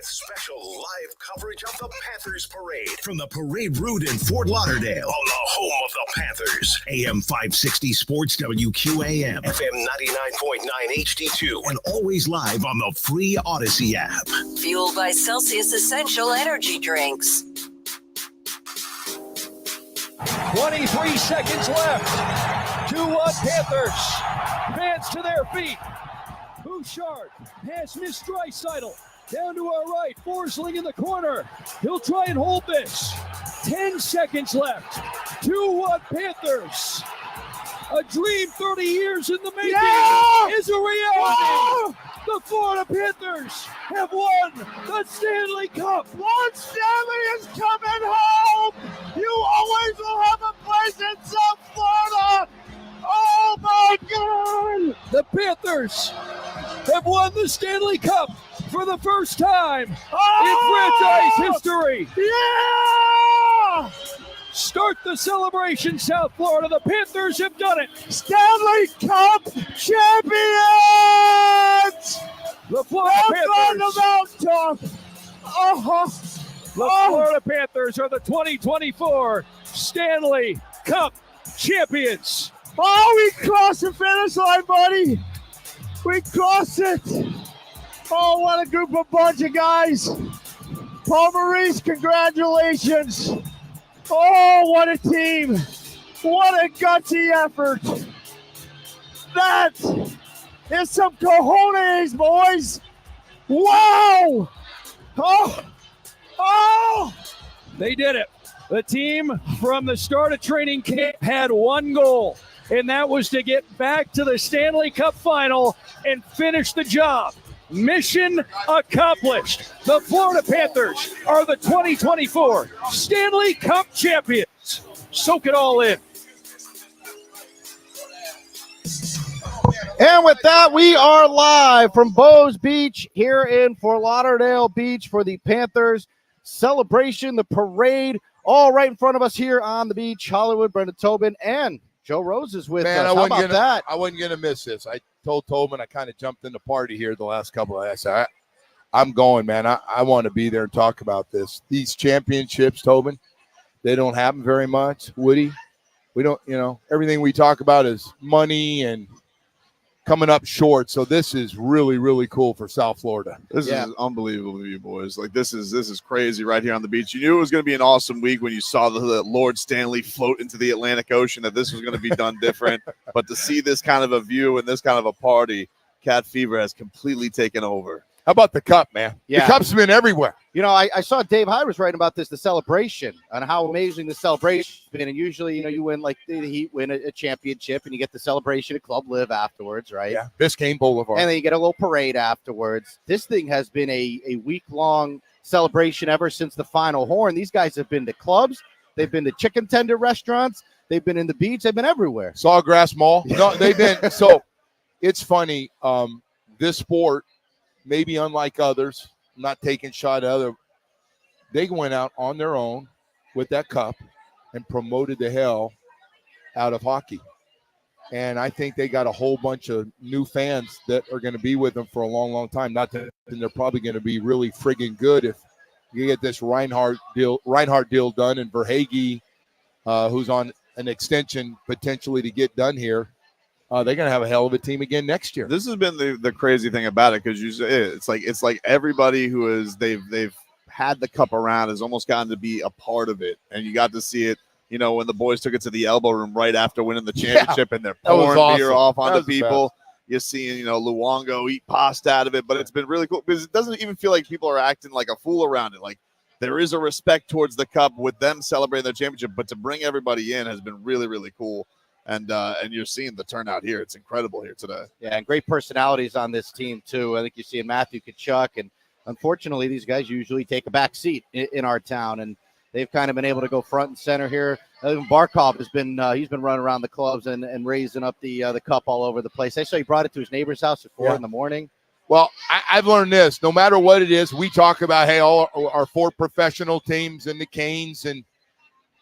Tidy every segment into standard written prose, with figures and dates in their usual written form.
with special live coverage of the Panthers parade from the parade route in Fort Lauderdale on the home of the Panthers. AM 560 Sports WQAM, FM 99.9 HD2, and always live on the free Odyssey app. Fueled by Celsius Essential Energy Drinks. 23 seconds left. 2-1 Panthers. Fans to their feet. Bouchard has missed Draisaitl. Down to our right. Forsling in the corner. He'll try and hold this. 10 seconds left. 2-1 Panthers. A dream 30 years in the making is a reality. The Florida Panthers have won the Stanley Cup. Lord Stanley is coming home. You always will have a place in South Florida. Oh my God! The Panthers have won the Stanley Cup for the first time in franchise history. Yeah! Start the celebration, South Florida. The Panthers have done it. Stanley Cup champions! The Florida Panthers. The Florida Panthers are the 2024 Stanley Cup champions. Oh, we crossed the finish line, buddy. We crossed it. Oh, what a group of bunch of guys. Paul Maurice, congratulations. Oh, what a team. What a gutsy effort. That is some cojones, boys. Wow. Oh. They did it. The team from the start of training camp had one goal, and that was to get back to the Stanley Cup final and finish the job. Mission accomplished. The Florida Panthers are the 2024 Stanley Cup champions. Soak it all in. And with that, we are live from Bows Beach here in Fort Lauderdale Beach for the Panthers celebration, the parade, all right in front of us here on the beach. Hollywood, Brendan Tobin, and Joe Rose is with us. How about that? I wasn't going to miss this. I told Tobin I kind of jumped in the party here the last couple of days. I'm going, man. I want to be there and talk about this. These championships, Tobin, they don't happen very much. Woody, we don't, everything we talk about is money and coming up short. So this is really, really cool for South Florida. This is unbelievable, you boys. Like this is crazy right here on the beach. You knew it was going to be an awesome week when you saw the Lord Stanley float into the Atlantic Ocean, that this was going to be done different. But to see this kind of a view and this kind of a party, Cat Fever has completely taken over. How about the cup, man? Yeah. The cup's been everywhere. I saw Dave High was writing about this, the celebration, and how amazing the celebration has been. And usually, you win, like the Heat win a championship, and you get the celebration at Club Live afterwards, right? Yeah, Biscayne Boulevard. And then you get a little parade afterwards. This thing has been a week-long celebration ever since the Final Horn. These guys have been to clubs. They've been to chicken tender restaurants. They've been in the beach. They've been everywhere. Sawgrass Mall. No, they've been. So it's funny. This sport, maybe unlike others, I'm not taking shot at other. They went out on their own with that cup and promoted the hell out of hockey. And I think they got a whole bunch of new fans that are going to be with them for a long, long time. Not that they're probably going to be really friggin' good if you get this Reinhardt deal done, and Verhaeghe, who's on an extension potentially to get done here. They're going to have a hell of a team again next year. This has been the crazy thing about it, because it's like everybody who is they've had the cup around has almost gotten to be a part of it, and you got to see it. When the boys took it to the elbow room right after winning the championship, and they're pouring beer off onto people. You're seeing Luongo eat pasta out of it, but it's been really cool because it doesn't even feel like people are acting like a fool around it. Like there is a respect towards the cup with them celebrating their championship, but to bring everybody in has been really, really cool. And you're seeing the turnout here. It's incredible here today. Yeah, and great personalities on this team, too. I think you're seeing Matthew Tkachuk, and unfortunately, these guys usually take a back seat in our town, and they've kind of been able to go front and center here. Barkov has been he's been running around the clubs and raising up the cup all over the place. I saw he brought it to his neighbor's house at 4 in the morning. Well, I've learned this. No matter what it is, we talk about, hey, all our 4 professional teams and the Canes,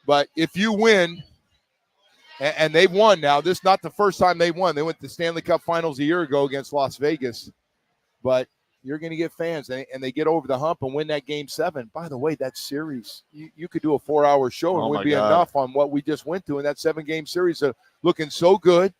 but if you win, and they've won now. This is not the first time they won. They went to the Stanley Cup Finals a year ago against Las Vegas. But, you're going to get fans, and they get over the hump and win that Game 7. By the way, that series, you could do a 4-hour show and it would be enough on what we just went through in that 7-game series. Looking so good.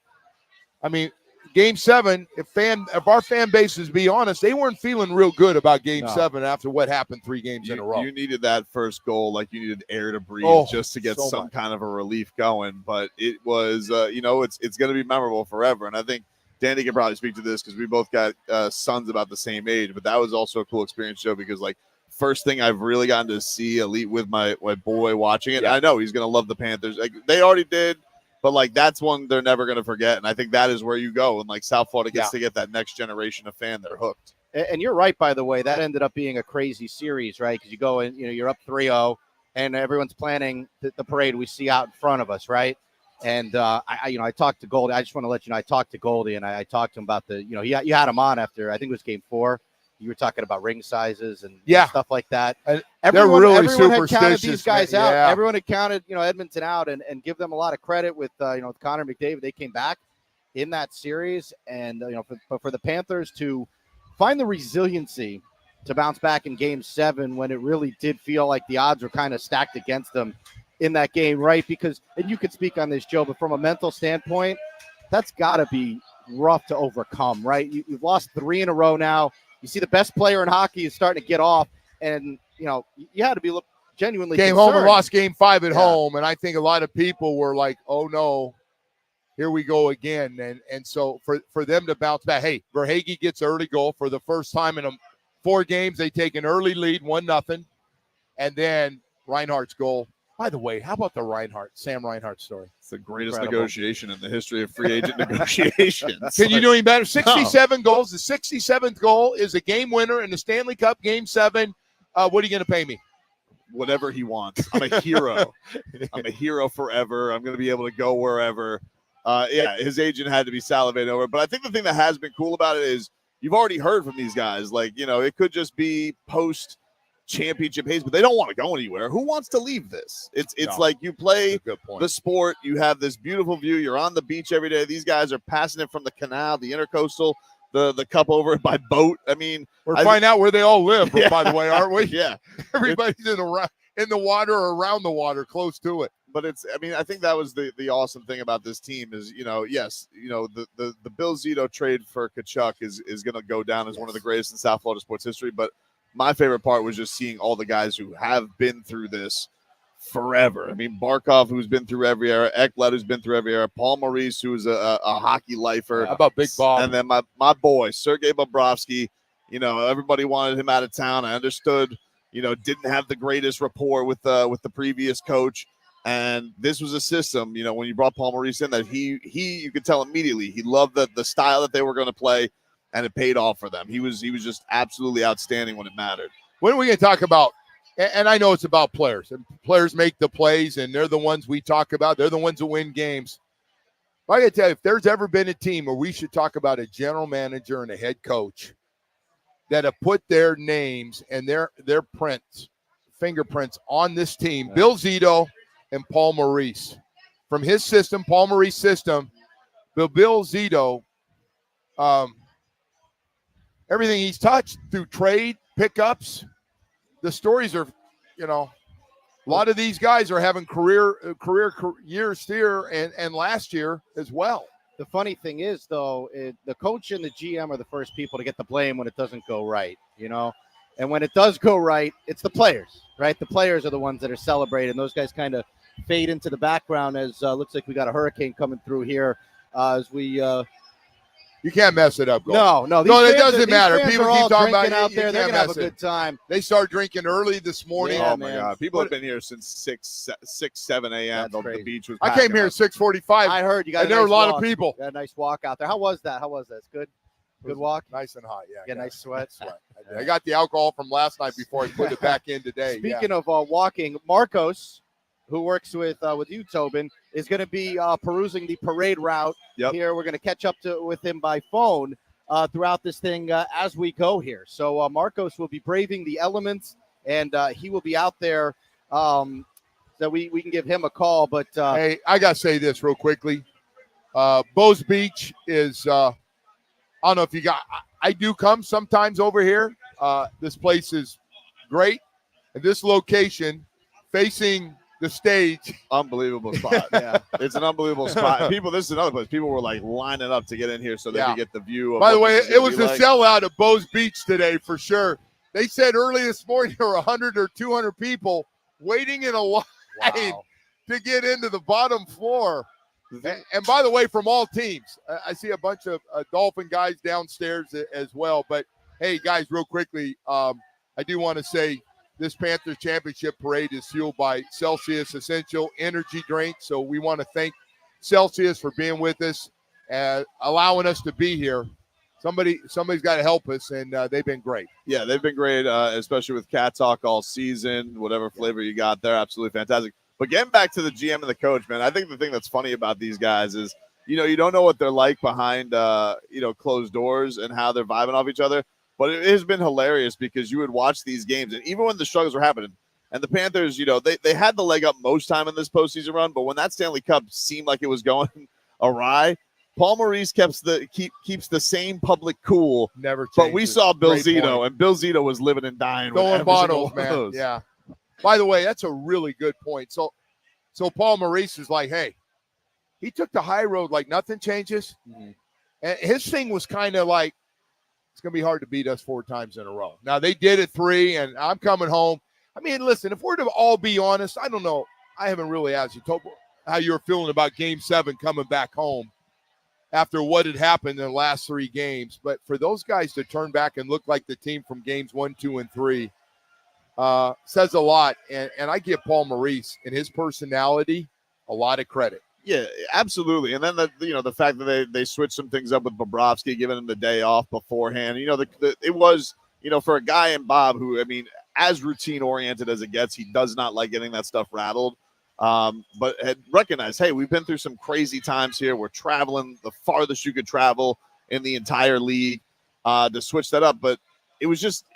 I mean, Game 7, if our fan bases be honest, they weren't feeling real good about Game 7 after what happened 3 games in a row. You needed that first goal, like you needed air to breathe just to get some kind of a relief going. But it was, it's going to be memorable forever. And I think Danny can probably speak to this because we both got sons about the same age. But that was also a cool experience, Joe, because like first thing I've really gotten to see Elite with my boy watching it. Yeah. I know he's going to love the Panthers. Like they already did. But, like, that's one they're never going to forget. And I think that is where you go. And, like, South Florida gets to get that next generation of fan. They're hooked. And you're right, by the way. That ended up being a crazy series, right? Because you go and, you're up 3-0, and everyone's planning the parade we see out in front of us, right? And, I talked to Goldie. I just want to let you know I talked to Goldie, and I talked to him about you had him on after, I think it was Game 4. You were talking about ring sizes and stuff like that. Everyone had counted these guys out. Yeah. Everyone had counted, Edmonton out and give them a lot of credit with, with Connor McDavid. They came back in that series. And, for the Panthers to find the resiliency to bounce back in Game 7 when it really did feel like the odds were kind of stacked against them in that game, right? Because, and you could speak on this, Joe, but from a mental standpoint, that's got to be rough to overcome, right? You've lost 3 in a row now. You see the best player in hockey is starting to get off, and, you had to be genuinely came concerned. home and lost Game 5 at home, and I think a lot of people were like, oh, no, here we go again. And so for them to bounce back, hey, Verhaeghe gets early goal for the first time in 4 games. They take an early lead, 1-0, and then Reinhart's goal. By the way, how about the Sam Reinhart story? It's the greatest negotiation in the history of free agent negotiations. Can you do any better? 67 goals. The 67th goal is a game winner in the Stanley Cup Game 7. What are you going to pay me? Whatever he wants. I'm a hero. I'm a hero forever. I'm going to be able to go wherever. His agent had to be salivating over. But I think the thing that has been cool about it is you've already heard from these guys. Like, it could just be post championship haze, but they don't want to go anywhere. Who wants to leave this? It's like you play the sport, you have this beautiful view, you're on the beach every day. These guys are passing it from the canal, the intercoastal, the cup over by boat. I mean, we're finding out where they all live, by the way, aren't we? Yeah. Everybody's in the water or around the water, close to it. But I think that was the awesome thing about this team is, the Bill Zito trade for Tkachuk is going to go down as one of the greatest in South Florida sports history. But my favorite part was just seeing all the guys who have been through this forever. I mean, Barkov, who's been through every era, Ekblad, who's been through every era, Paul Maurice, who's a hockey lifer. How about Big Bob? And then my boy, Sergei Bobrovsky. Everybody wanted him out of town. I understood, didn't have the greatest rapport with the previous coach. And this was a system, when you brought Paul Maurice in, that you could tell immediately he loved the style that they were going to play. And it paid off for them. He was just absolutely outstanding when it mattered. When are we going to talk about, and I know it's about players, and players make the plays, and they're the ones we talk about. They're the ones that win games. But I got to tell you, if there's ever been a team where we should talk about a general manager and a head coach that have put their names and their fingerprints on this team, Bill Zito and Paul Maurice. From his system, Paul Maurice's system, Bill Zito, everything he's touched through trade, pickups, the stories are, a lot of these guys are having career years here and last year as well. The funny thing is, though, the coach and the GM are the first people to get the blame when it doesn't go right, And when it does go right, it's the players, right? The players are the ones that are celebrating. Those guys kind of fade into the background as looks like we got a hurricane coming through here as we You can't mess it up. No, it doesn't matter. People keep talking about it out there. They're gonna have a good time. They start drinking early this morning. Yeah, oh my God! People have been here since 7 a.m. The beach was. I came here at 6:45. I heard you got. And there were a lot of people. Got a nice walk out there. How was that? It's good. Good walk. Nice and hot. Yeah. Nice sweat. I got the alcohol from last night before I put it back in today. Speaking of walking, Marcos, who works with you, Tobin, is going to be perusing the parade route here. We're going to catch up with him by phone throughout this thing as we go here. So Marcos will be braving the elements, and he will be out there so we can give him a call. But hey, I got to say this real quickly. Bows Beach is I don't know if you got I do come sometimes over here. This place is great. And this location facing the stage. Unbelievable spot. Yeah. It's an unbelievable spot. And this is another place. People were like lining up to get in here so they could get the view of By the way, this is it was gonna a be like. sellout at Bo's Beach today for sure. They said early this morning there were 100 or 200 people waiting in a line to get into the bottom floor. And by the way, from all teams, I see a bunch of Dolphin guys downstairs as well. But, hey, guys, real quickly, I do want to say this Panthers championship parade is fueled by Celsius Essential Energy Drink. So we want to thank Celsius for being with us, allowing us to be here. Somebody's got to help us, and they've been great. Yeah, they've been great, especially with Cat Talk all season, whatever flavor you got there. Absolutely fantastic. But getting back to the GM and the coach, man, I think the thing that's funny about these guys is, you don't know what they're like behind, closed doors and how they're vibing off each other. But it has been hilarious because you would watch these games, and even when the struggles were happening, and the Panthers, they had the leg up most time in this postseason run, but when that Stanley Cup seemed like it was going awry, Paul Maurice keeps the same public cool. Never changes. But we saw Bill Great Zito, point. and Bill Zito was living and dying with Throwing every bottles, single one of man. those. Yeah. By the way, that's a really good point. So Paul Maurice is like, hey, he took the high road like nothing changes. Mm-hmm. And his thing was kind of like, it's going to be hard to beat us 4 times in a row. Now, they did it 3, and I'm coming home. I mean, listen, if we're to all be honest, I don't know. I haven't really asked you how you're feeling about Game 7 coming back home after what had happened in the last 3 games. But for those guys to turn back and look like the team from Games 1, 2, and 3 says a lot. And I give Paul Maurice and his personality a lot of credit. Yeah, absolutely. And then the fact that they switched some things up with Bobrovsky, giving him the day off beforehand. It was, for a guy in Bob who, I mean, as routine oriented as it gets, he does not like getting that stuff rattled. But had recognized, hey, we've been through some crazy times here. We're traveling the farthest you could travel in the entire league to switch that up. But it was just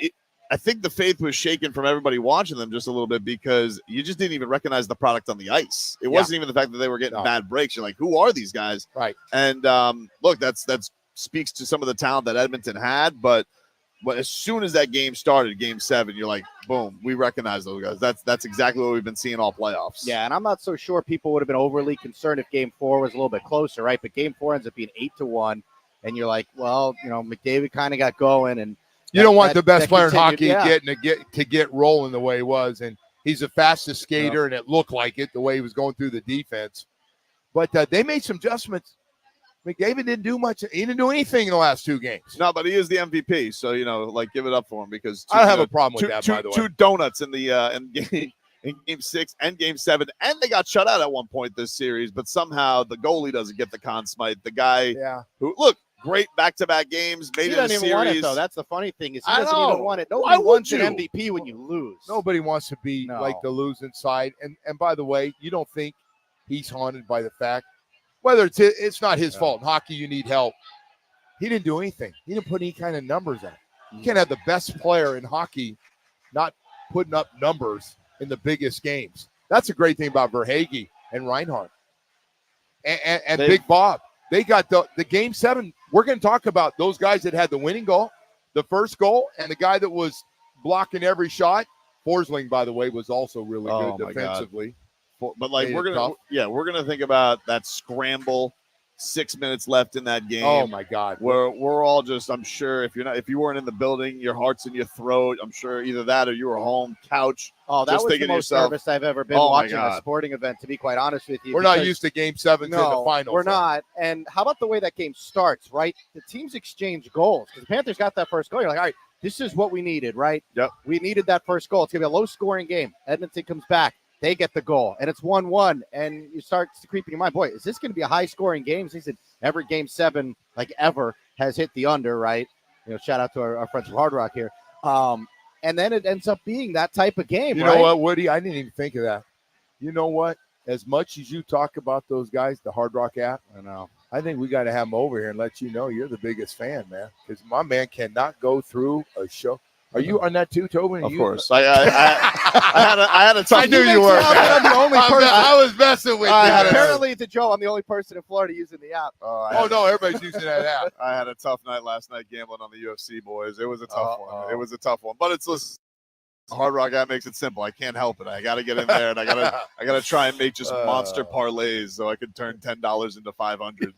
I think the faith was shaken from everybody watching them just a little bit because you just didn't even recognize the product on the ice. It wasn't even the fact that they were getting bad breaks. You're like, who are these guys? Right. And look, that's speaks to some of the talent that Edmonton had. But as soon as that game started, Game 7, you're like, boom, we recognize those guys. That's exactly what we've been seeing all playoffs. Yeah, and I'm not so sure people would have been overly concerned if Game 4 was a little bit closer, right? But Game 4 ends up being 8-1, and you're like, well, McDavid kind of got going, and you don't want the best player in hockey to get rolling the way he was, and he's the fastest skater, and it looked like it the way he was going through the defense. But they made some adjustments. McDavid didn't do much. He didn't do anything in the last 2 games. No, but he is the MVP, so give it up for him because I don't have a problem with that. By the way, 2 donuts in the in Game 6 and Game 7, and they got shut out at one point this series. But somehow the goalie doesn't get the Conn Smythe. The guy who great back-to-back games, made he it a doesn't series. even want it, though. That's the funny thing is he I doesn't know. even want it. Nobody wants an MVP when you lose. Nobody wants to be like the losing side. And by the way, you don't think he's haunted by the fact whether it's not his fault. In hockey, you need help. He didn't do anything. He didn't put any kind of numbers on. You can't have the best player in hockey not putting up numbers in the biggest games. That's a great thing about Verhaeghe and Reinhart and Big Bob. They got the Game 7. We're going to talk about those guys that had the winning goal, the first goal, and the guy that was blocking every shot. Forsling, by the way, was also really good defensively. But we're gonna think about that scramble. 6 minutes left in that game. Oh my God! We're all just. I'm sure if you weren't in the building, your heart's in your throat. I'm sure either that or you were home, couch. Oh, that was the most nervous I've ever been watching a sporting event. To be quite honest with you, we're not used to Game 7s in the finals. We're not. And how about the way that game starts? Right, the teams exchange goals because the Panthers got that first goal. You're like, all right, this is what we needed, right? Yep. We needed that first goal. It's gonna be a low-scoring game. Edmonton comes back. They get the goal, and it's 1-1, and you start to creep in your mind, boy, is this going to be a high-scoring game? He said every Game 7, ever, has hit the under, right? Shout out to our friends from Hard Rock here. And then it ends up being that type of game, You know what, Woody? I didn't even think of that. You know what? As much as you talk about those guys, the Hard Rock app, I think we got to have them over here and let you know you're the biggest fan, man, because my man cannot go through a show. Are you on that too, Tobin? Of course. I had a tough. I knew you were. I'm the only person. I was messing with you. Apparently, to Joe, I'm the only person in Florida using the app. Oh no, everybody's using that app. I had a tough night last night gambling on the UFC, boys. It was a tough one. It was a tough one. But listen, Hard Rock guy makes it simple. I can't help it. I got to get in there, and I gotta try and make just monster parlays so I can turn $10 into 500.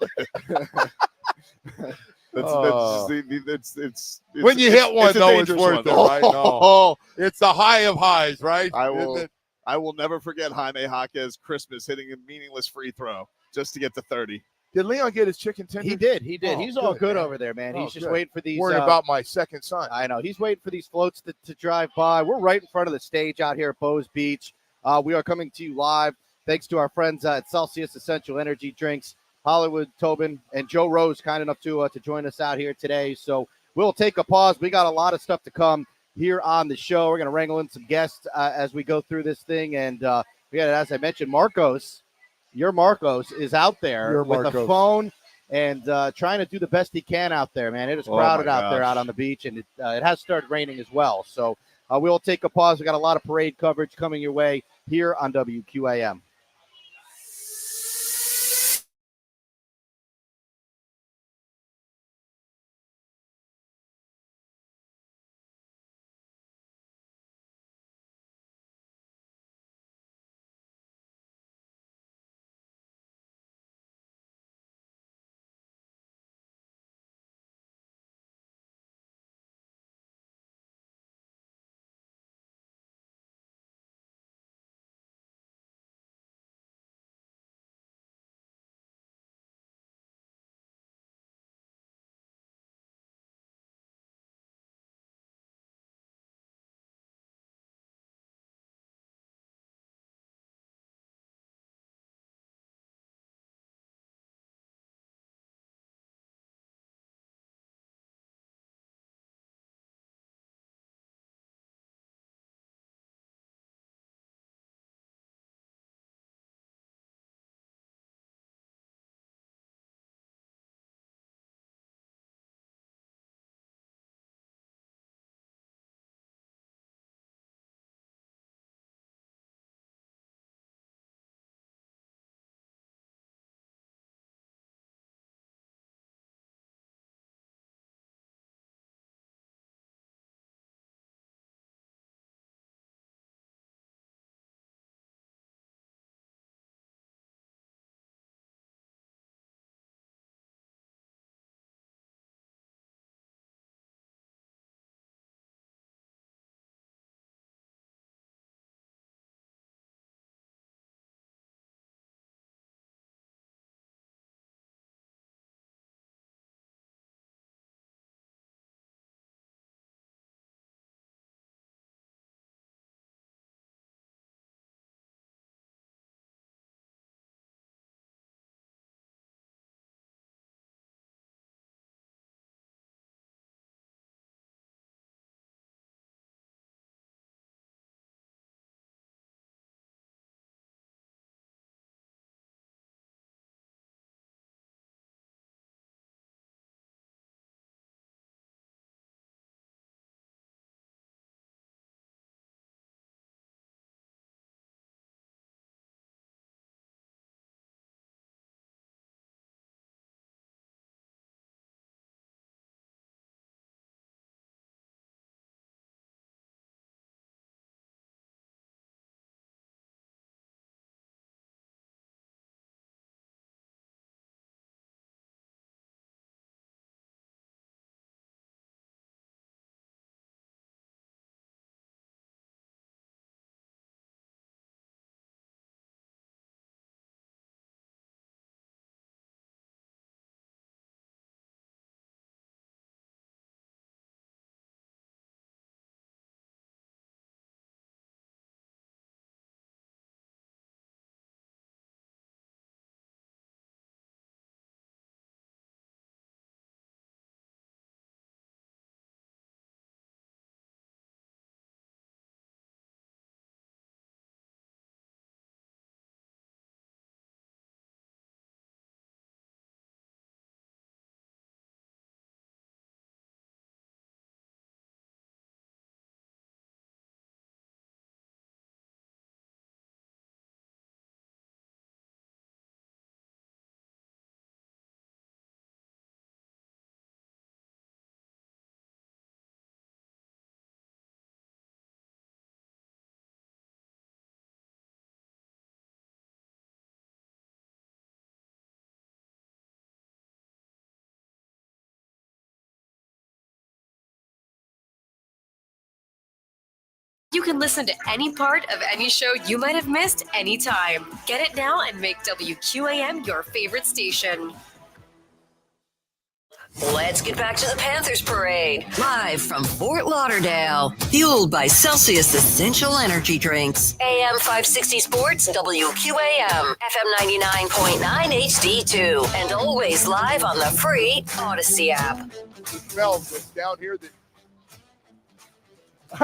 It's when you hit one, though, it's worth it, right? No. It's the high of highs, right? I will never forget Jaime Jaquez Christmas hitting a meaningless free throw just to get to 30. Did Leon get his chicken tender? He did. Oh, He's all good over there, man. He's just waiting for these. Worried about my second son. I know. He's waiting for these floats to drive by. We're right in front of the stage out here at Bows Beach. We are coming to you live thanks to our friends at Celsius Essential Energy Drinks. Hollywood, Tobin, and Joe Rose kind enough to join us out here today. So we'll take a pause. We got a lot of stuff to come here on the show. We're going to wrangle in some guests as we go through this thing. And we got, as I mentioned, Marcos is out there with a phone and trying to do the best he can out there, man. It is crowded out there out on the beach, and it has started raining as well. So we'll take a pause. We got a lot of parade coverage coming your way here on WQAM. You can listen to any part of any show you might have missed anytime. Get it now and make WQAM your favorite station. Let's get back to the Panthers parade. Live from Fort Lauderdale. Fueled by Celsius Essential Energy Drinks. AM 560 Sports, WQAM. FM 99.9 HD2. And always live on the free Odyssey app. Smells down here.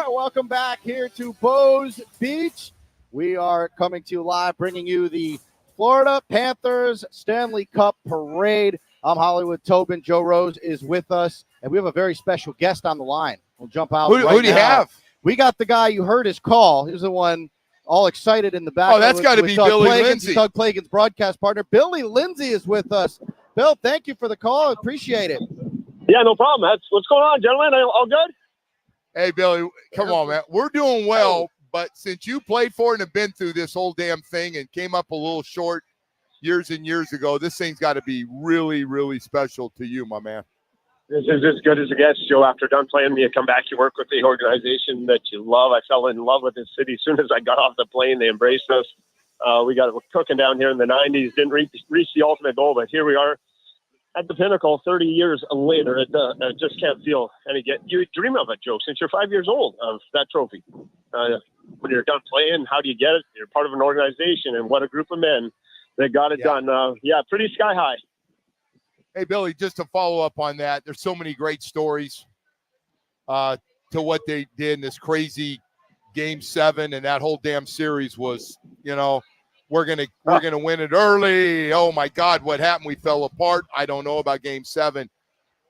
Welcome back here to Bows Beach. We are coming to you live, bringing you the Florida Panthers Stanley Cup Parade. I'm Hollywood Tobin. Joe Rose is with us, and we have a very special guest on the line. We'll jump out. Who do you have? We got the guy you heard his call. He's the one all excited in the back. Oh, that's got to be Billy Lindsay. Doug Plagan's broadcast partner. Billy Lindsay is with us. Bill, thank you for the call. I appreciate it. Yeah, no problem. What's going on, gentlemen? All good? Hey, Billy, come on, man. We're doing well, but since you played for and have been through this whole damn thing and came up a little short years and years ago, this thing's got to be really, really special to you, my man. This is as good as it gets, Joe. After done playing, you come back, you work with the organization that you love. I fell in love with this city as soon as I got off the plane. They embraced us. We got it cooking down here in the 90s. Didn't reach the ultimate goal, but here we are at the pinnacle 30 years later. It just can't feel any good. You dream of it, Joe, since you're 5 years old, of that trophy. When you're done playing, how do you get it? You're part of an organization, and what a group of men that got it done. Pretty sky high. Hey, Billy, just to follow up on that, there's so many great stories to what they did in this crazy Game 7, and that whole damn series was, we're gonna win it early. Oh my God, what happened? We fell apart. I don't know about Game 7.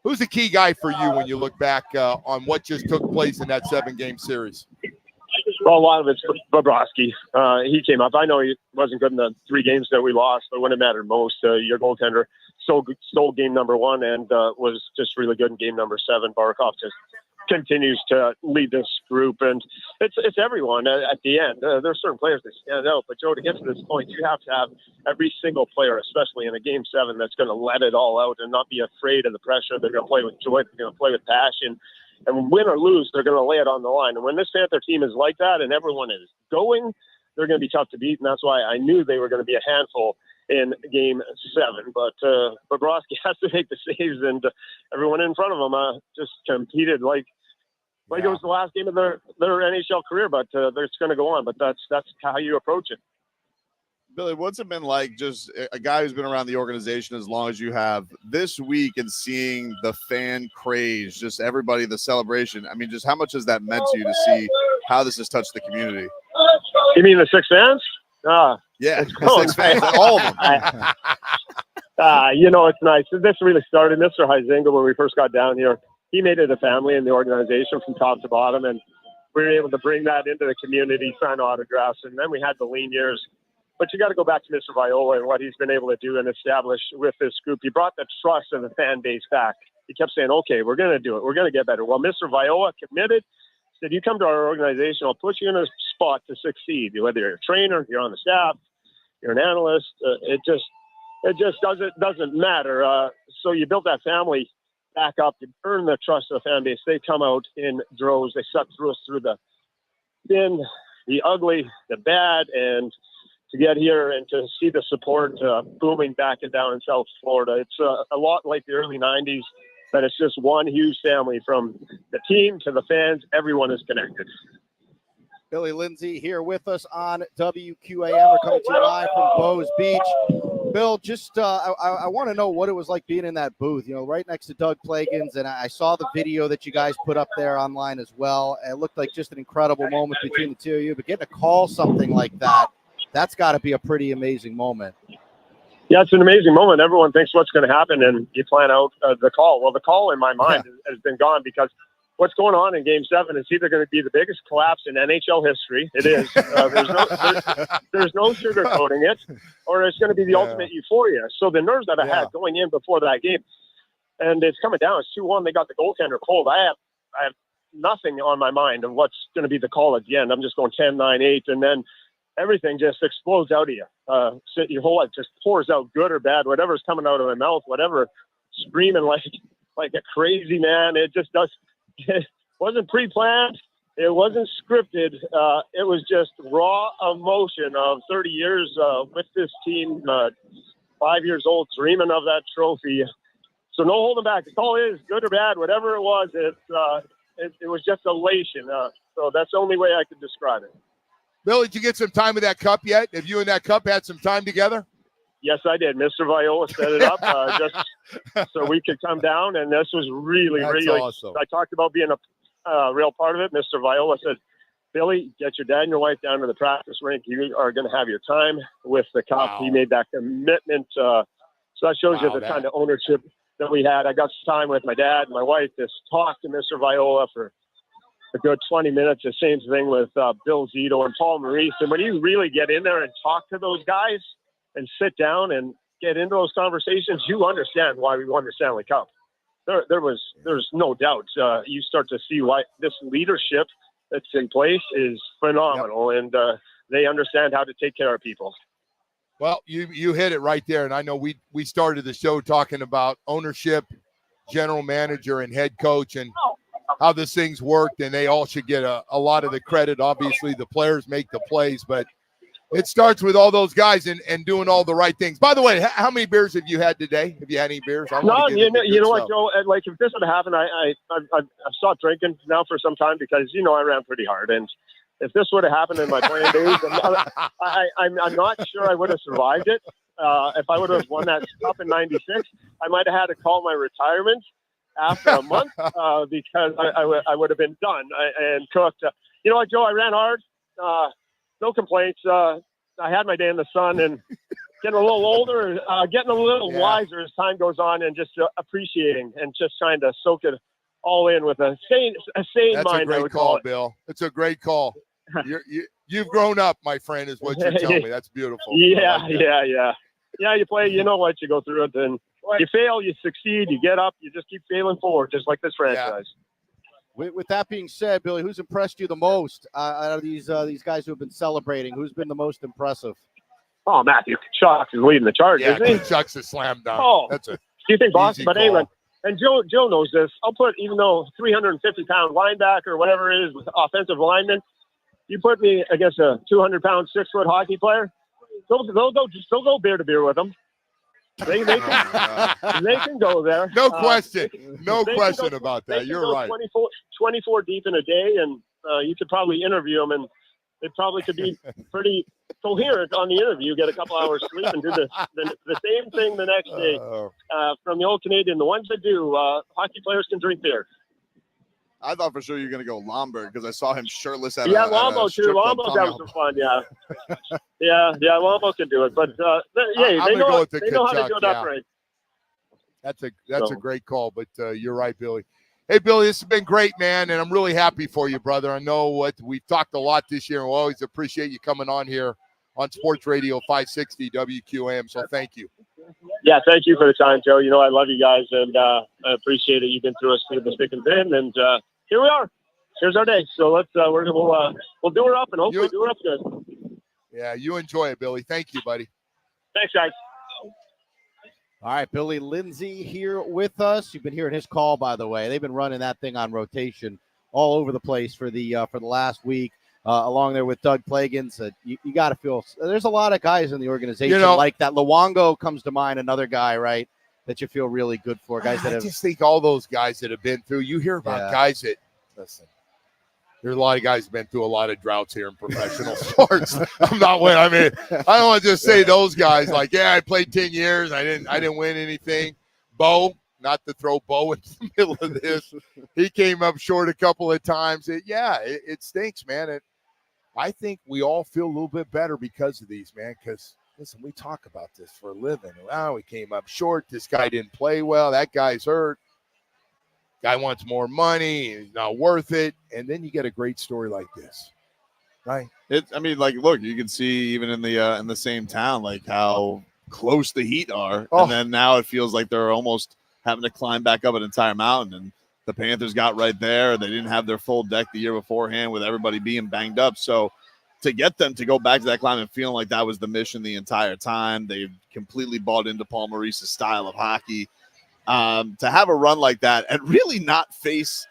Who's the key guy for you when you look back on what just took place in that 7-game series? Well, a lot of it's Bobrovsky. He came up. I know he wasn't good in the 3 games that we lost, but when it mattered most, your goaltender stole game number 1 and was just really good in game number 7. Barkov just continues to lead this group, and it's everyone at the end. There's certain players that stand out, but Joe, to get to this point, you have to have every single player, especially in a game 7, that's going to let it all out and not be afraid of the pressure. They're going to play with joy. They're going to play with passion. And win or lose, they're going to lay it on the line. And when this Panther team is like that and everyone is going, they're going to be tough to beat. And that's why I knew they were going to be a handful in Game 7. But Bobrovsky has to make the saves, and everyone in front of him just competed like it was the last game of their NHL career. But it's going to go on. But that's how you approach it. Billy, what's it been like, just a guy who's been around the organization as long as you have, this week, and seeing the fan craze, just everybody, the celebration? I mean, just how much has that meant to you to see how this has touched the community? You mean the 6 fans? Yeah, the 6 fans, all of them. It's nice. This really started, Mr. Huizenga, when we first got down here. He made it a family in the organization from top to bottom, and we were able to bring that into the community, sign autographs, and then we had the lean years. But you got to go back to Mr. Viola and what he's been able to do and establish with this group. He brought the trust of the fan base back. He kept saying, okay, we're going to do it. We're going to get better. Well, Mr. Viola committed, said, you come to our organization, I'll put you in a spot to succeed. Whether you're a trainer, you're on the staff, you're an analyst, it just doesn't matter. So you built that family back up. You earn the trust of the fan base. They come out in droves. They suck through us through the thin, the ugly, the bad, and to get here and to see the support booming back and down in South Florida. It's a lot like the early 90s, but it's just one huge family, from the team to the fans. Everyone is connected. Billy Lindsay here with us on WQAM. We're coming to you live from Bows Beach. Bill, just I want to know what it was like being in that booth, right next to Doug Plagens, and I saw the video that you guys put up there online as well. It looked like just an incredible moment between the two of you, but getting to call something like that, that's got to be a pretty amazing moment. Yeah, it's an amazing moment. Everyone thinks what's going to happen, and you plan out the call. Well, the call in my mind has been gone, because what's going on in Game 7 is either going to be the biggest collapse in NHL history. It is. There's no sugarcoating it, or it's going to be the ultimate euphoria. So the nerves that I had going in before that game, and it's coming down. It's 2-1. They got the goaltender cold. I have nothing on my mind of what's going to be the call at the end. I'm just going 10-9-8, and then everything just explodes out of you. So your whole life just pours out, good or bad, whatever's coming out of my mouth, whatever, screaming like a crazy man. It just does. It wasn't pre-planned. It wasn't scripted. It was just raw emotion of 30 years with this team, 5 years old, dreaming of that trophy. So no holding back. It's all is, good or bad, whatever it was. It was just elation. So that's the only way I could describe it. Bill, did you get some time with that cup yet? Have you and that cup had some time together? Yes, I did. Mr. Viola set it up just so we could come down, and this was really awesome. I talked about being a real part of it. Mr. Viola said, Billy, get your dad and your wife down to the practice rink. You are going to have your time with the cup. Wow. He made that commitment. So that shows you the kind of ownership that we had. I got some time with my dad and my wife to talk to Mr. Viola for a good 20 minutes. The same thing with Bill Zito and Paul Maurice. And when you really get in there and talk to those guys and sit down and get into those conversations, you understand why we won the Stanley Cup. There's no doubt. You start to see why this leadership that's in place is phenomenal, and they understand how to take care of people. Well, you hit it right there, and I know we started the show talking about ownership, general manager, and head coach, and how this thing's worked, and they all should get a lot of the credit. Obviously, the players make the plays, but it starts with all those guys and doing all the right things. By the way, how many beers have you had today? Have you had any beers? You know what, Joe? Like, if this would happen, I've stopped drinking now for some time because, I ran pretty hard. And if this would have happened in my playing days, I'm not sure I would have survived it. If I would have won that cup in '96, I might have had to call my retirement after a month because I would have been done and cooked. You know what, Joe? I ran hard. No complaints. I had my day in the sun and getting a little older, getting a little wiser as time goes on, and just appreciating and just trying to soak it all in with a sane That's mind. That's a great call, Bill. It's a great call. You've grown up, my friend, is what you're telling me. That's beautiful. Yeah. You play, you know what, you go through it, and you fail, you succeed, you get up, you just keep failing forward, just like this franchise. Yeah. With that being said, Billy, who's impressed you the most out of these guys who have been celebrating? Who's been the most impressive? Oh, Matthew Tkachuk is leading the charge, isn't he? Tkachuk's a slam dunk. Oh, that's a. Do you think Boston? But call. anyway, and Joe knows this. I'll put, even though 350-pound linebacker or whatever it is with offensive lineman, you put me against a 200-pound 6-foot hockey player, they'll go beer to beer with them. They can go there. No question. No question about that. You're right. 24 deep in a day, and you could probably interview them, and they probably could be pretty coherent on the interview, get a couple hours sleep, and do the same thing the next day. From the old Canadian, the ones that do, hockey players can drink beer. I thought for sure you were going to go Lomberg because I saw him shirtless at Lombo too. Lombo's having some fun, yeah, Lombo can do it. But, they know how to do it upright. That's a great call, but you're right, Billy. Hey, Billy, this has been great, man, and I'm really happy for you, brother. I know we've talked a lot this year, and we'll always appreciate you coming on here on Sports Radio 560 WQAM, so thank you. Yeah, thank you for the time, Joe. I love you guys, and I appreciate it. You've been through us through the thick and thin, and here we are. Here's our day. So we'll do her up, and hopefully do her up good. Yeah, you enjoy it, Billy. Thank you, buddy. Thanks, guys. All right, Billy Lindsay here with us. You've been hearing his call, by the way. They've been running that thing on rotation all over the place for the last week. Along there with Doug Plagans, you got to feel there's a lot of guys in the organization like that. Luongo comes to mind, another guy, right, that you feel really good for. Guys that I just think all those guys that have been through. You hear about guys that listen. There's a lot of guys who've been through a lot of droughts here in professional sports. I don't want to just say those guys like, I played 10 years. I didn't win anything. Bo, not to throw Bo in the middle of this. He came up short a couple of times. It stinks, man. I think we all feel a little bit better because of these, man, because, listen, we talk about this for a living. Wow, we came up short. This guy didn't play well. That guy's hurt. Guy wants more money. He's not worth it. And then you get a great story like this, right? Look, you can see even in the same town, like how close the Heat are. Oh. And then now it feels like they're almost having to climb back up an entire mountain. And the Panthers got right there. They didn't have their full deck the year beforehand with everybody being banged up. So to get them to go back to that climb and feeling like that was the mission the entire time, they've completely bought into Paul Maurice's style of hockey. To have a run like that and really not face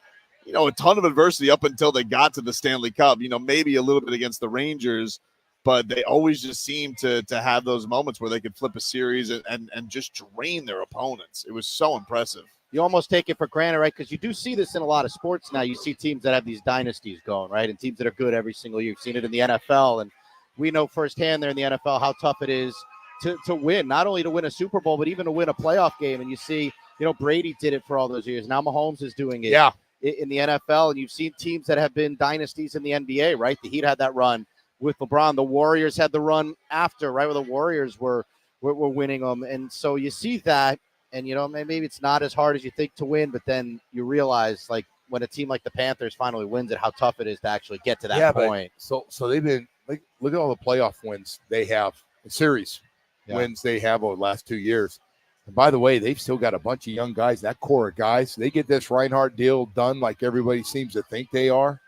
a ton of adversity up until they got to the Stanley Cup. Maybe a little bit against the Rangers, but they always just seem to have those moments where they could flip a series and just drain their opponents. It was so impressive. You almost take it for granted, right? Because you do see this in a lot of sports now. You see teams that have these dynasties going, right? And teams that are good every single year. You've seen it in the NFL, and we know firsthand there in the NFL how tough it is to win, not only to win a Super Bowl, but even to win a playoff game. And you see, Brady did it for all those years. Now Mahomes is doing it in the NFL, and you've seen teams that have been dynasties in the NBA, right? The Heat had that run with LeBron. The Warriors had the run after, right, where the Warriors were winning them. And so you see that, and, maybe it's not as hard as you think to win, but then you realize, like, when a team like the Panthers finally wins it, how tough it is to actually get to that point. So they've been, like, look at all the playoff wins they have, series wins they have over the last 2 years. And by the way, they've still got a bunch of young guys, that core of guys. They get this Reinhardt deal done like everybody seems to think they are.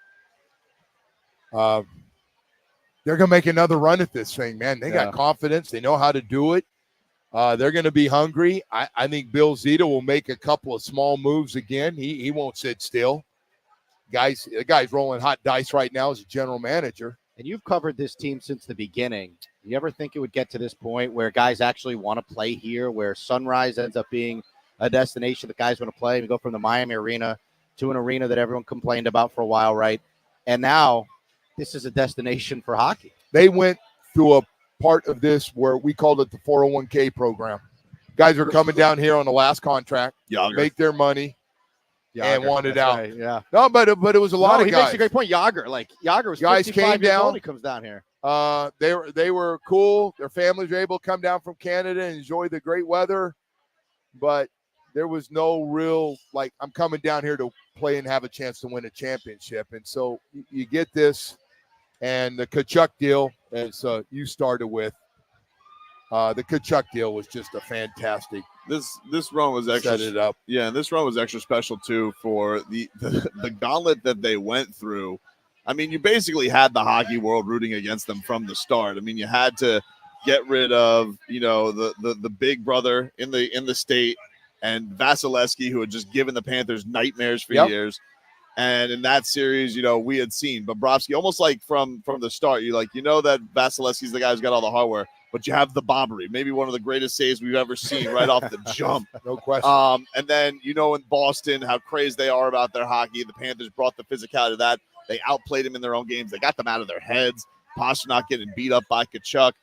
They're going to make another run at this thing, man. They got confidence. They know how to do it. They're going to be hungry. I think Bill Zito will make a couple of small moves again. He won't sit still. The guy's rolling hot dice right now as a general manager. And you've covered this team since the beginning. You ever think it would get to this point where guys actually want to play here, where Sunrise ends up being a destination that guys want to play? We go from the Miami Arena to an arena that everyone complained about for a while, right? And now this is a destination for hockey. They went through a part of this where we called it the 401k program. Guys are coming down here on the last contract, make their money, and wanted out. Right, yeah. No, but it was a lot of guys. He makes a great point. Yager was guys 55 came years down. old. He comes down here. They were cool. Their families were able to come down from Canada and enjoy the great weather, but there was no real, like, I'm coming down here to play and have a chance to win a championship. And so you get this. And the Tkachuk deal, as you started with, the Tkachuk deal was just a fantastic. This run was extra set it up. Yeah, and this run was extra special too for the gauntlet that they went through. I mean, you basically had the hockey world rooting against them from the start. I mean, you had to get rid of the big brother in the state and Vasilevsky, who had just given the Panthers nightmares for years. And in that series, we had seen Bobrovsky almost like from the start. That Vasilevsky's the guy who's got all the hardware, but you have the Bobbery, maybe one of the greatest saves we've ever seen right off the jump. No question. And then, in Boston, how crazy they are about their hockey. The Panthers brought the physicality to that. They outplayed them in their own games. They got them out of their heads. Pasternak getting beat up by Tkachuk.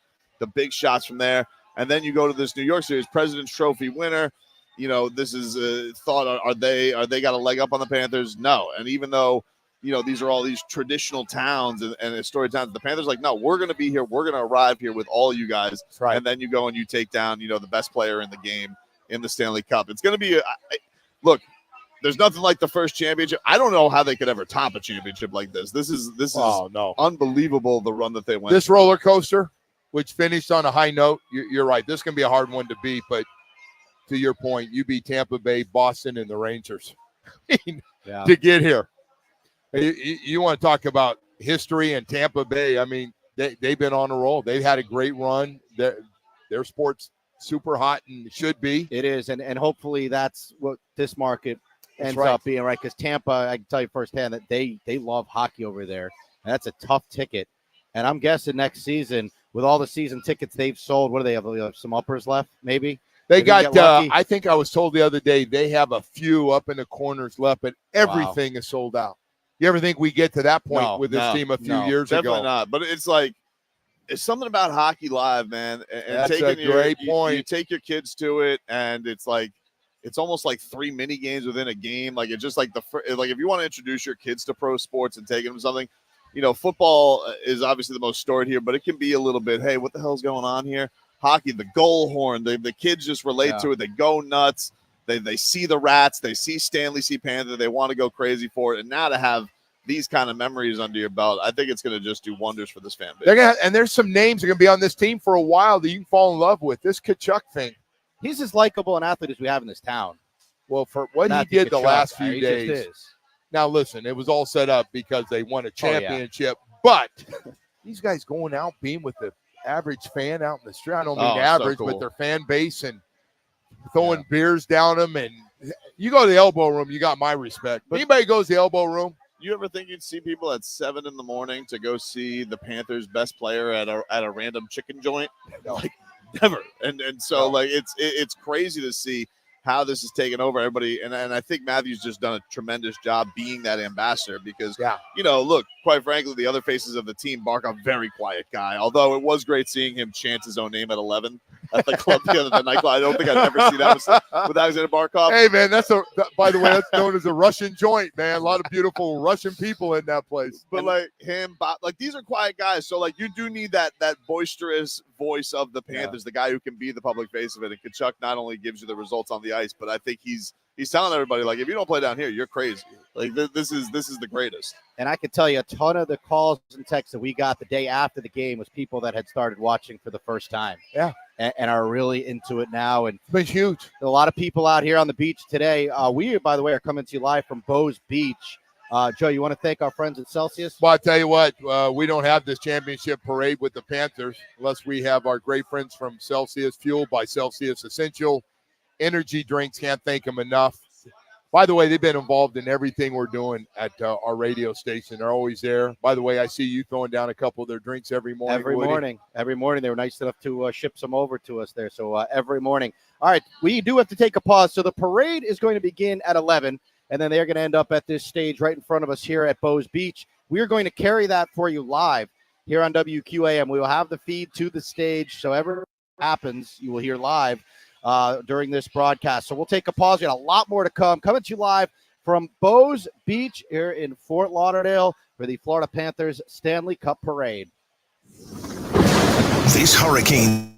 The big shots from there. And then you go to this New York Series, President's Trophy winner. This is thought, are they got a leg up on the Panthers? No. And even though, these are all these traditional towns and historic towns, the Panthers no, we're going to be here. We're going to arrive here with all you guys. That's right. And then you go and you take down, the best player in the game in the Stanley Cup. It's going to be look, there's nothing like the first championship. I don't know how they could ever top a championship like this. This is unbelievable, the run that they went. This roller coaster, which finished on a high note, you're right. This can be a hard one to beat, but to your point, you beat Tampa Bay, Boston, and the Rangers to get here. You want to talk about history and Tampa Bay. I mean, they've been on a roll. They've had a great run. Their sport's super hot and should be. It is, and hopefully that's what this market ends up being, right? Because Tampa, I can tell you firsthand that they love hockey over there, and that's a tough ticket. And I'm guessing next season, with all the season tickets they've sold, what do they have? Some uppers left, maybe? They got, I think I was told the other day, they have a few up in the corners left, but everything is sold out. You ever think we get to that point with this team a few years ago? Definitely not. But it's it's something about hockey live, man. And that's a great point. You take your kids to it, and it's almost like 3 mini games within a game. It's just if you want to introduce your kids to pro sports and take them to something, football is obviously the most storied here, but it can be a little bit, hey, what the hell's going on here? Hockey, the goal horn, the kids just relate to it. They go nuts. They see the Rats. They see Stanley C. Panther. They want to go crazy for it. And now to have these kind of memories under your belt, I think it's going to just do wonders for this fan base. And there's some names that are going to be on this team for a while that you can fall in love with. This Tkachuk thing. He's as likable an athlete as we have in this town. Well, for what he did the last few days. Now, listen, it was all set up because they won a championship. But these guys going out, being with the average fan out in the street. I don't mean average, but their fan base, and throwing beers down them and You go to the elbow room, you got my respect. But anybody goes to the elbow room, You ever think you'd see people at 7 a.m. to go see the Panthers' best player at a random chicken joint? No. Like never. And so No. like it's crazy to see how this has taken over everybody. And I think Matthew's just done a tremendous job being that ambassador because look, quite frankly, the other faces of the team, Bark, a very quiet guy. Although it was great seeing him chant his own name at 11 at the club the nightclub. I don't think I've ever seen that with Alexander Barkov. Hey man, by the way, that's known as a Russian joint, man. A lot of beautiful Russian people in that place. But like him, Bob, like these are quiet guys. So like you do need that boisterous voice of the Panthers, the guy who can be the public face of it. And Kachuk not only gives you the results on the ice, but I think he's telling everybody, like, if you don't play down here, you're crazy. Like this is the greatest. And I can tell you a ton of the calls and texts that we got the day after the game was people that had started watching for the first time. Yeah. And are really into it now. And it's been huge. A lot of people out here on the beach today. We, by the way, are coming to you live from Bows Beach. Joe, you want to thank our friends at Celsius? Well, I tell you what, we don't have this championship parade with the Panthers unless we have our great friends from Celsius, fueled by Celsius Essential Energy Drinks. Can't thank them enough. By the way, they've been involved in everything we're doing at our radio station. They're always there. By the way, I see you throwing down a couple of their drinks every morning. Every morning. They were nice enough to ship some over to us there. So every morning. All right, we do have to take a pause. So the parade is going to begin at 11, and then they're going to end up at this stage right in front of us here at Bows Beach. We are going to carry that for you live here on WQAM. We will have the feed to the stage. So ever happens, you will hear live during this broadcast. So we'll take a pause. We got a lot more to come. Coming to you live from Bows Beach here in Fort Lauderdale for the Florida Panthers Stanley Cup Parade. This hurricane.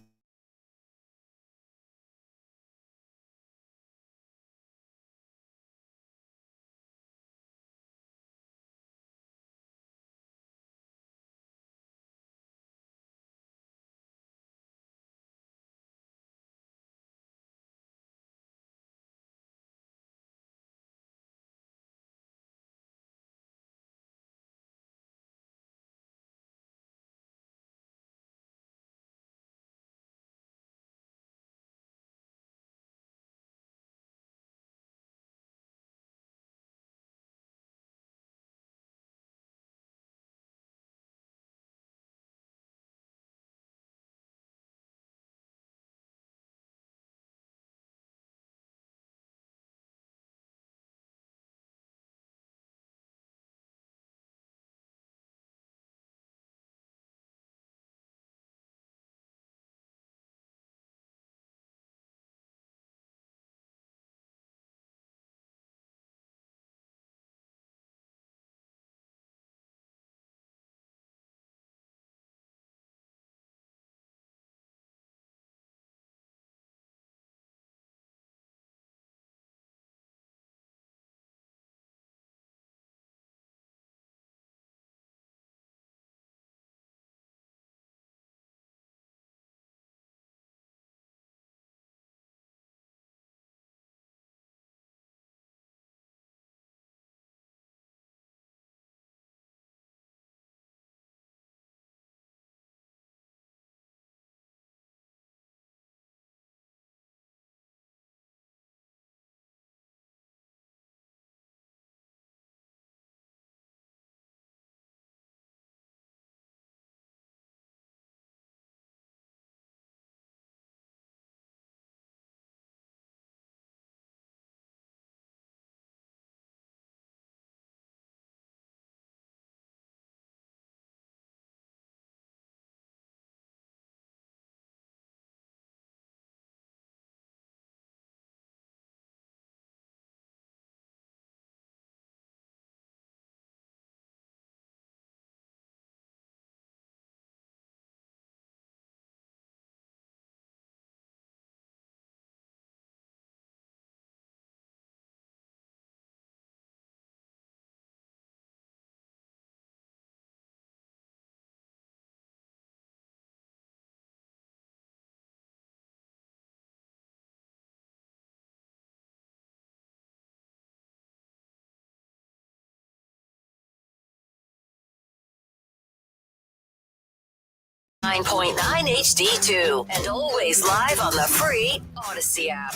.9 HD2 and always live on the free Odyssey app.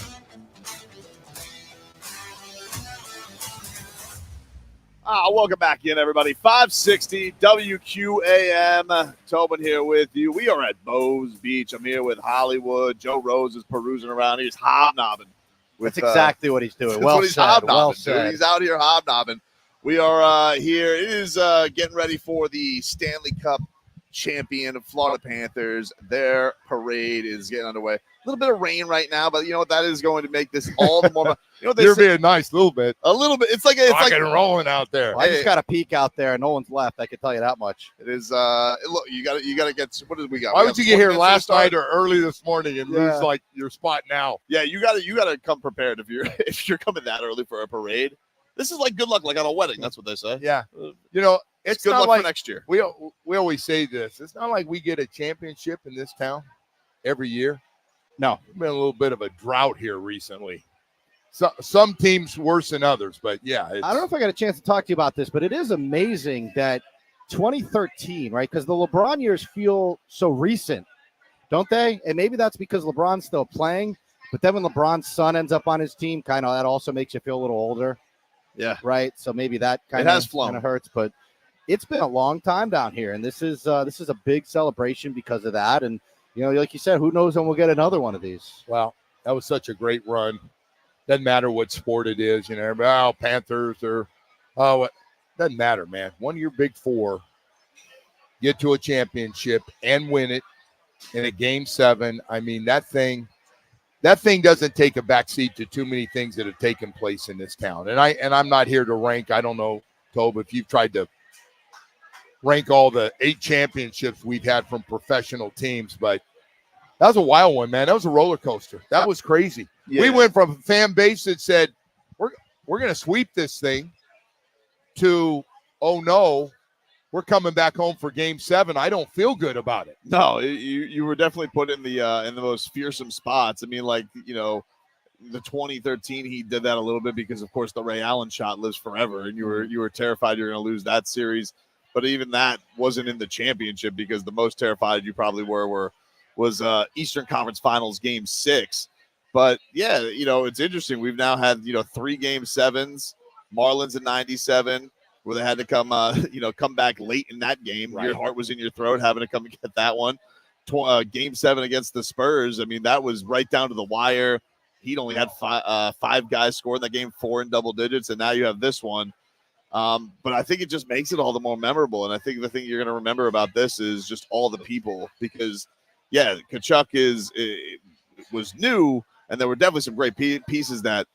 Welcome back in, everybody. 560 WQAM. Tobin here with you. We are at Bows Beach. I'm here with Hollywood. Joe Rose is perusing around. He's hobnobbing. That's exactly what he's doing. That's Well what he's said. hobnobbing, Well dude. said. He's out here hobnobbing. We are here. It is getting ready for the Stanley Cup champion of Florida Panthers. Their parade is getting underway. A little bit of rain right now, but you know what? That is going to make this all the more. You know what You're being nice a little bit. A little bit. It's like Rocking and rolling out there. Well, I just got a peek out there. No one's left. I can tell you that much. It is. Look, you got to get. What did we got? Why would you get here last night or early this morning and lose like your spot now? Yeah, you got to come prepared if you're coming that early for a parade. This is like good luck, like on a wedding. That's what they say. Yeah, you know, it's good not luck like for next year. We always say this. It's not like we get a championship in this town every year. No, it's been a little bit of a drought here recently. So, some teams worse than others, but yeah. I don't know if I got a chance to talk to you about this, but it is amazing that 2013, right? Because the LeBron years feel so recent, don't they? And maybe that's because LeBron's still playing. But then when LeBron's son ends up on his team, kind of that also makes you feel a little older. Yeah. Right. So maybe that kind of hurts, but it's been a long time down here, and this is a big celebration because of that. And you know, like you said, who knows when we'll get another one of these? Well, that was such a great run. Doesn't matter what sport it is, you know. Panthers or it doesn't matter, man. One of your big four get to a championship and win it in a game 7. I mean, that thing doesn't take a backseat to too many things that have taken place in this town. And I'm not here to rank. I don't know, Tobe, if you've tried to rank all the 8 championships we've had from professional teams, but that was a wild one, man. That was a roller coaster. That was crazy. Yeah. We went from a fan base that said, we're going to sweep this thing to, oh no, we're coming back home for game 7. I don't feel good about it. No, you were definitely put in the most fearsome spots. I mean, like, you know, the 2013, he did that a little bit because, of course, the Ray Allen shot lives forever, and you were terrified you were going to lose that series. But even that wasn't in the championship because the most terrified you probably was Eastern Conference Finals Game 6. But yeah, you know, it's interesting. We've now had 3 Game 7s, Marlins in '97, where they had to come back late in that game. Right. Your heart was in your throat having to come and get that one. Game 7 against the Spurs. I mean, that was right down to the wire. He'd only had 5 guys score in that game, 4 in double digits, and now you have this one. But I think it just makes it all the more memorable. And I think the thing you're going to remember about this is just all the people because, yeah, Tkachuk was new, and there were definitely some great pieces that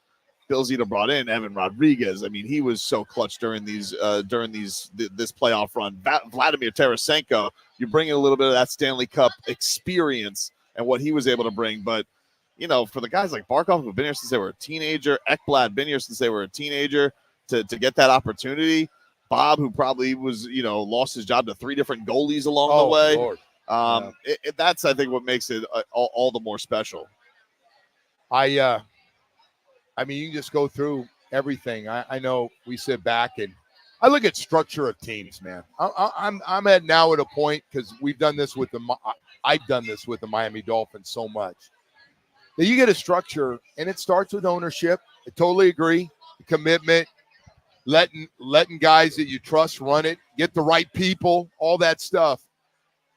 Bill Zito brought in. Evan Rodriguez, I mean, he was so clutch during this playoff run. Vladimir Tarasenko, you're bringing a little bit of that Stanley Cup experience and what he was able to bring. But, you know, for the guys like Barkov who've been here since they were a teenager, Ekblad been here since they were a teenager, to get that opportunity. Bob, who probably was, lost his job to 3 different goalies along the way. Lord. That's, I think, what makes it all the more special. I mean, you can just go through everything. I know we sit back and I look at structure of teams, man. I'm at now at a point because we've done this with I've done this with the Miami Dolphins so much that you get a structure and it starts with ownership. I totally agree. Commitment, letting guys that you trust run it, get the right people, all that stuff.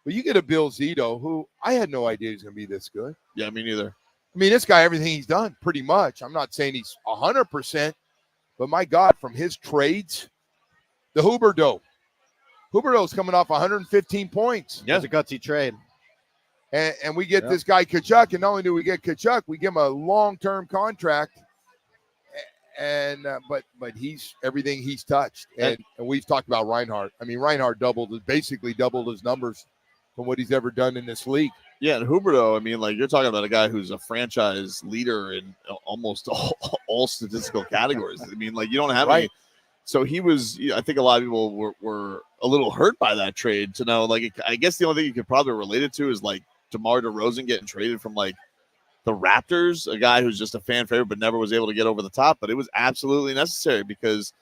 But you get a Bill Zito who I had no idea he's going to be this good. Yeah, me neither. I mean, this guy, everything he's done, pretty much. I'm not saying he's 100%, but my God, from his trades, the Huberdeau's coming off 115 points. Yeah, it's a gutsy trade. And we get this guy Tkachuk, and not only do we get Tkachuk, we give him a long-term contract. And but he's everything he's touched, and we've talked about Reinhart. I mean, Reinhart basically doubled his numbers from what he's ever done in this league. Yeah, and Huberdeau, I mean, like you're talking about a guy who's a franchise leader in almost all statistical categories. I mean, like you don't have any. So he was. I think a lot of people were a little hurt by that trade. To know, like, I guess the only thing you could probably relate it to is like DeMar DeRozan getting traded from like the Raptors, a guy who's just a fan favorite but never was able to get over the top. But it was absolutely necessary because,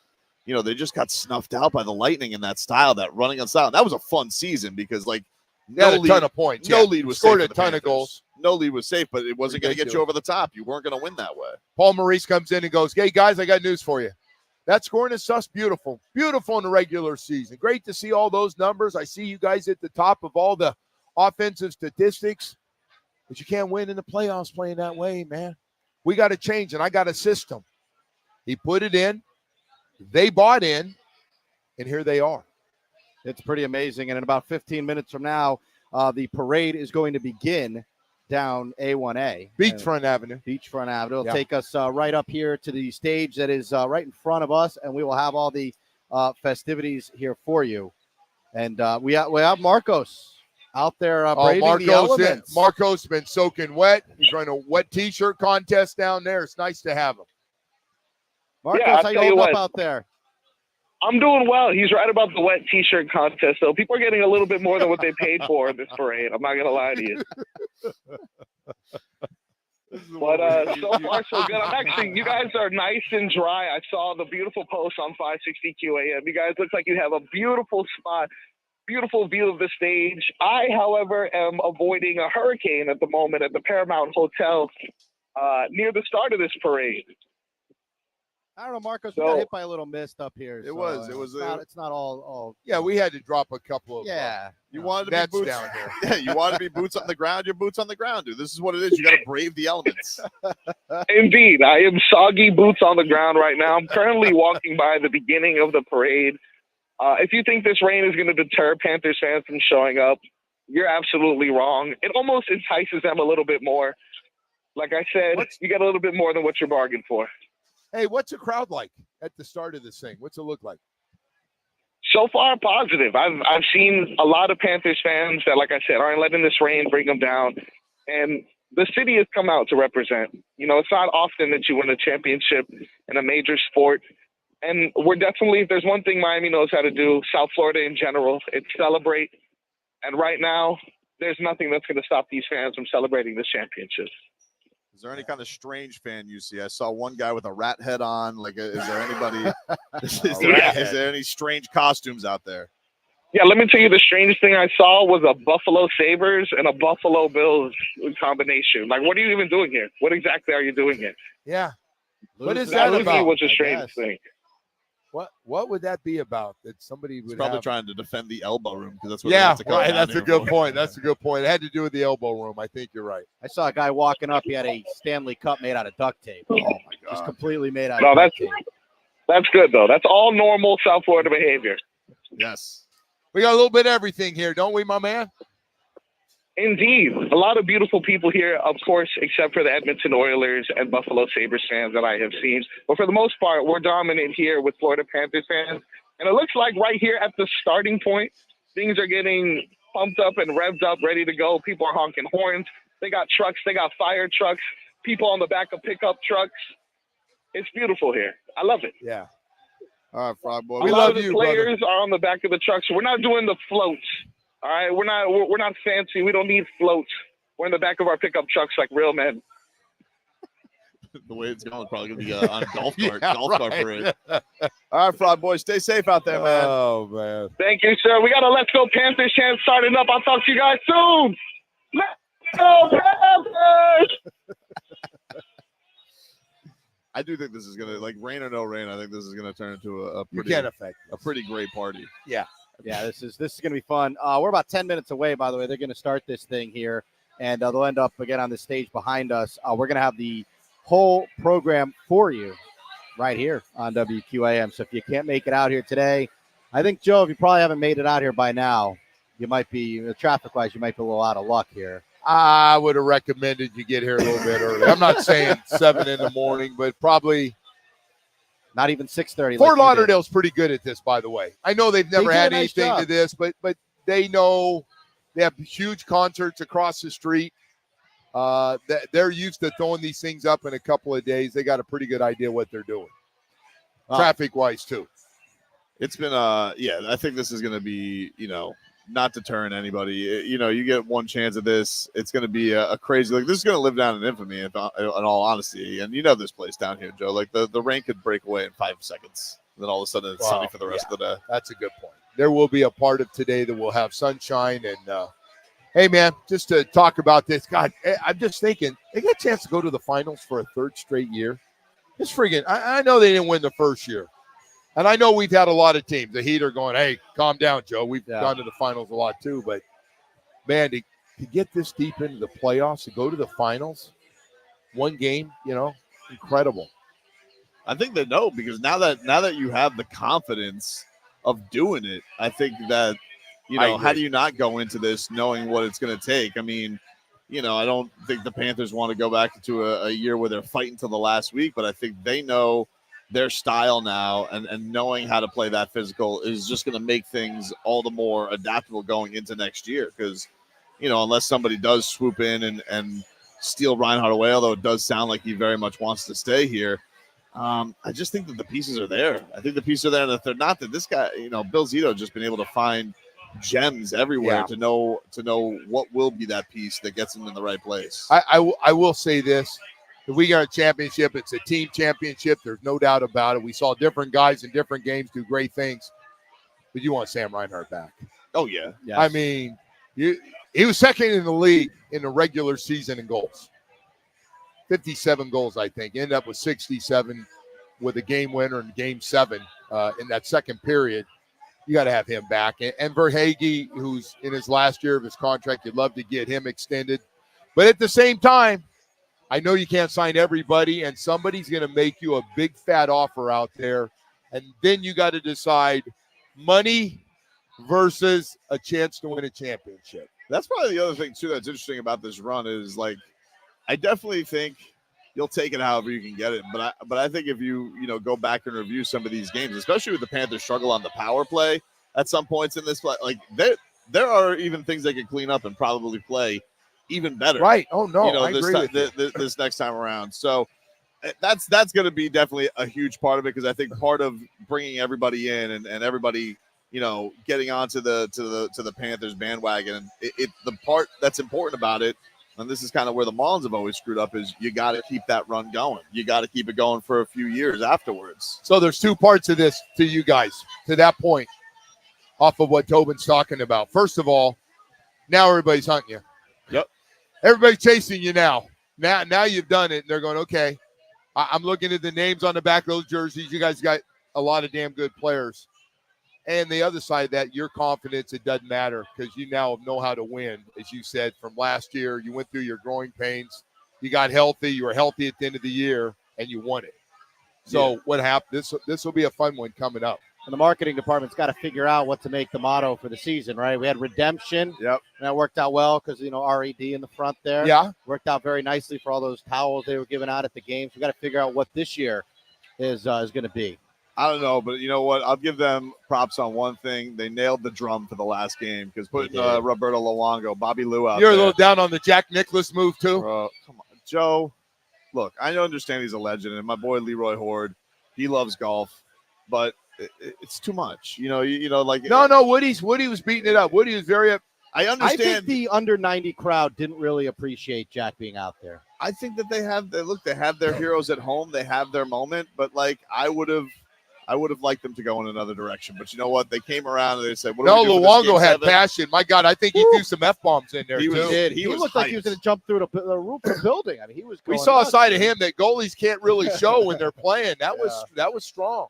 they just got snuffed out by the Lightning in that style, that running on style. That was a fun season because, like, a ton of points. No lead was scored safe a ton of goals. No lead was safe, but it wasn't going to get you over the top. You weren't going to win that way. Paul Maurice comes in and goes, "Hey, guys, I got news for you. That scoring is sus, beautiful. Beautiful in the regular season. Great to see all those numbers. I see you guys at the top of all the offensive statistics. But you can't win in the playoffs playing that way, man. We got to change, and I got a system. He put it in. They bought in, and here they are. It's pretty amazing. And in about 15 minutes from now, the parade is going to begin down A1A. Beachfront Avenue. Beachfront Avenue. It'll take us right up here to the stage that is right in front of us, and we will have all the festivities here for you. And we have Marcos out there braving the elements. Marcos been soaking wet. He's running a wet T-shirt contest down there. It's nice to have him. Marcos, how you holding up out there? I'm doing well. He's right about the wet T-shirt contest, though. People are getting a little bit more than what they paid for in this parade. I'm not going to lie to you. But so far, so good. You guys are nice and dry. I saw the beautiful post on 560 QAM. You guys look like you have a beautiful spot. Beautiful view of the stage. I, however, am avoiding a hurricane at the moment at the Paramount Hotel near the start of this parade. I don't know, Marcos. We got hit by a little mist up here. It's not all. Yeah, we had to drop a couple of. You wanted to be boots down there. Yeah, you want to be boots on the ground. You're boots on the ground, dude. This is what it is. You got to brave the elements. Indeed, I am soggy boots on the ground right now. I'm currently walking by the beginning of the parade. If you think this rain is going to deter Panthers fans from showing up, you're absolutely wrong. It almost entices them a little bit more. Like I said, you get a little bit more than what you're bargained for. Hey, what's the crowd like at the start of this thing? What's it look like? So far, positive. I've seen a lot of Panthers fans that, like I said, aren't letting this rain bring them down. And the city has come out to represent. You know, it's not often that you win a championship in a major sport. And we're definitely, if there's one thing Miami knows how to do, South Florida in general, it's celebrate. And right now, there's nothing that's going to stop these fans from celebrating this championship. Is there any kind of strange fan you see? I saw one guy with a rat head on. Like, is there anybody? is there any strange costumes out there? Yeah, let me tell you, the strangest thing I saw was a Buffalo Sabres and a Buffalo Bills combination. Like, what are you even doing here? What exactly are you doing here? Yeah. What is that about? That was the strangest thing. What would that be about? That somebody would probably trying to defend the elbow room because that's what. That's a good point. That's a good point. It had to do with the elbow room. I think you're right. I saw a guy walking up. He had a Stanley Cup made out of duct tape. Oh my god! Just completely made out of duct tape. That's good though. That's all normal South Florida behavior. Yes. We got a little bit of everything here, don't we, my man? Indeed. A lot of beautiful people here, of course, except for the Edmonton Oilers and Buffalo Sabres fans that I have seen. But for the most part, we're dominant here with Florida Panthers fans. And it looks like right here at the starting point, things are getting pumped up and revved up, ready to go. People are honking horns. They got trucks. They got fire trucks. People on the back of pickup trucks. It's beautiful here. I love it. Yeah. All right, Frog Boy. We love you, players brother. are on the back of the trucks. We're not doing the floats. All right, we're not fancy. We don't need floats. We're in the back of our pickup trucks like real men. The way it's going, probably gonna be on a golf cart parade. All right, Frog Boy, stay safe out there, man. Oh man. Thank you, sir. We got a Let's Go Panthers chant starting up. I'll talk to you guys soon. Let's go Panthers! I do think this is gonna, like, rain or no rain. I think this is gonna turn into a pretty great party. Yeah. Yeah, this is going to be fun. We're about 10 minutes away, by the way. They're going to start this thing here, and they'll end up again on the stage behind us. We're going to have the whole program for you right here on WQAM. So if you can't make it out here today, I think, Joe, if you probably haven't made it out here by now, you might be, traffic-wise, you might be a little out of luck here. I would have recommended you get here a little bit early. I'm not saying 7 in the morning, but probably not even 6:30. Fort Lauderdale's pretty good at this, by the way. I know they've never had anything to this, but they know they have huge concerts across the street. They're used to throwing these things up in a couple of days. They got a pretty good idea what they're doing, traffic-wise too. It's been I think this is going to be, not deterring anybody. You get one chance at this, it's going to be a crazy, like, this is going to live down in infamy in all honesty. And this place down here, Joe, like the rain could break away in 5 seconds. And then all of a sudden it's sunny for the rest of the day. That's a good point. There will be a part of today that will have sunshine. And hey man, just to talk about this, God, I'm just thinking they get a chance to go to the finals for a third straight year. It's friggin', I know they didn't win the first year, And I know we've had a lot of teams. The Heat are going, hey, calm down, Joe. We've gone to the finals a lot too. But, man, to get this deep into the playoffs, to go to the finals, one game, incredible. I think they know, because now that you have the confidence of doing it, I think that, how do you not go into this knowing what it's going to take? I mean, I don't think the Panthers want to go back into a year where they're fighting till the last week, but I think they know their style now, and knowing how to play that physical is just going to make things all the more adaptable going into next year. Because, unless somebody does swoop in and steal Reinhard away, although it does sound like he very much wants to stay here, I just think that the pieces are there. I think the pieces are there, and if they're not, that this guy, Bill Zito, just been able to find gems everywhere to know what will be that piece that gets him in the right place. I will say this. If we got a championship, it's a team championship. There's no doubt about it. We saw different guys in different games do great things. But you want Sam Reinhart back. Oh, yeah. Yes. I mean, he was second in the league in the regular season in goals. 57 goals, I think. Ended up with 67 with a game winner in Game 7 in that second period. You got to have him back. And Verhaeghe, who's in his last year of his contract, you'd love to get him extended. But at the same time, I know you can't sign everybody, and somebody's going to make you a big fat offer out there. And then you got to decide money versus a chance to win a championship. That's probably the other thing, too, that's interesting about this run is, like, I definitely think you'll take it however you can get it. But I think if you go back and review some of these games, especially with the Panthers struggle on the power play at some points in this play, like there are even things they could clean up and probably play even better. Right. Oh, no, I agree with you. This next time around. So that's going to be definitely a huge part of it, because I think part of bringing everybody in and everybody, getting onto the Panthers bandwagon, and the part that's important about it, and this is kind of where the Marlins have always screwed up, is you got to keep that run going. You got to keep it going for a few years afterwards. So there's two parts of this to you guys, to that point, off of what Tobin's talking about. First of all, now everybody's hunting you. Yep. Everybody's chasing you now. Now you've done it, and they're going, okay, I'm looking at the names on the back of those jerseys. You guys got a lot of damn good players. And the other side of that, your confidence, it doesn't matter, because you now know how to win. As you said, from last year, you went through your growing pains. You got healthy. You were healthy at the end of the year, and you won it. So what happened? This will be a fun one coming up. And the marketing department's got to figure out what to make the motto for the season, right? We had redemption. Yep. And that worked out well because, RED in the front there. Yeah. Worked out very nicely for all those towels they were giving out at the games. We got to figure out what this year is going to be. I don't know, but you know what? I'll give them props on one thing. They nailed the drum for the last game, because putting Roberto Luongo, Bobby Lou out You're there. a little down on the Jack Nicklaus move, too? Come on. Joe, look, I understand he's a legend, and my boy Leroy Horde, he loves golf, but it's too much. Like No, Woody was beating it up. Woody was very I understand. I think the under 90 crowd didn't really appreciate Jack being out there. I think that they have their heroes at home. They have their moment, but like I would have liked them to go in another direction. But you know what? They came around and they said, "What do we do for this Luongo game had 7?" passion. My God, I think he threw some F-bombs in there, He too. did. He was looked like he was hyped. going to jump through the roof of the building. I mean, he was. We Going saw a nuts. side of him that goalies can't really show when they're playing. That was strong.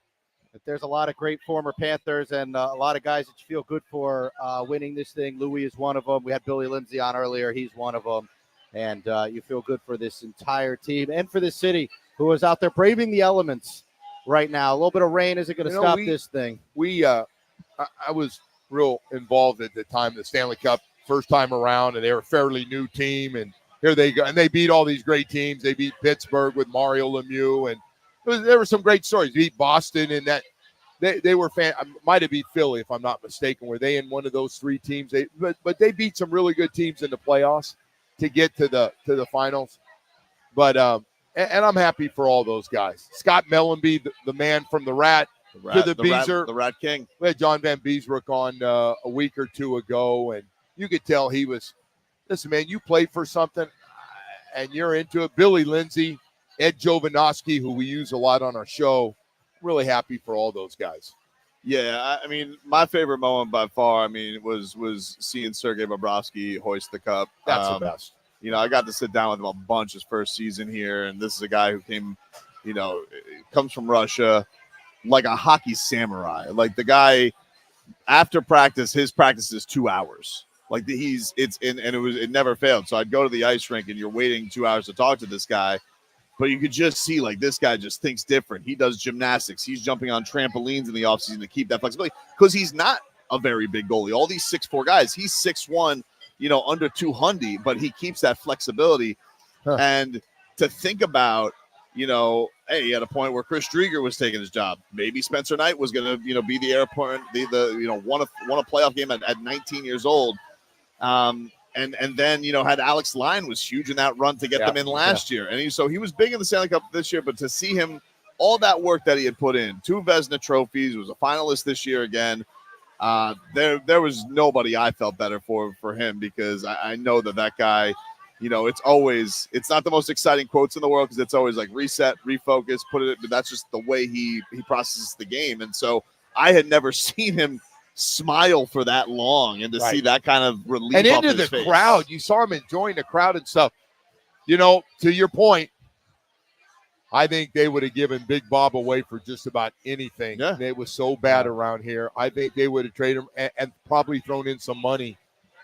But there's a lot of great former Panthers and a lot of guys that you feel good for winning this thing. Louis is one of them. We had Billy Lindsay on earlier. He's one of them. And you feel good for this entire team and for this city who is out there braving the elements right now. A little bit of rain isn't going to stop this thing. I was real involved at the time, the Stanley Cup, first time around, and they were a fairly new team. And here they go. And they beat all these great teams. They beat Pittsburgh with Mario Lemieux, and there were some great stories. Beat Boston, and that they were might have beat Philly if I'm not mistaken. Were they in one of those three teams? But they beat some really good teams in the playoffs to get to the finals. But and I'm happy for all those guys. Scott Mellenby, the man from the Rat, to the Beezer, the Rat King. We had John Van Beesbrook on a week or two ago, and you could tell he was. Listen, man, you play for something, and you're into it. Billy Lindsay. Ed Jovanovski, who we use a lot on our show, really happy for all those guys. Yeah, I mean, my favorite moment by far, was seeing Sergei Bobrovsky hoist the cup. That's the best. I got to sit down with him a bunch his first season here, and this is a guy who came, comes from Russia, like a hockey samurai. Like the guy after practice, his practice is 2 hours. Like it never failed. So I'd go to the ice rink and you're waiting 2 hours to talk to this guy, but you could just see like this guy just thinks different. He does gymnastics. He's jumping on trampolines in the offseason to keep that flexibility because he's not a very big goalie. All these 6'4" guys, he's 6'1", under 200, but he keeps that flexibility. Huh. And to think about, hey, at a point where Chris Drieger was taking his job, maybe Spencer Knight was going to, be the airport, won a playoff game at 19 years old. And then, had Alex Line was huge in that run to get them in last year. And so he was big in the Stanley Cup this year, but to see him, all that work that he had put in, 2 Vezina trophies, was a finalist this year again. There was nobody I felt better for him because I know that guy, it's not the most exciting quotes in the world because it's always like reset, refocus, put it. But that's just the way he processes the game. And so I had never seen him smile for that long, and to see that kind of relief and off into his the face. crowd, you saw him enjoying the crowd and stuff. To your point, I think they would have given Big Bob away for just about anything. Yeah. It was so bad around here. I think they would have traded him and probably thrown in some money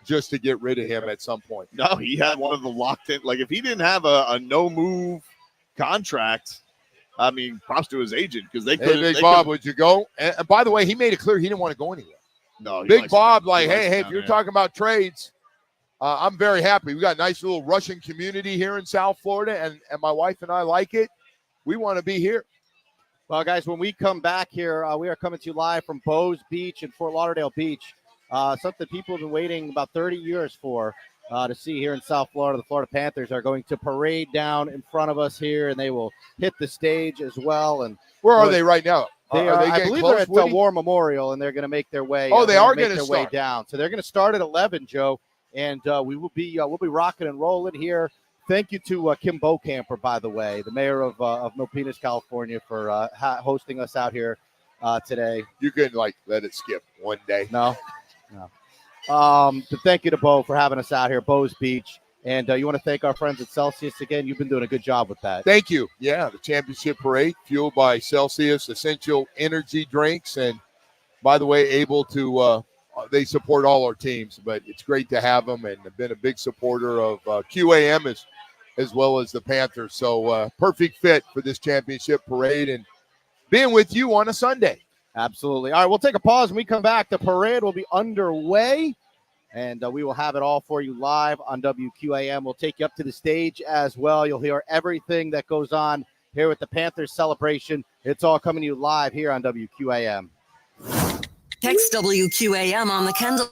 just to get rid of him at some point. No, he had one of the locked in. Like if he didn't have a no move contract, I mean, props to his agent because they could. Hey, Big Bob, would you go? And by the way, he made it clear he didn't want to go anywhere. No, Big Bob, hey, if you're talking about trades, I'm very happy. We got a nice little Russian community here in South Florida, and my wife and I like it. We want to be here. Well, guys, when we come back here, we are coming to you live from Bows Beach in Fort Lauderdale Beach. Something people have been waiting about 30 years for to see here in South Florida. The Florida Panthers are going to parade down in front of us here, and they will hit the stage as well. And where are they right now? They are they I getting believe close, they're at Woody? the War Memorial, and they're going to make their way. Oh, they are going going to to way start down. So they're going to start at 11, Joe, and we'll be rocking and rolling here. Thank you to Kim Bocamper, by the way, the mayor of Milpitas, California, for hosting us out here today. You can let it skip one day. No. Thank you to Bo for having us out here, Bo's Beach. And you want to thank our friends at Celsius again. You've been doing a good job with that. Thank you. Yeah, the championship parade fueled by Celsius Essential Energy Drinks. And by the way, able to they support all our teams, but it's great to have them, and have been a big supporter of QAM as well as the Panthers. So perfect fit for this championship parade and being with you on a Sunday. Absolutely. All right, we'll take a pause. When we come back, the parade will be underway, and we will have it all for you live on WQAM. We'll take you up to the stage as well. You'll hear everything that goes on here with the Panthers celebration. It's all coming to you live here on WQAM. Text WQAM on the Kendall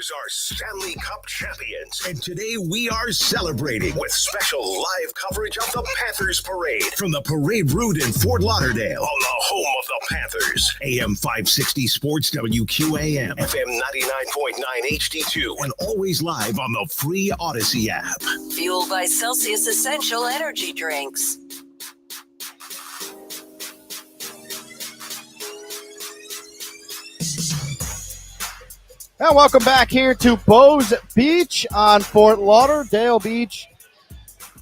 Panthers are Stanley Cup champions, and today we are celebrating with special live coverage of the Panthers parade from the Parade Route in Fort Lauderdale on the home of the Panthers. AM 560 Sports WQAM, FM 99.9 HD2, and always live on the free Odyssey app. Fueled by Celsius Essential Energy Drinks. And welcome back here to Bows Beach on Fort Lauderdale Beach.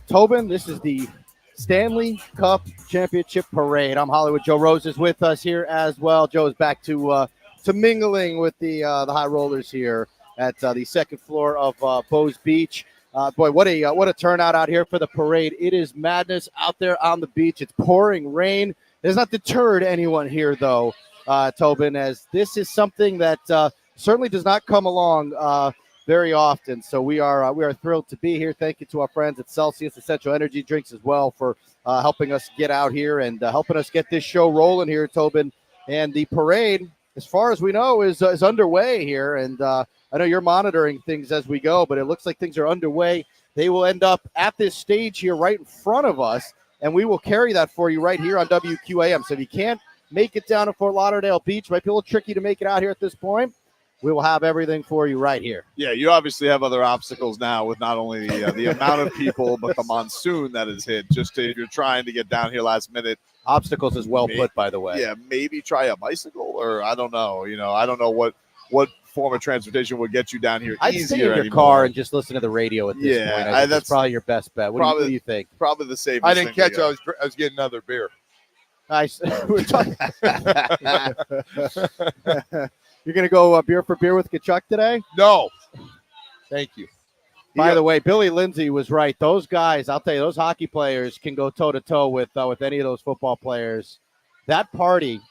Tobin, this is the Stanley Cup Championship Parade. I'm Hollywood. Joe Rose is with us here as well. Joe is back to mingling with the high rollers here at the second floor of Bows Beach. Boy, what a turnout out here for the parade. It is madness out there on the beach. It's pouring rain. It has not deterred anyone here, though, Tobin, as this is something that certainly does not come along very often. So we are thrilled to be here. Thank you to our friends at Celsius Essential Energy Drinks as well for helping us get out here and helping us get this show rolling here, Tobin. And the parade, as far as we know, is underway here. And I know you're monitoring things as we go, but it looks like things are underway. They will end up at this stage here right in front of us, and we will carry that for you right here on WQAM. So if you can't make it down to Fort Lauderdale Beach, might be a little tricky to make it out here at this point, we will have everything for you right here. Yeah, you obviously have other obstacles now with not only the amount of people, but the monsoon that has hit. If you're trying to get down here last minute. Obstacles is well put, by the way. Yeah, maybe try a bicycle, or I don't know. I don't know what form of transportation would get you down here I'd easier stay in your anymore. Car and just listen to the radio at this point. That's that's probably your best bet. What do you think? Probably the safest. I didn't thing catch. I was getting another beer. Nice. We're talking. You're going to go beer for beer with Kachuk today? No. Thank you. By the way, Billy Lindsay was right. Those guys, I'll tell you, those hockey players can go toe-to-toe with any of those football players. That party.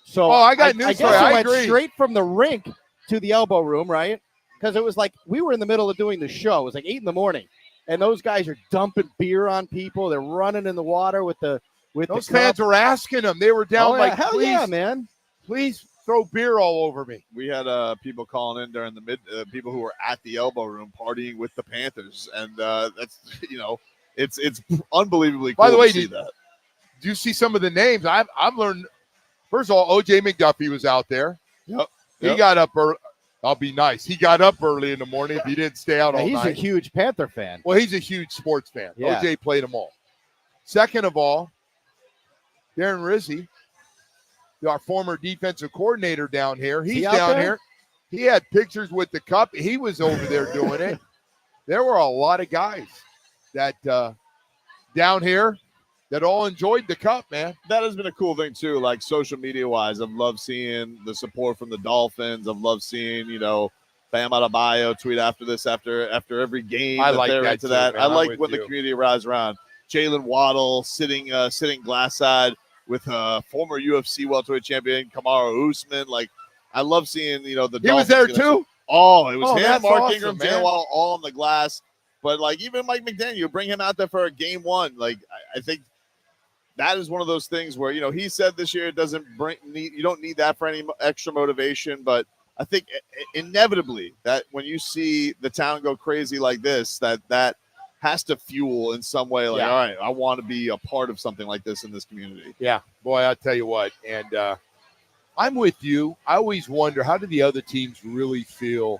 So I got news I for guess you. it I went agree. straight from the rink to the elbow room, right? Because it was like we were in the middle of doing the show. It was like 8 a.m, and those guys are dumping beer on people. They're running in the water with those fans were asking them. They were down hell please, yeah, man. Please throw beer all over me. We had people calling in during the people who were at the elbow room partying with the Panthers, and that's it's unbelievably cool. By the way, to see that. Do you see some of the names? I've learned. First of all, O.J. McDuffie was out there. Yep. He got up early. I'll be nice. He got up early in the morning if he didn't stay out all He's night. a huge Panther fan. Well, he's a huge sports fan. Yeah. O.J. played them all. Second of all, Darren Rizzi, our former defensive coordinator down here. He's down here. He had pictures with the cup. He was over there doing it. There were a lot of guys that down here that all enjoyed the cup, man. That has been a cool thing too, like social media wise. I've loved seeing the support from the Dolphins. I've loved seeing, Bam Adebayo tweet after every game. I like they're that into too, that. man. I I'm like with when you. the community rides around. Jalen Waddle sitting glass side with former UFC welterweight champion Kamaru Usman. Like, I love seeing the He Dolphins. was there too? Oh, it was him, that's Mark awesome, Ingram, man. Jalen Waddle, all on the glass. But like even Mike McDaniel, bring him out there for a game one. Like I think that is one of those things where he said this year it doesn't you don't need that for any extra motivation, but I think inevitably that when you see the town go crazy like this, that has to fuel in some way. Like, all right, I want to be a part of something like this in this community. Yeah, boy, I'll tell you what. And I'm with you. I always wonder, how do the other teams really feel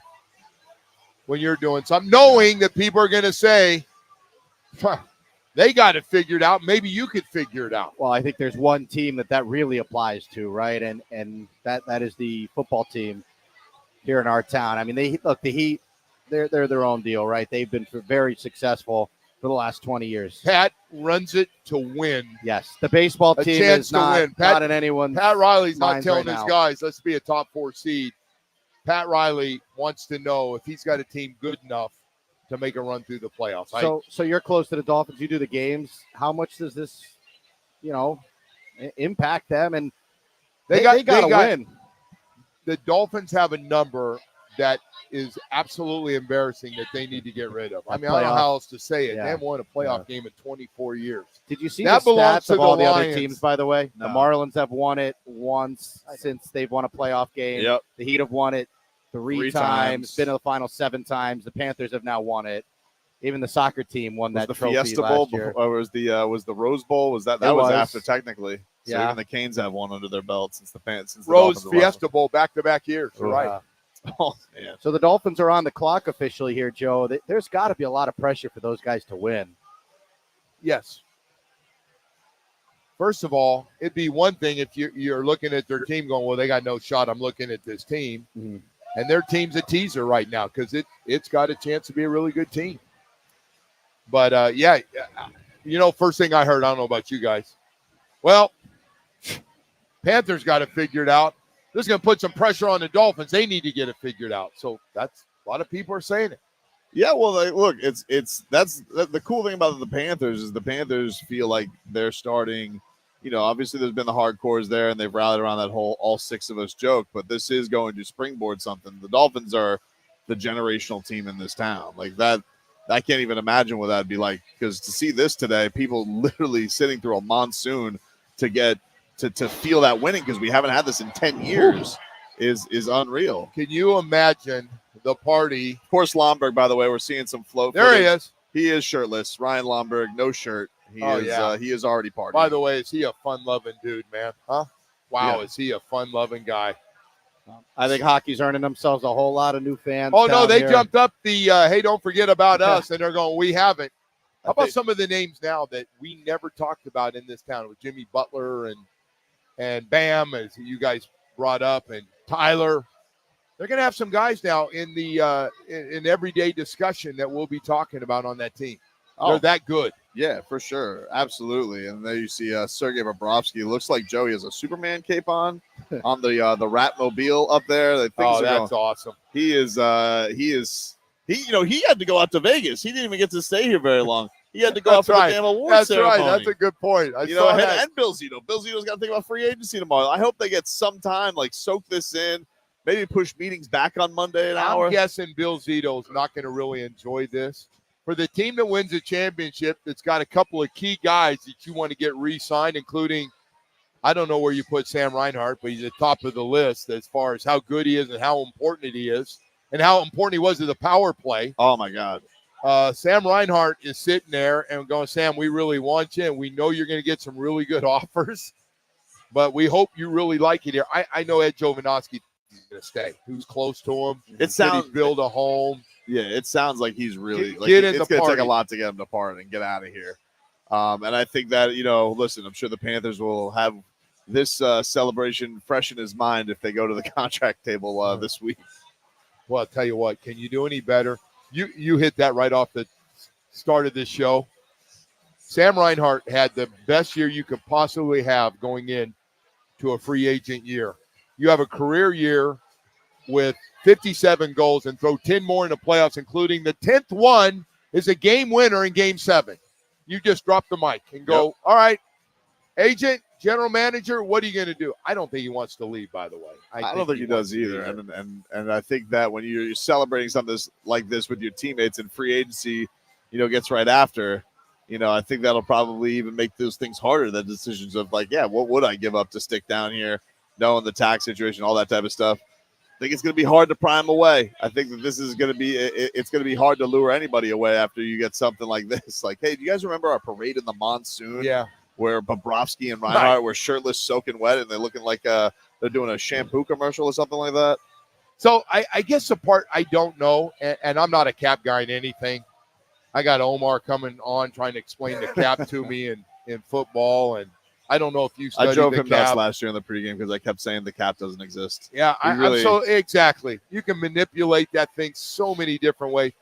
when you're doing something, knowing that people are going to say, they got it figured out. Maybe you could figure it out. Well, I think there's one team that really applies to, right? And that is the football team here in our town. I mean, the Heat, they're their own deal, right? They've been very successful for the last 20 years. Pat runs it to win. Yes, the baseball A team chance is to win. not in anyone's Pat Riley's not minds telling right his now. guys, let's be a top 4 seed. Pat Riley wants to know if he's got a team good enough to make a run through the playoffs. So you're close to the Dolphins. You do the games. How much does this, impact them? And they got to win. The Dolphins have a number that is absolutely embarrassing that they need to get rid of. I mean, I don't know how else to say it. Yeah. They haven't won a playoff game in 24 years. Did you see That the belongs stats to of the all the Lions. other teams, by the way? No. The Marlins have won it once since they've won a playoff game. Yep. The Heat have won it three times, been to the final 7 times. The Panthers have now won it. Even the soccer team won that trophy Fiesta last Bowl year. Or was the Rose Bowl? Was that was after technically? So Yeah. even the Canes have one under their belt since the Rose Fiesta Bowl back-to-back years. Right. Oh, man. So the Dolphins are on the clock officially here, Joe. There's got to be a lot of pressure for those guys to win. Yes. First of all, it'd be one thing if you're looking at their team going, well, they got no shot. I'm looking at this team. Mm-hmm. And their team's a teaser right now because it's got a chance to be a really good team. But, first thing I heard, I don't know about you guys. Well, Panthers got it figured out. This is going to put some pressure on the Dolphins. They need to get it figured out. So that's a lot of people are saying it. Yeah, well, look, that's the cool thing about the Panthers is the Panthers feel like they're starting. Obviously there's been the hardcores there, and they've rallied around that whole all 6 of us joke. But this is going to springboard something. The Dolphins are the generational team in this town. Like that, I can't even imagine what that'd be like. Because to see this today, people literally sitting through a monsoon to get to feel that winning, because we haven't had this in 10 years, is unreal. Can you imagine the party? Of course, Lomberg, by the way, we're seeing some flow. There he is. He is shirtless. Ryan Lomberg, no shirt. He is already partying. By the way, is he a fun-loving dude, man? Huh? Wow, Yeah. Is he a fun-loving guy? I think hockey's earning themselves a whole lot of new fans. Oh, no, they here. jumped up the, hey, don't forget about us, and they're going, we haven't. How about some of the names now that we never talked about in this town with Jimmy Butler and Bam, as you guys brought up, and Tyler? They're going to have some guys now in the in everyday discussion that we'll be talking about on that team. They're that good. Yeah, for sure. Absolutely. And there you see Sergei Bobrovsky. Looks like Joey has a Superman cape on the Ratmobile up there. That's awesome. He had to go out to Vegas. He didn't even get to stay here very long. He had to go out for the damn award ceremony. Right. That's a good point. And Bill Zito. Bill Zito's got to think about free agency tomorrow. I hope they get some time, soak this in, maybe push meetings back on Monday an hour. I'm guessing Bill Zito's not going to really enjoy this. For the team that wins a championship, that's got a couple of key guys that you want to get re-signed, including, I don't know where you put Sam Reinhart, but he's at the top of the list as far as how good he is and how important he is and how important he was to the power play. Oh, my God. Sam Reinhart is sitting there and going, Sam, we really want you, and we know you're going to get some really good offers, but we hope you really like it here. I know Ed Jovanovski is going to stay. Who's close to him. It sounds build a home. Yeah, it sounds like he's really it's going to take a lot to get him to part and get out of here. And I think that, listen, I'm sure the Panthers will have this celebration fresh in his mind if they go to the contract table this week. Well, I'll tell you what, can you do any better? You hit that right off the start of this show. Sam Reinhart had the best year you could possibly have going in to a free agent year. You have a career year with 57 goals and throw 10 more in the playoffs, including the 10th one is a game winner in Game 7. You just drop the mic and go, All right, agent, general manager, what are you going to do? I don't think he wants to leave, by the way. I don't think he does either. And I think that when you're celebrating something like this with your teammates in free agency, gets right after, I think that'll probably even make those things harder, the decisions of what would I give up to stick down here, knowing the tax situation, all that type of stuff. I think it's going to be hard to pry him away. I think that this is going to be it's going to be hard to lure anybody away after you get something like this. Like, hey, do you guys remember our parade in the monsoon? Yeah. Where Bobrovsky and Reinhart were shirtless, soaking wet, and they're looking like they're doing a shampoo commercial or something like that. So I guess the part I don't know, and I'm not a cap guy in anything. I got Omar coming on trying to explain the cap to me in football, and I don't know if you studied I drove the him cap. nuts last year in the pregame because I kept saying the cap doesn't exist. Yeah, so exactly. You can manipulate that thing so many different ways.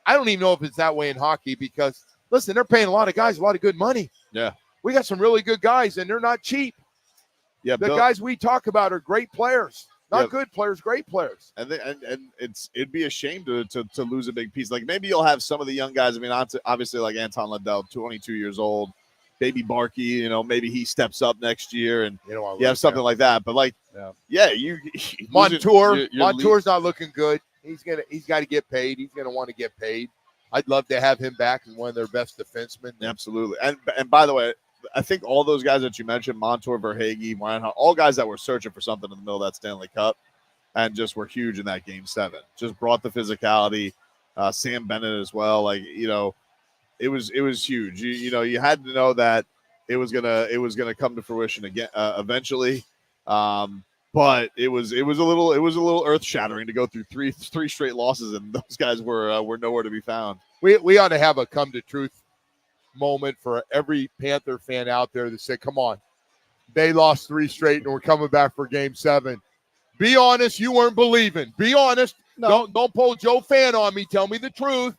I don't even know if it's that way in hockey because, listen, they're paying a lot of guys a lot of good money. Yeah. We got some really good guys, and they're not cheap. Yeah, the guys we talk about are great players. Not good players, great players. And it'd be a shame to lose a big piece. Like maybe you'll have some of the young guys. I mean, obviously like Anton Lundell, 22 years old. Baby Barkey, maybe he steps up next year and you have something like that. But Montour's not looking good. He's got to get paid. He's gonna want to get paid. I'd love to have him back as one of their best defensemen. Absolutely. And by the way, I think all those guys that you mentioned, Montour, Verhaeghe, Reinhart, all guys that were searching for something in the middle of that Stanley Cup, and just were huge in that game 7. Just brought the physicality. Sam Bennett as well. Like, it was huge. You had to know that it was gonna come to fruition again eventually. But it was a little earth shattering to go through three straight losses, and those guys were nowhere to be found. We ought to have a come to truth moment for every Panther fan out there that said, "Come on, they lost 3 straight and we're coming back for Game 7." Be honest, you weren't believing. Be honest. No. Don't pull Joe Fan on me. Tell me the truth.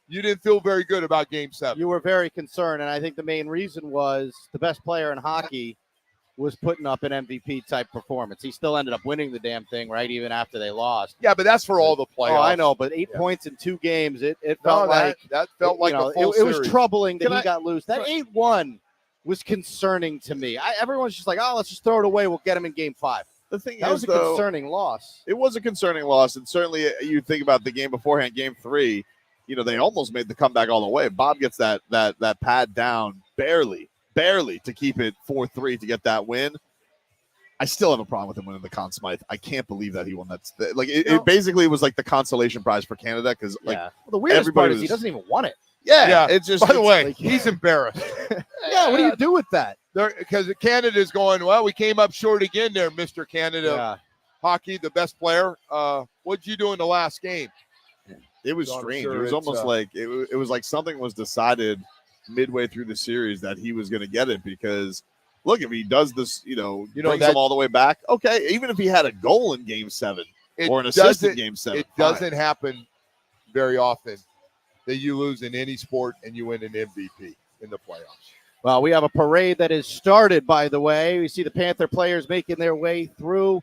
You didn't feel very good about Game 7. You were very concerned, and I think the main reason was the best player in hockey was putting up an MVP-type performance. He still ended up winning the damn thing, right, even after they lost. Yeah, but that's for all the playoffs. Oh, I know, but 8 points in 2 games, it felt like that felt like a full it was series. troubling that he got loose. That 8-1 was concerning to me. Everyone's just like, oh, let's just throw it away. We'll get him in Game 5. The thing That was a concerning loss. It was a concerning loss, and certainly you think about the game beforehand, Game 3. They almost made the comeback all the way. Bob gets that pad down barely to keep it 4-3 to get that win. I still have a problem with him winning the Conn Smythe. I can't believe that he won that. It basically was like the consolation prize for Canada because the weirdest part is he doesn't even want it. Yeah. It's just. By the way, like, he's embarrassed. Yeah, what do you do with that? Because Canada's going, well, we came up short again there, Mr. Canada Hockey, the best player. What'd you do in the last game? It was So I'm strange. sure It was almost like it was like something was decided midway through the series that he was going to get it because look, if he does this, brings them all the way back. Okay, even if he had a goal in Game 7 or an assist in Game 7, it doesn't happen very often that you lose in any sport and you win an MVP in the playoffs. Well, we have a parade that is started, by the way. We see the Panther players making their way through.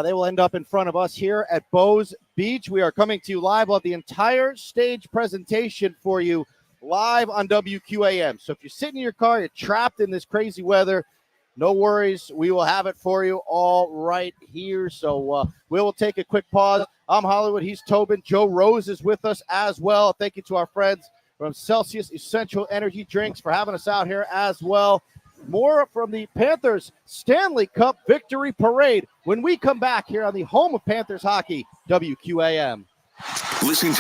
They will end up in front of us here at Bows Beach. We are coming to you live. We'll have the entire stage presentation for you live on WQAM. So if you're sitting in your car, you're trapped in this crazy weather, no worries. We will have it for you all right here. So we will take a quick pause. I'm Hollywood. He's Tobin. Joe Rose is with us as well. Thank you to our friends from Celsius Essential Energy Drinks for having us out here as well. More from the Panthers Stanley Cup Victory Parade when we come back here on the home of Panthers hockey, WQAM. Listen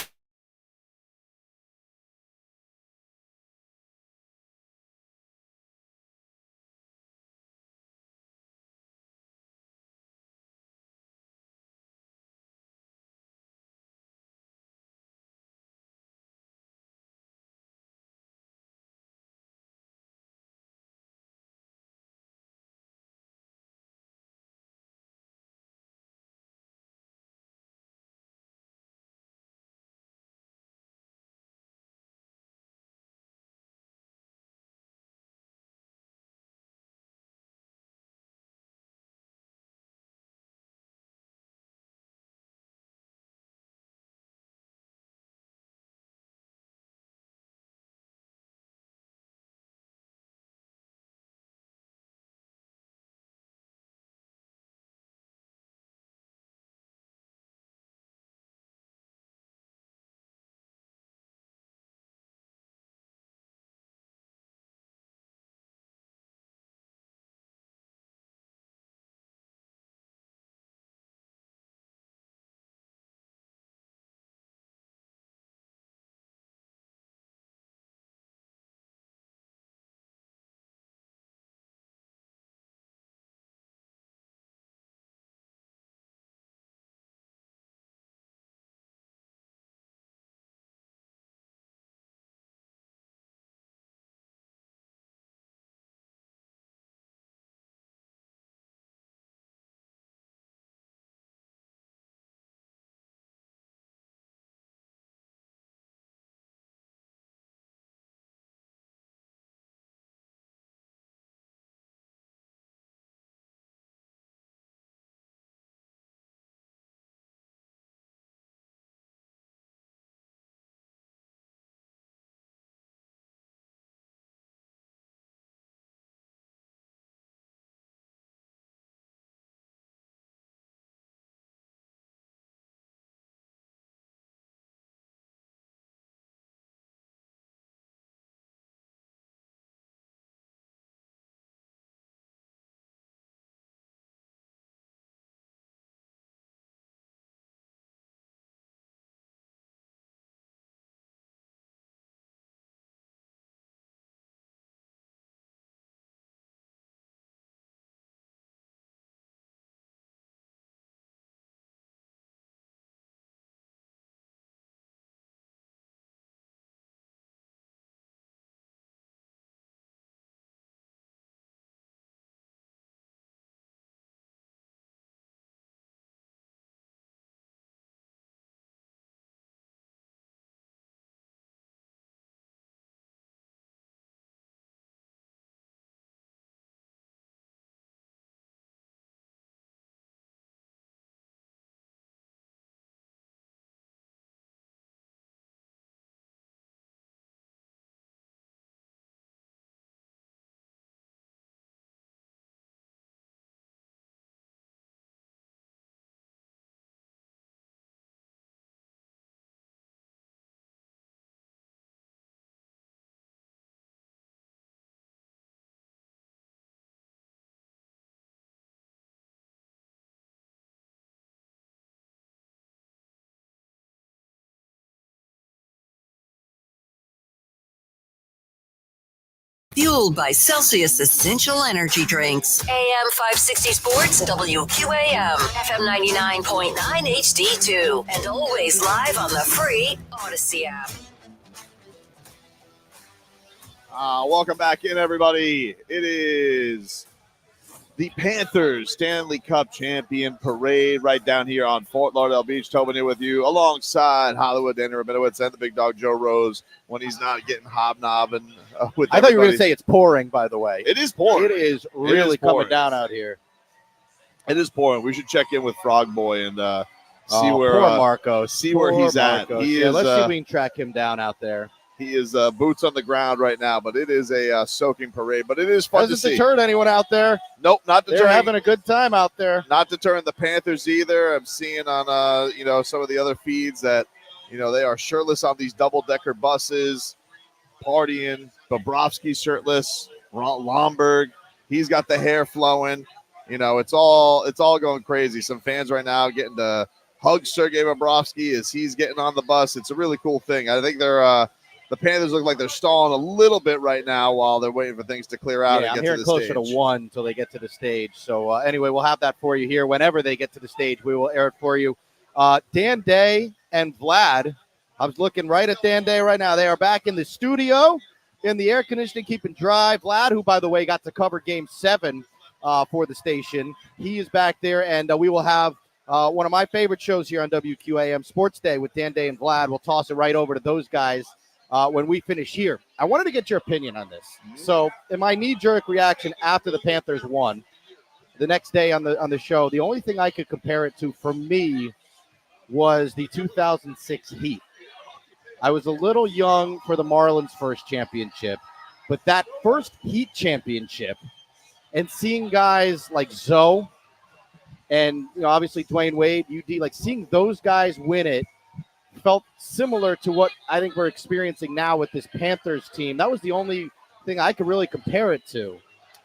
Fueled by Celsius Essential Energy Drinks. AM 560 Sports, WQAM, FM 99.9 HD2, and always live on the free Odyssey app. Welcome back in, everybody. It is the Panthers Stanley Cup Champion Parade right down here on Fort Lauderdale Beach. Tobin here with you alongside Hollywood, Danny Rabinowitz, and the big dog Joe Rose when he's not getting hobnobbing with I thought you were going to everybody. say it's pouring, by the way. It is pouring. It is really coming down out here. It is pouring. We should check in with Frog Boy and see where poor Marcos. see where he's Marcos. at. He is, let's see if we can track him down out there. He is boots on the ground right now, but it is a soaking parade. But it is fun to see. Hasn't deterred anyone out there. Nope, not deterring. They're having a good time out there. Not deterring the Panthers either. I'm seeing on some of the other feeds that they are shirtless on these double-decker buses, partying. Bobrovsky shirtless. Lomberg, he's got the hair flowing. It's all going crazy. Some fans right now getting to hug Sergei Bobrovsky as he's getting on the bus. It's a really cool thing. I think they're the Panthers look like they're stalling a little bit right now while they're waiting for things to clear out and get to the stage. I'm hearing closer to 1 until they get to the stage. So anyway, we'll have that for you here. Whenever they get to the stage, we will air it for you. Dan Day and Vlad, I was looking right at Dan Day right now. They are back in the studio in the air conditioning, keeping dry. Vlad, who, by the way, got to cover Game 7 for the station, he is back there, and we will have one of my favorite shows here on WQAM, Sports Day with Dan Day and Vlad. We'll toss it right over to those guys when we finish here. I wanted to get your opinion on this. So in my knee-jerk reaction after the Panthers won, the next day on the show, the only thing I could compare it to for me was the 2006 Heat. I was a little young for the Marlins' first championship, but that first Heat championship and seeing guys like Zoe and obviously Dwayne Wade, UD, like seeing those guys win it felt similar to what I think we're experiencing now with this Panthers team. That was the only thing I could really compare it to.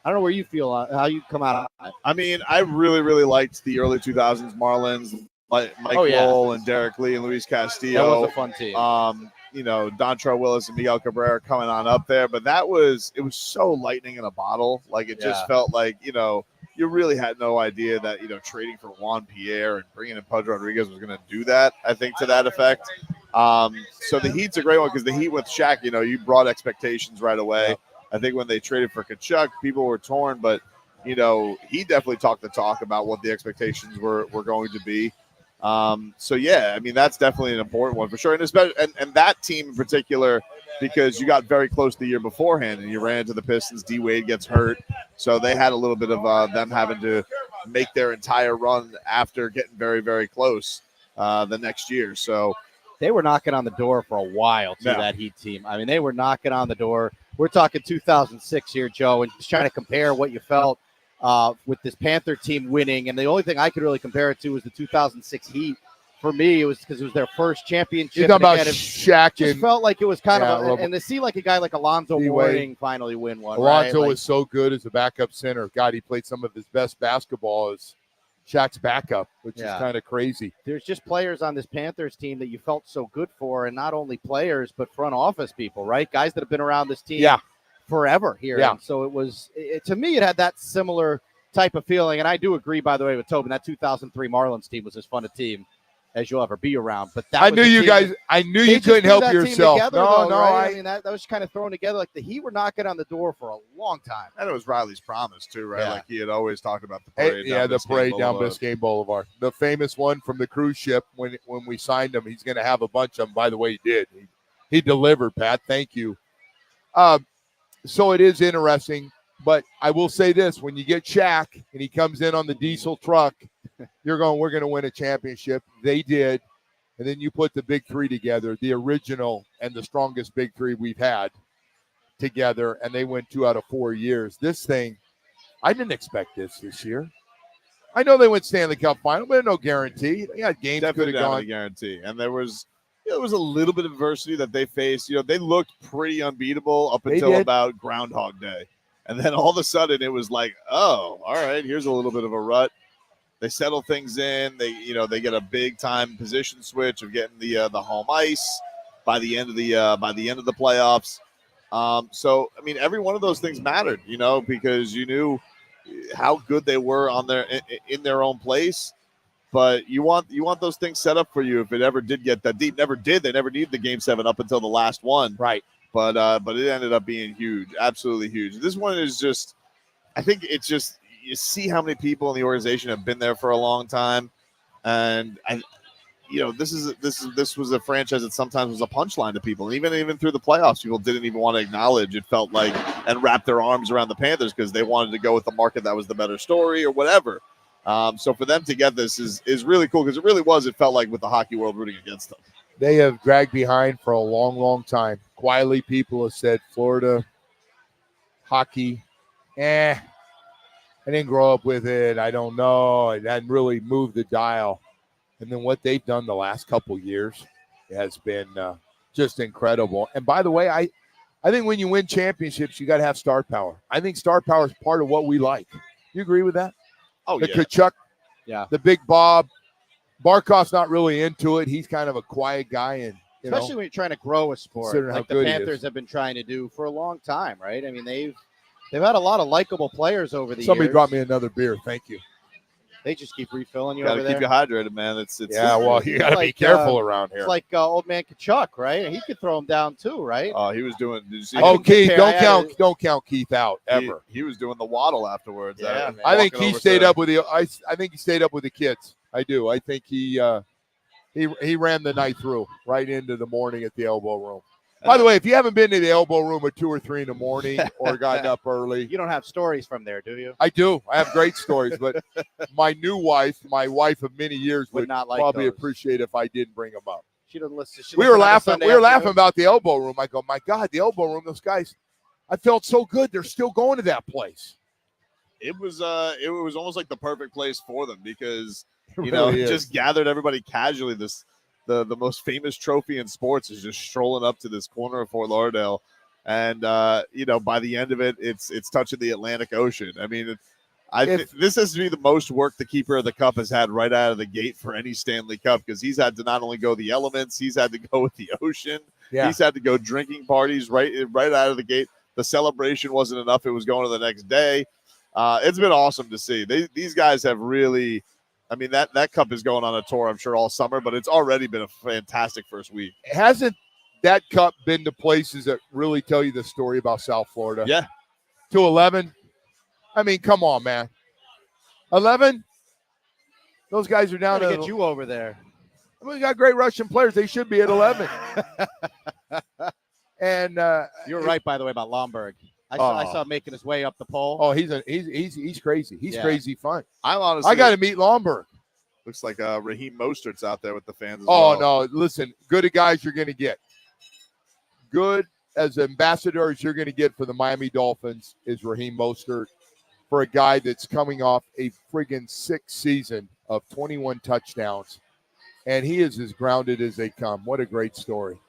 I don't know where you feel, how you come out of it. I mean, I really, really liked the early 2000s Marlins, like Mike Lowell and Derek Lee and Luis Castillo. That was a fun team. Dontrell Willis and Miguel Cabrera coming on up there. But it was so lightning in a bottle. Like, it just felt like, you really had no idea that, trading for Juan Pierre and bringing in Pudge Rodriguez was going to do that, I think, to that effect. So the Heat's a great one because the Heat with Shaq, you brought expectations right away. Yeah. I think when they traded for Kachuk, people were torn, but, he definitely talked the talk about what the expectations were going to be. That's definitely an important one for sure. And especially, and that team in particular, because you got very close the year beforehand and you ran into the Pistons. D Wade gets hurt. So they had a little bit of them having to make their entire run after getting very, very close the next year. So they were knocking on the door for a while, that Heat team. I mean, they were knocking on the door. We're talking 2006 here, Joe, and just trying to compare what you felt with this Panther team winning. And the only thing I could really compare it to was the 2006 Heat. For me, it was because it was their first championship. You're talking about Shaq. It just felt like it was kind of and to see like a guy like Alonzo Mourning finally win one. Alonzo right? was so good as a backup center. God, he played some of his best basketball as Shaq's backup, which is kind of crazy. There's just players on this Panthers team that you felt so good for, and not only players, but front office people, right? Guys that have been around this team forever here. Yeah. And so to me, it had that similar type of feeling. And I do agree, by the way, with Tobin, that 2003 Marlins team was as fun a team as you'll ever be around. But that I knew you couldn't help yourself. I mean, that was kind of thrown together. Like the Heat were knocking on the door for a long time. And it was Riley's promise too, right? Yeah. Like he had always talked about the parade. The parade down Biscayne Boulevard. The famous one from the cruise ship when we signed him. He's going to have a bunch of them. By the way, he did. He delivered, Pat. Thank you. So it is interesting. But I will say this, when you get Shaq and he comes in on the diesel truck, we're going to win a championship. They did. And then you put the big three together, the original and the strongest big three we've had together, and they went 2 out of 4 years. This thing, I didn't expect this year. I know they went Stanley Cup final, but no guarantee. They had games could have gone. Guarantee. And there was a little bit of adversity that they faced. They looked pretty unbeatable up until about Groundhog Day. And then all of a sudden it was like, oh, all right, here's a little bit of a rut. They settle things in. They get a big time position switch of getting the home ice by the end of the playoffs. So I mean, every one of those things mattered, because you knew how good they were on in their own place. But you want those things set up for you if it ever did get that deep. Never did. They never needed the Game 7 up until the last one. Right. But it ended up being huge, absolutely huge. This one is just, I think it's just, you see how many people in the organization have been there for a long time, and this was a franchise that sometimes was a punchline to people. Even through the playoffs, people didn't even want to acknowledge. It felt like and wrap their arms around the Panthers because they wanted to go with the market that was the better story or whatever. So for them to get this is really cool because it felt like with the hockey world rooting against them. They have dragged behind for a long, long time. Quietly, people have said Florida hockey, I didn't grow up with it. I don't know. It hadn't really moved the dial. And then what they've done the last couple years has been just incredible. And by the way, I think when you win championships, you got to have star power. I think star power is part of what we like. You agree with that? Oh, the yeah. Kachuk, Yeah. The Big Bob. Barkov's not really into it. He's kind of a quiet guy, and especially when you're trying to grow a sport, like the Panthers have been trying to do for a long time, right? I mean, they've had a lot of likable players over the years. Somebody brought me another beer. Thank you. They just keep refilling you Gotta over there. keep you hydrated, man. It's yeah. Well, you got to be careful around here. It's like old man Kachuk, right? He could throw him down too, right? Oh, he was doing. Did you see Keith, don't count Keith out ever. He was doing the waddle afterwards. Yeah, I think he stayed up with the. I think he stayed up with the kids. I do. I think he ran the night through right into the morning at the elbow room. By the way, if you haven't been to the elbow room at 2 or 3 in the morning or gotten up early, you don't have stories from there, do you? I do. I have great stories, but my new wife, my wife of many years, would not like probably those. Appreciate if I didn't bring them up. She doesn't listen. We were laughing. We were laughing about the elbow room. I go, my God, the elbow room. Those guys, I felt so good. They're still going to that place. It was almost like the perfect place for them because It just gathered everybody casually. The most famous trophy in sports is just strolling up to this corner of Fort Lauderdale, and by the end of it, it's touching the Atlantic Ocean. I mean, this has to be the most work the keeper of the cup has had right out of the gate for any Stanley Cup because he's had to not only go the elements, he's had to go with the ocean, he's had to go drinking parties right out of the gate. The celebration wasn't enough; it was going to the next day. It's been awesome to see. These guys have really. I mean, that cup is going on a tour, I'm sure, all summer, but it's already been a fantastic first week. Hasn't that cup been to places that really tell you the story about South Florida? Yeah. To 11? I mean, come on, man. 11? Those guys are down to get you over there. I mean, we got great Russian players. They should be at 11. And you're right, by the way, about Lomberg. I saw him making his way up the pole. Oh, he's crazy. He's crazy fun. I got to meet Lomberg. Looks like Raheem Mostert's out there with the fans as well. No, listen, good guys you're going to get. Good as ambassadors you're going to get for the Miami Dolphins is Raheem Mostert, for a guy that's coming off a friggin' 6th season of 21 touchdowns, and he is as grounded as they come. What a great story.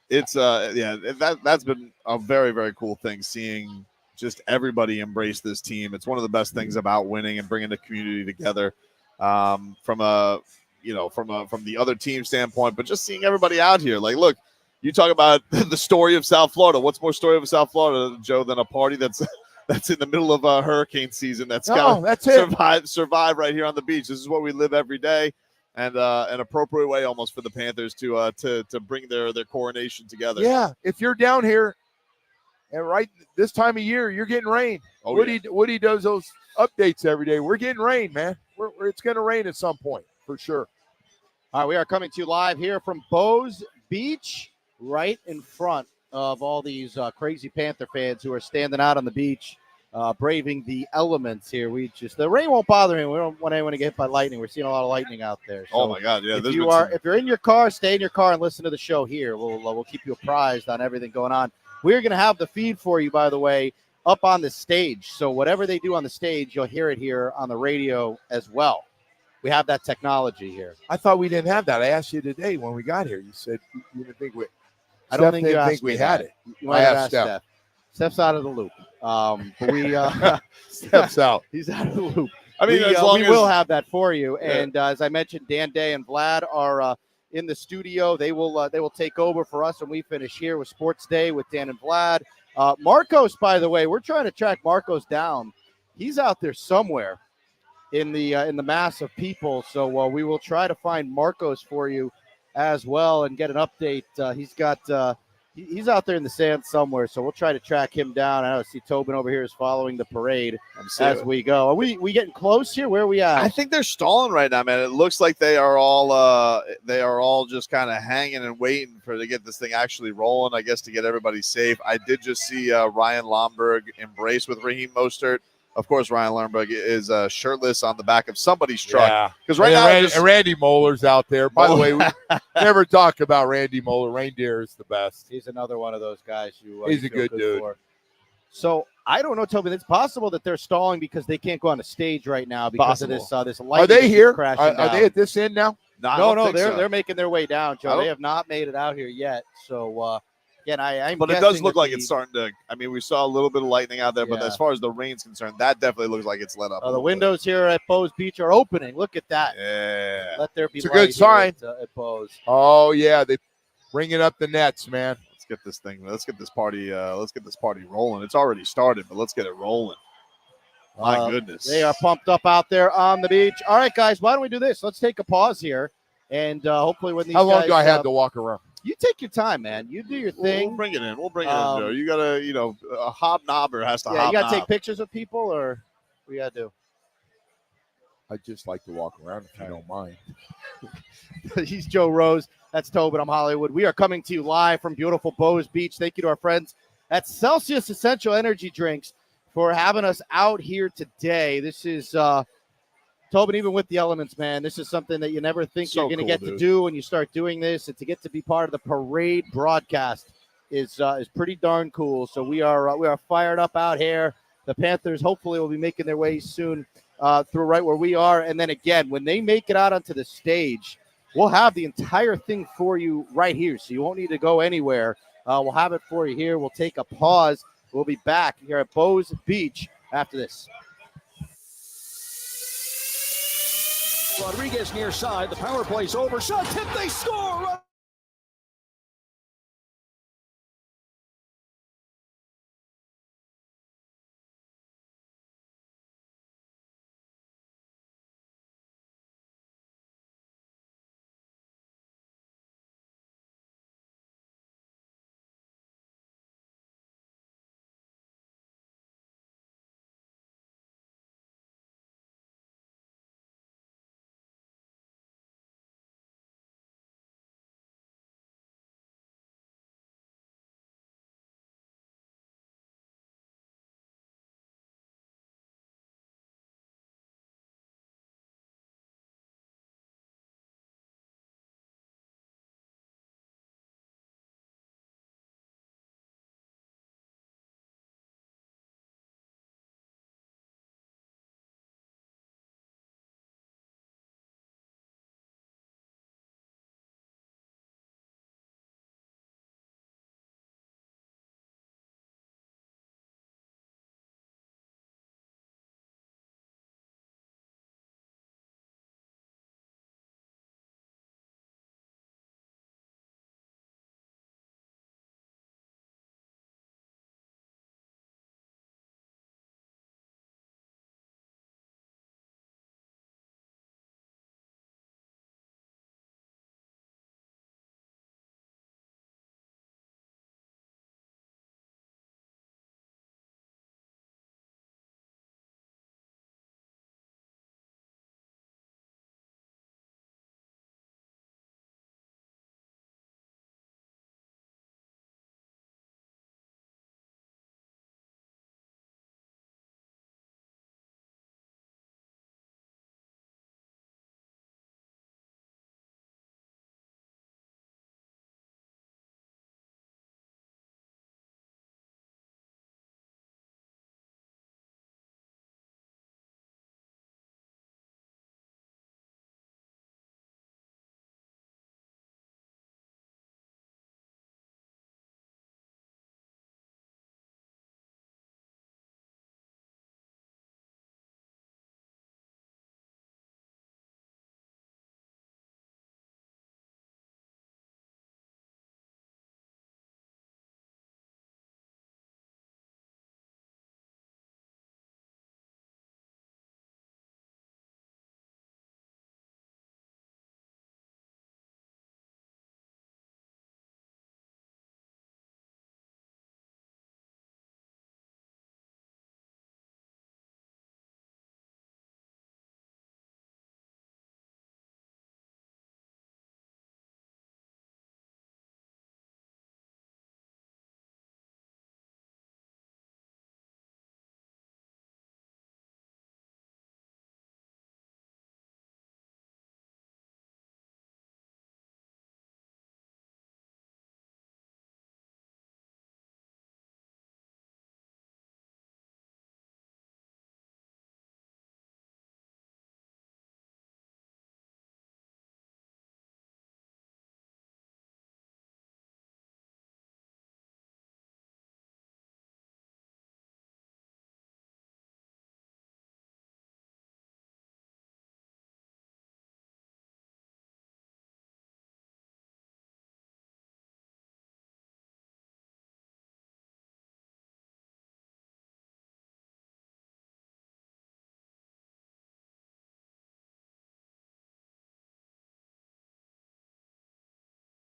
It's that's been a very, very cool thing, seeing just everybody embrace this team. It's one of the best things about winning and bringing the community together, from the other team standpoint, but just seeing everybody out here. Like, look, you talk about the story of South Florida. What's more story of South Florida, Joe, than a party that's in the middle of a hurricane season that's got to survive right here on the beach. This is what we live every day. And an appropriate way almost for the Panthers to bring their coronation together. Yeah, if you're down here, and right this time of year, you're getting rain. Woody does those updates every day. We're getting rain, man. It's going to rain at some point for sure. All right, we are coming to you live here from Bows Beach, right in front of all these crazy Panther fans who are standing out on the beach. Braving the elements here. The rain won't bother me. We don't want anyone to get hit by lightning. We're seeing a lot of lightning out there. So oh my God! Yeah. If you're in your car, stay in your car and listen to the show here. We'll keep you apprised on everything going on. We're going to have the feed for you, by the way, up on the stage. So whatever they do on the stage, you'll hear it here on the radio as well. We have that technology here. I thought we didn't have that. I asked you today when we got here. You said you didn't think we. I don't think you didn't asked think we me had that. it. You might have asked Steph. Steph's out of the loop. But we Steps out. He's out of the loop. I mean, we will have that for you. Yeah. And as I mentioned, Dan Day and Vlad are in the studio. They will take over for us when we finish here with Sports Day with Dan and Vlad. Marcos, by the way, we're trying to track Marcos down. He's out there somewhere in the mass of people. So we will try to find Marcos for you as well and get an update. He's out there in the sand somewhere, so we'll try to track him down. I see Tobin over here is following the parade as we go. Are we getting close here? Where are we at? I think they're stalling right now, man. It looks like they are all just kind of hanging and waiting to get this thing actually rolling, I guess, to get everybody safe. I did just see Ryan Lomberg embrace with Raheem Mostert. Of course, Ryan Lomberg is shirtless on the back of somebody's truck. Yeah, because right now and Randy Moeller's out there. By the way, we never talk about Randy Moeller. Reindeer is the best. He's another one of those guys who he's a good dude. For. So I don't know, Tobin. It's possible that they're stalling because they can't go on the stage right now because of this light. Are they here? Are they at this end now? No. They're making their way down, Joe. They have not made it out here yet. So again, but it does look like it's starting to. I mean, we saw a little bit of lightning out there, but as far as the rain's concerned, that definitely looks like it's let up. The windows here at Bose Beach are opening. Look at that. Yeah, let there be. It's a good sign. At Bose. Oh yeah, they bringing up the nets, man. Let's get this thing. Let's get this party. Let's get this party rolling. It's already started, but let's get it rolling. My goodness, they are pumped up out there on the beach. All right, guys, why don't we do this? Let's take a pause here, and hopefully when these. How long guys, do I have to walk around? You take your time, man. You do your thing. We'll bring it in. We'll bring it in, Joe. You gotta, a hobnobber has to. Yeah, you gotta take pictures of people, or what you gotta do. I'd just like to walk around if you don't mind. He's Joe Rose. That's Tobin. I'm Hollywood. We are coming to you live from beautiful Bose Beach. Thank you to our friends at Celsius Essential Energy Drinks for having us out here today. This is Tobin, even with the elements, man, this is something that you never think you're going to get to do when you start doing this, and to get to be part of the parade broadcast is pretty darn cool. So we are fired up out here. The Panthers hopefully will be making their way soon through right where we are, and then again when they make it out onto the stage, we'll have the entire thing for you right here, so you won't need to go anywhere. We'll have it for you here. We'll take a pause. We'll be back here at Bose Beach after this. Rodriguez near side. The power play's over. Shot tip. They score.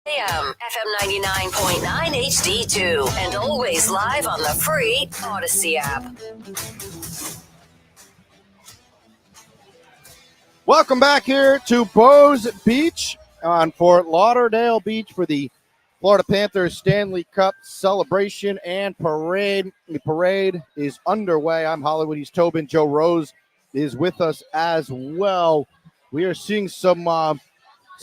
AM, FM 99.9 HD2, and always live on the free Odyssey app. Welcome back here to Bows Beach on Fort Lauderdale Beach for the Florida Panthers Stanley Cup celebration and parade. The parade is underway. I'm Hollywood. He's Tobin. Joe Rose is with us as well. We are seeing some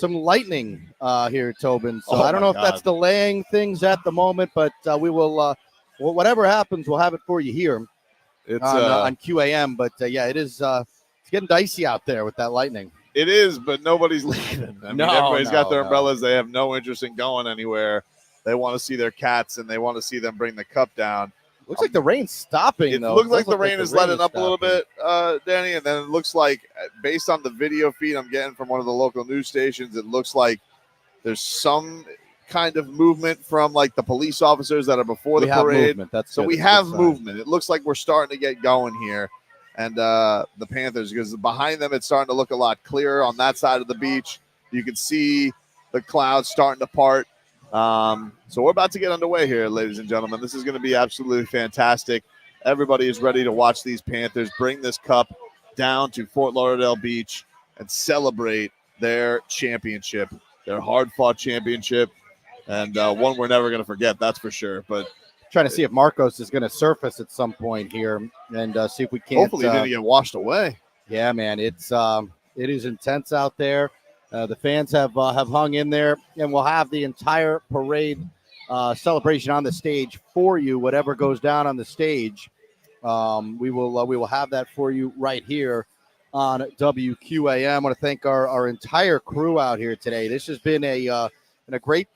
lightning here, Tobin. So I don't know if that's delaying things at the moment, but we will. Whatever happens, we'll have it for you here on QAM. But yeah, it is. It's getting dicey out there with that lightning. It is, but nobody's leaving. I mean, everybody's got their umbrellas. They have no interest in going anywhere. They want to see their cats, and they want to see them bring the cup down. Looks like the rain's stopping, though. It looks like the rain is letting up a little bit, Danny, and then it looks like, based on the video feed I'm getting from one of the local news stations, it looks like there's some kind of movement from, like, the police officers that are before the parade. So we have movement. It looks like we're starting to get going here. And the Panthers, because behind them, it's starting to look a lot clearer on that side of the beach. You can see the clouds starting to part. So we're about to get underway here, ladies and gentlemen. This is going to be absolutely fantastic. Everybody is ready to watch these Panthers bring this cup down to Fort Lauderdale Beach and celebrate their championship, their hard-fought championship, and one we're never going to forget, that's for sure. But trying to see if Marcos is going to surface at some point here and see if we can't. Hopefully, he didn't get washed away. Yeah, man, it is intense out there. The fans have hung in there, and we'll have the entire parade celebration on the stage for you. Whatever goes down on the stage, we will have that for you right here on WQAM. I want to thank our entire crew out here today. This has been a great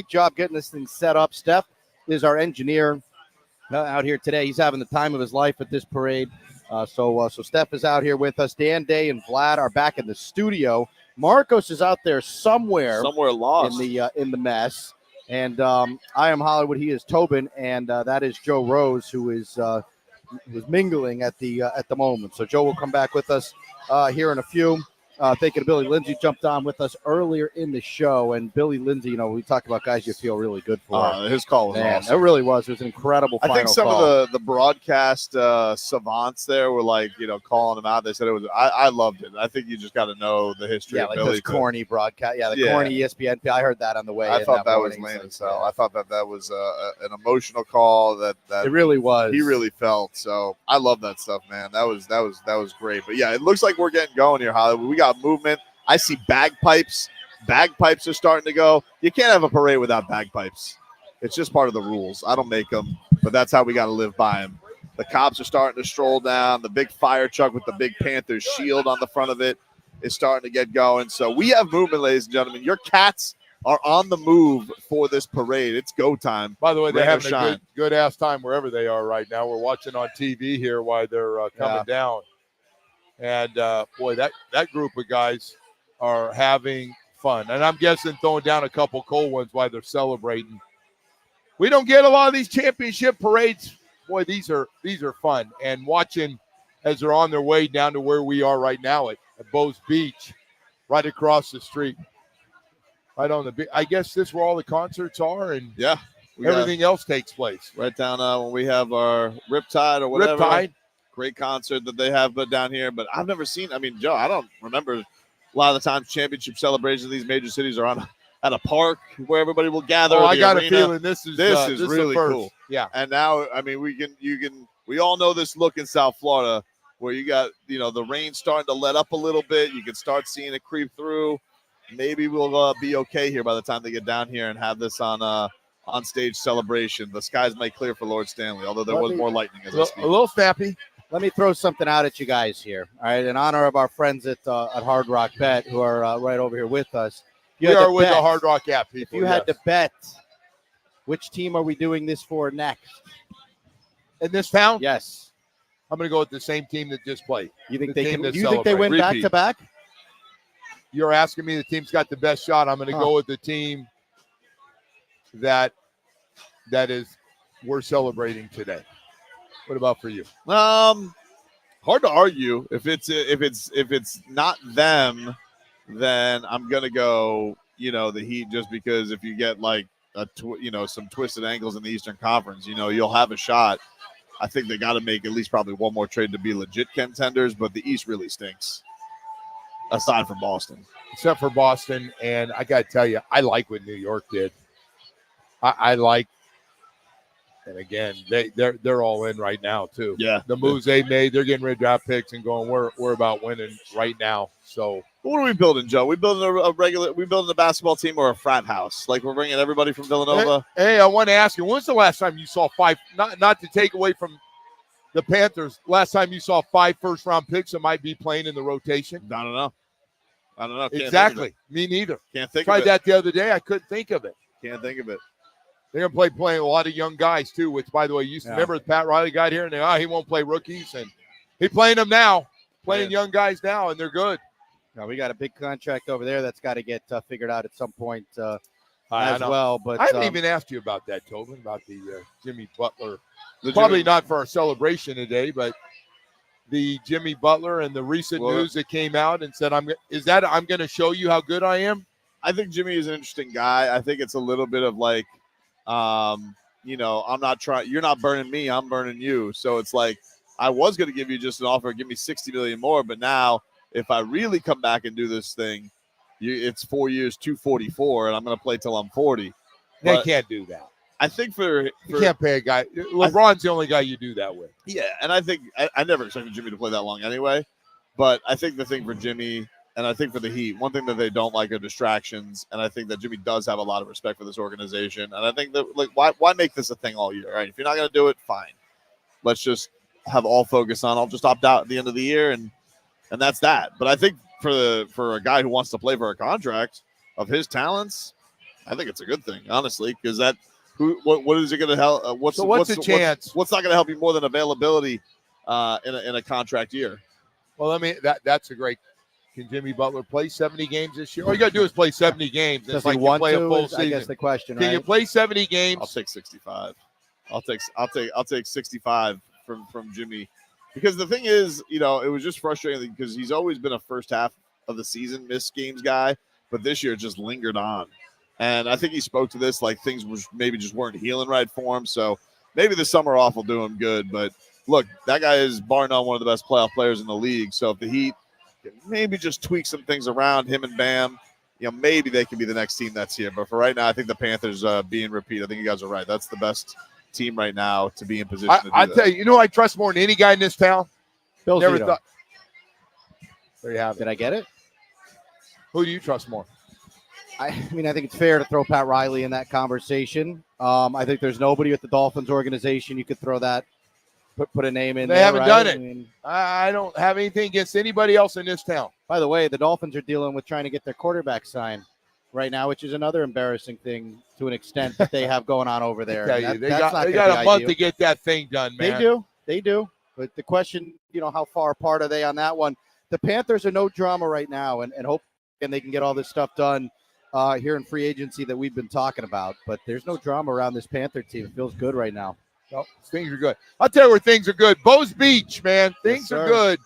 job getting this thing set up. Steph is our engineer out here today. He's having the time of his life at this parade. So Steph is out here with us. Dan, Day, and Vlad are back in the studio. Marcos is out there somewhere lost in the mess. And I am Hollywood. He is Tobin, and that is Joe Rose, who is mingling at the moment. So Joe will come back with us here in a few. Thank you to Billy Lindsay, jumped on with us earlier in the show. And Billy Lindsay, we talk about guys you feel really good for. His call was awesome. It really was. It was an incredible final I think some call. of the broadcast savants there were like, calling him out. They said it was. I loved it. I think you just got to know the history of like Billy. Those corny broadcast. Yeah, corny ESPN. I heard that on the way. I thought that was lame as hell. I thought that was an emotional call that it really was. He really felt. So I love that stuff, man. That was great. But yeah, it looks like we're getting going here, Hollywood. We got movement. I see bagpipes. Bagpipes are starting to go. You can't have a parade without bagpipes. It's just part of the rules. I don't make them, but that's how we got to live by them. The cops are starting to stroll down. The big fire truck with the big Panthers shield on the front of it is starting to get going. So we have movement, ladies and gentlemen. Your cats are on the move for this parade. It's go time. By the way, they're having a good ass time wherever they are right now. We're watching on TV here while they're coming down. And, boy, that group of guys are having fun. And I'm guessing throwing down a couple cold ones while they're celebrating. We don't get a lot of these championship parades. Boy, these are fun. And watching as they're on their way down to where we are right now at Bows Beach, right across the street. Right on the beach. I guess this is where all the concerts are and everything else takes place. Right down when we have our Riptide or whatever. Riptide. Great concert that they have down here. But I've never seen, Joe, I don't remember a lot of the times championship celebrations in these major cities are at a park where everybody will gather. I got a feeling this is really cool. Yeah. And now, we all know this look in South Florida where you got, the rain starting to let up a little bit. You can start seeing it creep through. Maybe we'll be okay here by the time they get down here and have this on stage celebration. The skies might clear for Lord Stanley, although there was more lightning. A little snappy. Let me throw something out at you guys here. All right, in honor of our friends at Hard Rock Bet who are right over here with us. We are with the Hard Rock app people. If you had to bet, which team are we doing this for next? In this town? Yes. I'm going to go with the same team that just played. You think they win back to back? You're asking me the team's got the best shot. I'm going to go with the team that we're celebrating today. What about for you? Hard to argue. If it's not them, then I'm gonna go the Heat, just because if you get like some twisted ankles in the Eastern Conference, you'll have a shot. I think they got to make at least probably one more trade to be legit contenders, but the East really stinks, aside from Boston. Except for Boston, and I got to tell you, I like what New York did. I like, and again, they're all in right now too. Yeah, the moves they made, they're getting rid of draft picks and going. We're about winning right now. So what are we building, Joe? We building we building a basketball team or a frat house? Like we're bringing everybody from Villanova. Hey, I want to ask you, when's the last time you saw five? Not to take away from the Panthers. Last time you saw 5 first-round picks that might be playing in the rotation? I don't know. Can't Exactly. Me neither. Can't think Tried of it. that the other day. I couldn't think of it. Can't think of it. They're going to playing a lot of young guys, too, which, by the way, you remember Pat Riley got here, and he won't play rookies. And he's playing them now, playing young guys now, and they're good. Now, we got a big contract over there that's got to get figured out at some point as know. well. But I haven't even asked you about that, Tobin, about the Jimmy Butler. Probably not for our celebration today, but the Jimmy Butler and the recent news that came out and said, I'm going to show you how good I am? I think Jimmy is an interesting guy. I think it's a little bit of like, I'm not trying. You're not burning me. I'm burning you. So it's like I was going to give you just an offer, give me $60 million more. But now, if I really come back and do this thing, it's 4 years, $244, and I'm going to play till I'm 40. They can't do that. I think you can't pay a guy. LeBron's the only guy you do that with. Yeah, and I think I never expected Jimmy to play that long anyway. But I think the thing for Jimmy, and I think for the Heat, one thing that they don't like are distractions. And I think that Jimmy does have a lot of respect for this organization. And I think that, why make this a thing all year? Right? If you're not going to do it, fine. Let's just have all focus on. I'll just opt out at the end of the year, and that's that. But I think for a guy who wants to play for a contract of his talents, I think it's a good thing, honestly, because that. What is it going to help? What's the chance? What's not going to help you more than availability in a contract year? Well, that's a great. Can Jimmy Butler play 70 games this year? All you got to do is play 70 games. Does he want play to? A full season. I guess the question. Can you play 70 games? I'll take 65. I'll take 65 from Jimmy, because the thing is, it was just frustrating because he's always been a first half of the season missed games guy, but this year it just lingered on. And I think he spoke to this like things maybe just weren't healing right for him. So maybe the summer off will do him good. But look, that guy is bar none one of the best playoff players in the league. So if the Heat can maybe just tweak some things around him and Bam, maybe they can be the next team that's here. But for right now, I think the Panthers being repeat. I think you guys are right. That's the best team right now to be in position to do that. I tell you, I trust more than any guy in this town. Bill Never Zito. thought. There you have it. Did I get it? Who do you trust more? I think it's fair to throw Pat Riley in that conversation. I think there's nobody at the Dolphins organization you could throw that, put a name in. They haven't done it. I don't have anything against anybody else in this town. By the way, the Dolphins are dealing with trying to get their quarterback signed right now, which is another embarrassing thing to an extent that they have going on over there. They got a month to get that thing done, man. They do. But the question, how far apart are they on that one? The Panthers are no drama right now, and hope they can get all this stuff done here in free agency that we've been talking about. But there's no drama around this Panther team. It feels good right now. Well, things are good. I'll tell you where things are good. Bows Beach, man. Things are good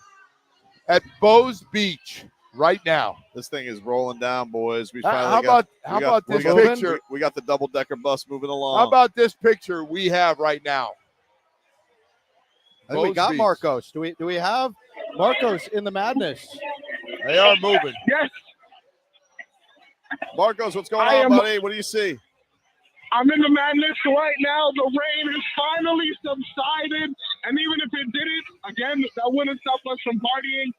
at Bows Beach right now. This thing is rolling down, boys. How about this picture? We got the double-decker bus moving along. How about this picture we have right now? I think we got Marcos. Do we have Marcos in the madness? They are moving. Yes. Marcos, what's going on, buddy? What do you see? I'm in the madness right now. The rain has finally subsided. And even if it didn't, again, that wouldn't stop us from partying.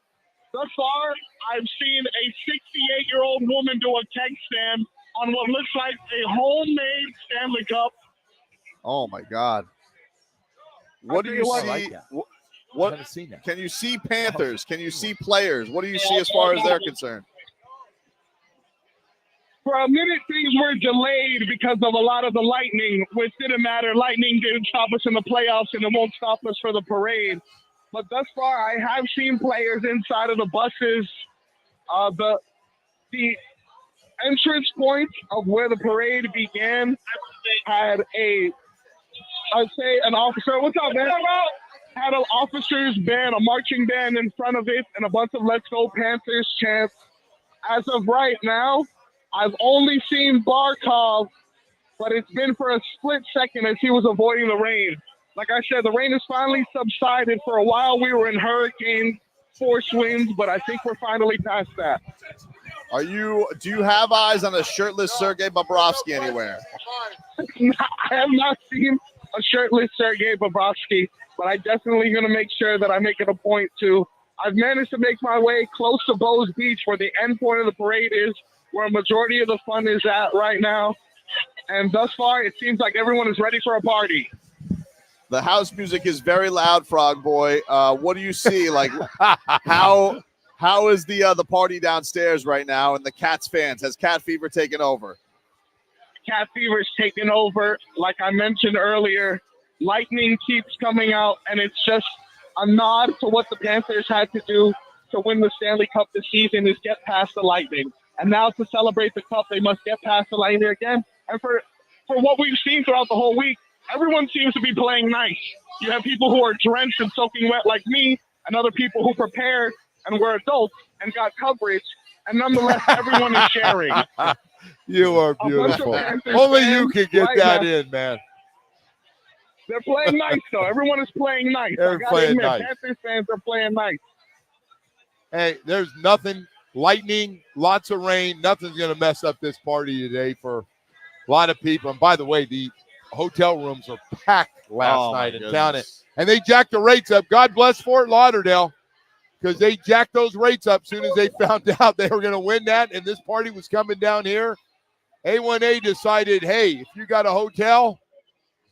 Thus far, I've seen a 68-year-old woman do a keg stand on what looks like a homemade Stanley Cup. Oh, my God. What do you see? What can you see Panthers? Can you see players? What do you see as far as they're concerned? For a minute, things were delayed because of a lot of the lightning, which didn't matter. Lightning didn't stop us in the playoffs, and it won't stop us for the parade. But thus far, I have seen players inside of the buses. The entrance point of where the parade began had an officer. What's up, man? Had an officer's band, a marching band in front of it, and a bunch of "Let's Go Panthers" chants. As of right now, I've only seen Barkov, but it's been for a split second as he was avoiding the rain. Like I said, the rain has finally subsided. For a while, we were in hurricane force winds, but I think we're finally past that. Do you have eyes on a shirtless Sergei Bobrovsky anywhere? I have not seen a shirtless Sergei Bobrovsky, but I'm definitely going to make sure that I make it a point to. I've managed to make my way close to Bo's Beach, where the end point of the parade is, where a majority of the fun is at right now. And thus far, it seems like everyone is ready for a party. The house music is very loud, Frog Boy. What do you see? Like, how is the party downstairs right now? And the Cats fans, has Cat Fever taken over? Cat Fever's taken over. Like I mentioned earlier, lightning keeps coming out, and it's just a nod to what the Panthers had to do to win the Stanley Cup this season, is get past the lightning. And now to celebrate the cup, they must get past the lightning again. And for what we've seen throughout the whole week, everyone seems to be playing nice. You have people who are drenched and soaking wet like me, and other people who prepared and were adults and got coverage, and nonetheless, everyone is sharing. You are beautiful. Only you can get that in, man. They're playing nice, though. Everyone is playing nice. They're playing nice. Panthers fans are playing nice. Hey, there's nothing, lightning, lots of rain, nothing's going to mess up this party today for a lot of people. And by the way, the hotel rooms are packed last night in town. And they jacked the rates up. God bless Fort Lauderdale, because they jacked those rates up as soon as they found out they were going to win that and this party was coming down here. A1A decided, hey, if you got a hotel,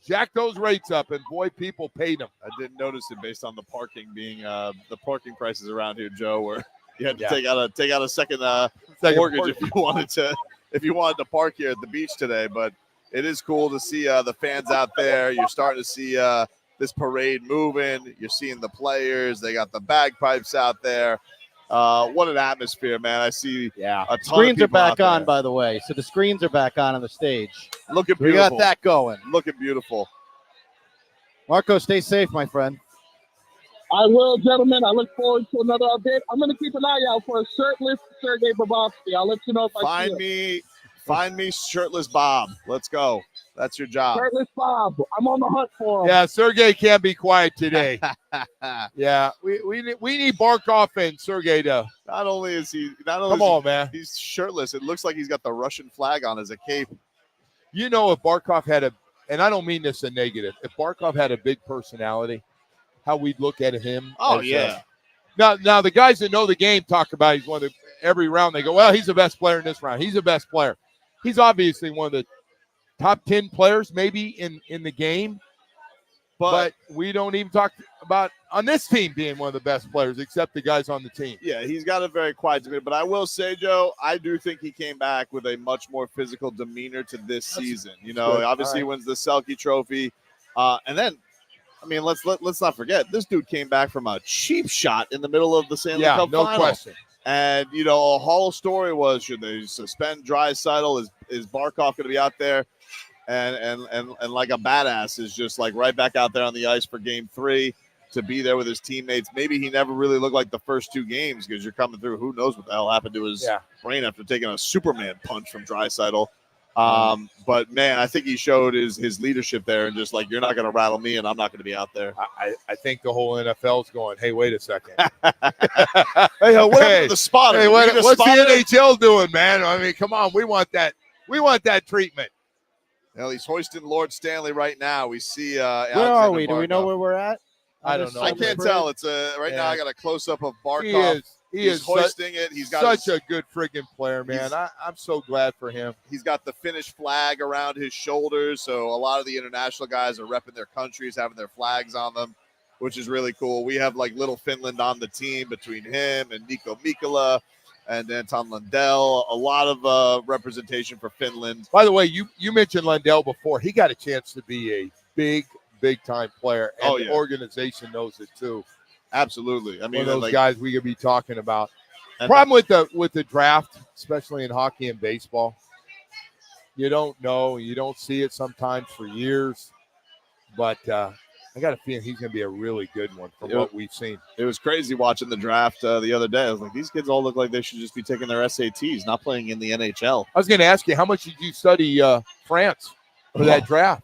jack those rates up, and boy, people paid them. I didn't notice it based on the parking being the parking prices around here, Joe, where you had to take out a second mortgage if you wanted to park here at the beach today. But it is cool to see the fans out there. You're starting to see this parade moving. You're seeing the players. They got the bagpipes out there. What an atmosphere, man. I see a ton Screens of are back people out on, there. by the way. So the screens are back on the stage. Looking beautiful. We got that going. Looking beautiful. Marco, stay safe, my friend. I will, gentlemen. I look forward to another update. I'm going to keep an eye out for a shirtless Sergei Bobrovsky. I'll let you know if I see it. Find me shirtless Bob. Let's go. That's your job. Shirtless Bob. I'm on the hunt for him. Yeah, Sergey can't be quiet today. Yeah, we need Barkov and Sergey to. Come on, man. He's shirtless. It looks like he's got the Russian flag on as a cape. You know, if Barkov had and I don't mean this a negative, if Barkov had a big personality, how we'd look at him. Oh, yeah. Now the guys that know the game talk about he's one of every round. They go, well, he's the best player in this round. He's the best player. He's obviously one of the top 10 players maybe in the game. But we don't even talk about on this team being one of the best players except the guys on the team. Yeah, he's got a very quiet demeanor. But I will say, Joe, I do think he came back with a much more physical demeanor to this season. You know, good. Obviously he wins the Selke Trophy. And then, I mean, let's not forget, this dude came back from a cheap shot in the middle of the Stanley Cup final. Question. And, you know, a whole story was, should they suspend Draisaitl? Is Barkov going to be out there? And like a badass is just like right back out there on the ice for game 3 to be there with his teammates. Maybe he never really looked like the first 2 games because you're coming through. Who knows what the hell happened to his brain after taking a Superman punch from Draisaitl. But, man, I think he showed his leadership there and just like, you're not going to rattle me and I'm not going to be out there. I think the whole NFL's going, hey, wait a second. Hey, what happened to the spotter? Hey, what's the NHL doing, man? I mean, come on. We want that treatment. Well, he's hoisting Lord Stanley right now. We see where Alexander are we? Barkov. Do we know where we're at? I don't know. I can't tell. It's right now. I got a close up of Barkov. He is hoisting it. He's got such a good friggin' player, man. I'm so glad for him. He's got the Finnish flag around his shoulders, so a lot of the international guys are repping their countries, having their flags on them, which is really cool. We have like little Finland on the team between him and Nico Mikkola and Anton Lundell. A lot of representation for Finland. By the way, you mentioned Lundell before. He got a chance to be a big time player, and the organization knows it too. Absolutely. I mean, one of those guys we could be talking about. Problem with the draft, especially in hockey and baseball, you don't know. You don't see it sometimes for years. But I got a feeling he's going to be a really good one from what we've seen. It was crazy watching the draft the other day. I was like, these kids all look like they should just be taking their SATs, not playing in the NHL. I was going to ask you, how much did you study France for that draft?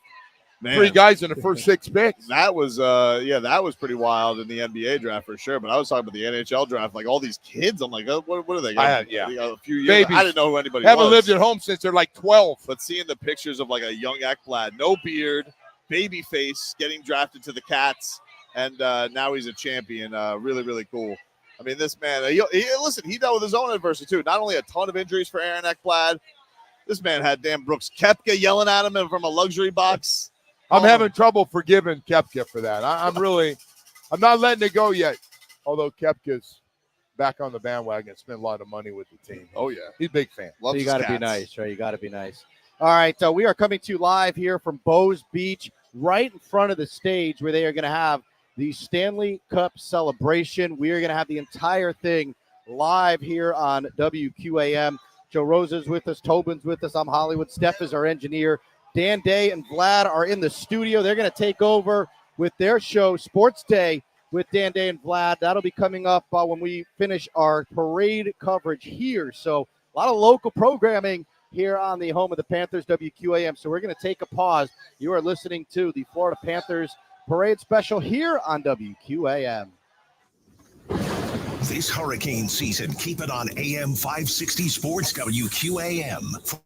Man, 3 guys in the first 6 picks. That was that was pretty wild in the NBA draft for sure. But I was talking about the NHL draft, like all these kids. I'm like, what are they? They got a few years. Babies. I didn't know who anybody Haven't was. lived at home since they're like 12. But seeing the pictures of like a young Ekblad, no beard, baby face, getting drafted to the Cats, and now he's a champion. Really, really cool. I mean, this man, he dealt with his own adversity too. Not only a ton of injuries for Aaron Ekblad, this man had damn Brooks Koepka yelling at him from a luxury box. I'm having trouble forgiving Koepka for that. I'm not letting it go yet. Although Koepka's back on the bandwagon, spent a lot of money with the team. Oh, yeah. He's a big fan. So you got to be nice, right? You got to be nice. All right, we are coming to you live here from Bows Beach, right in front of the stage where they are going to have the Stanley Cup celebration. We are going to have the entire thing live here on WQAM. Joe Rosa's with us. Tobin's with us. I'm Hollywood. Steph is our engineer. Dan Day and Vlad are in the studio. They're going to take over with their show, Sports Day, with Dan Day and Vlad. That'll be coming up when we finish our parade coverage here. So a lot of local programming here on the home of the Panthers, WQAM. So we're going to take a pause. You are listening to the Florida Panthers Parade Special here on WQAM. This hurricane season, keep it on AM 560 Sports WQAM.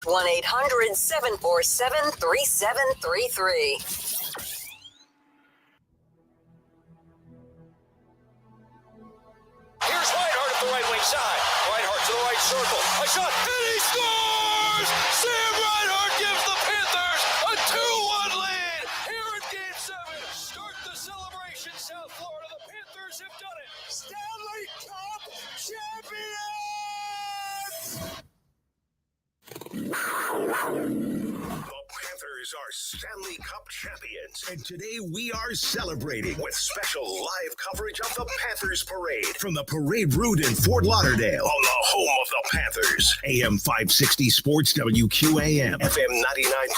1-800-747-3733. Here's Reinhardt at the right wing side. Reinhardt to the right circle. A shot, and he scores! Sam Reinhardt gives the Panthers a 2-1 lead here in Game 7. Start the celebration, South Florida. The Panthers have done it. Stanley Cup champions! The Panthers are Stanley Cup champions, and today we are celebrating with special live coverage of the Panthers parade from the Parade Route in Fort Lauderdale on the home of the Panthers. AM 560 Sports WQAM, FM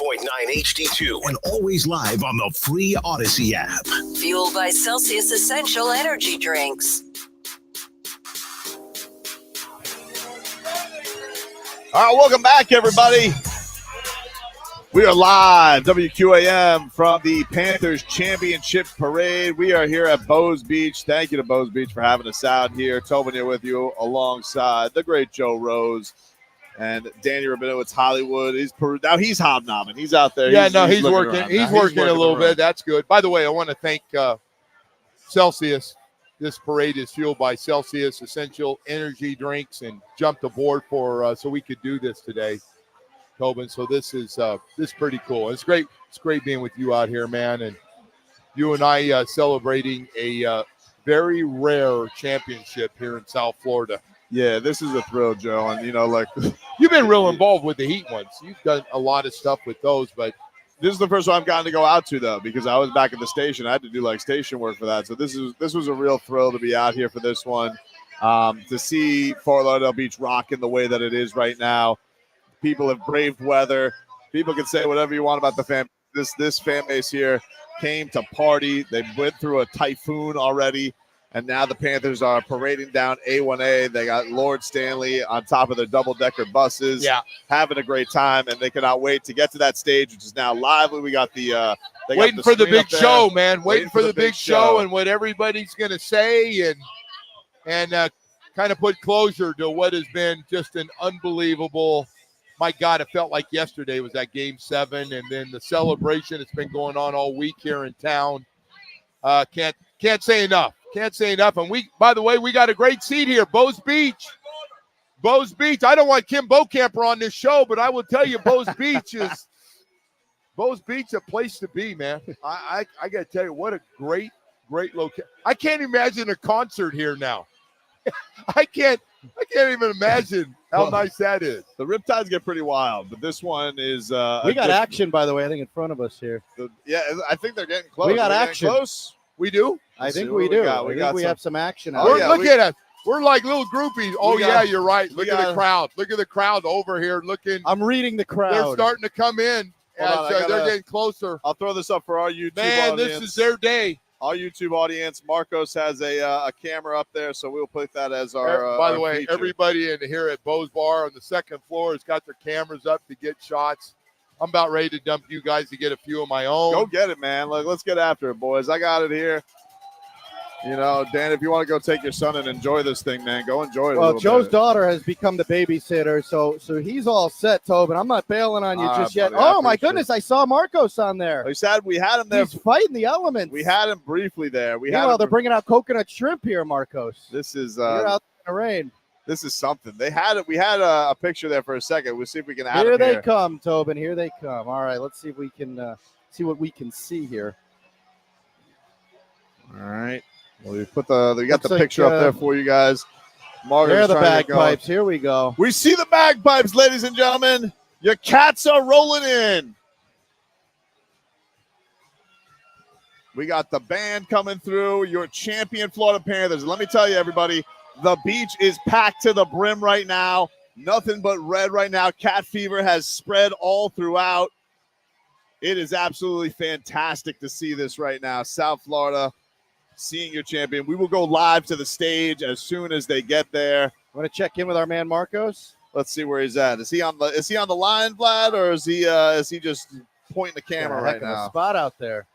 99.9 HD2, and always live on the free Odyssey app. Fueled by Celsius Essential Energy Drinks. All right, welcome back, everybody. We are live, WQAM, from the Panthers Championship Parade. We are here at Bows Beach. Thank you to Bows Beach for having us out here. Tobin here with you alongside the great Joe Rose and Danny Rabinowitz Hollywood. He's hobnobbing. He's out there. Yeah, he's working. Around. He's working a little bit. That's good. By the way, I want to thank Celsius. This parade is fueled by Celsius Essential Energy Drinks, and jumped aboard for so we could do this today, Tobin. So this is pretty cool. It's great. It's great being with you out here, man. And you and I celebrating a very rare championship here in South Florida. Yeah, this is a thrill, Joe. And you've been real involved with the Heat ones. You've done a lot of stuff with those, but this is the first one I've gotten to go out to, though, because I was back at the station. I had to do station work for that. So this was a real thrill to be out here for this one, to see Fort Lauderdale Beach rocking the way that it is right now. People have braved weather. People can say whatever you want about the fan. This fan base here came to party. They went through a typhoon already, and now the Panthers are parading down A1A. They got Lord Stanley on top of their double-decker buses, having a great time, and they cannot wait to get to that stage, which is now lively. We got the waiting for the big show, man. Waiting for the big show and what everybody's going to say, and kind of put closure to what has been just an unbelievable. My God, it felt like yesterday was that Game 7, and then the celebration that's been going on all week here in town. Can't say enough. Can't say enough. And by the way, we got a great seat here, Bows Beach. Bows Beach. I don't want Kim Bocamper on this show, but I will tell you, Bows Beach is a place to be, man. I got to tell you, what a great location. I can't imagine a concert here now. I can't even imagine how nice that is. The Riptides get pretty wild, but this one is. We got action, by the way, I think in front of us here. I think they're getting close. We got action. Close. We do? I think we do. We have some action. Look at us. We're like little groupies. Oh, you're right. Look at the crowd. Look at the crowd over here looking. I'm reading the crowd. They're starting to come in. They're getting closer. I'll throw this up for our YouTube audience. This is their day. Our YouTube audience. Marcos has a camera up there, so we'll put that as our By the way, feature. everybody in here at Bo's Bar on the second floor has got their cameras up to get shots. I'm about ready to dump you guys to get a few of my own. Go get it, man. Let's get after it, boys. I got it here. Dan, if you want to go take your son and enjoy this thing, man, go enjoy it. Well, Joe's daughter has become the babysitter, so he's all set, Tobin. I'm not bailing on you just yet. Buddy, oh, my goodness, I saw Marcos on there. We had him there. He's fighting the elements. We had him briefly there. They're bringing out coconut shrimp here, Marcos. This is you're out in the rain. This is something. They had it. We had a picture there for a second. We'll see if we can add Here them they come, Tobin. Here they come. All right, let's see if we can see what we can see here. All right. Well, we got the picture up there for you guys. There are the bagpipes. Here we go. We see the bagpipes, ladies and gentlemen. Your cats are rolling in. We got the band coming through. Your champion Florida Panthers. Let me tell you, everybody, the beach is packed to the brim right now. Nothing but red right now. Cat fever has spread all throughout. It is absolutely fantastic to see this right now. South Florida, seeing your champion. We will go live to the stage as soon as they get there. Want to check in with our man Marcos? Let's see where he's at. Is he on the line, Vlad, or is he just pointing the camera right now? Spot out there.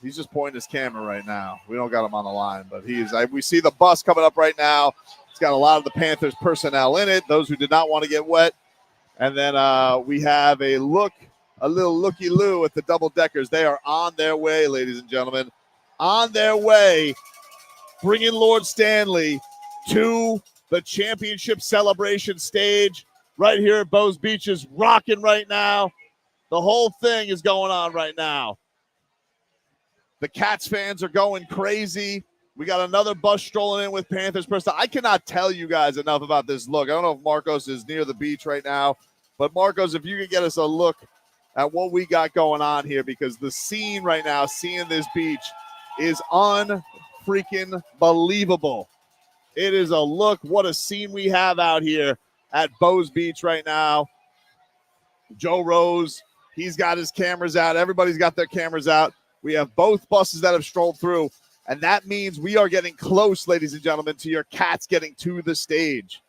He's just pointing his camera right now. We don't got him on the line, but we see the bus coming up right now. It's got a lot of the Panthers personnel in it. Those who did not want to get wet And then we have a little looky-loo at the double-deckers. They are on their way, ladies and gentlemen. On their way, bringing Lord Stanley to the championship celebration stage right here at Bows Beach. Is rocking right now. The whole thing is going on right now. The Cats fans are going crazy. We got another bus strolling in with Panthers personnel. I cannot tell you guys enough about this look. I don't know if Marcos is near the beach right now, but Marcos, if you could get us a look at what we got going on here, because the scene right now, seeing this beach, is unfreaking believable. It is a look. What a scene we have out here at Bows Beach right now. Joe Rose, he's got his cameras out. Everybody's got their cameras out. We have both buses that have strolled through, and that means we are getting close, ladies and gentlemen, to your Cats getting to the stage.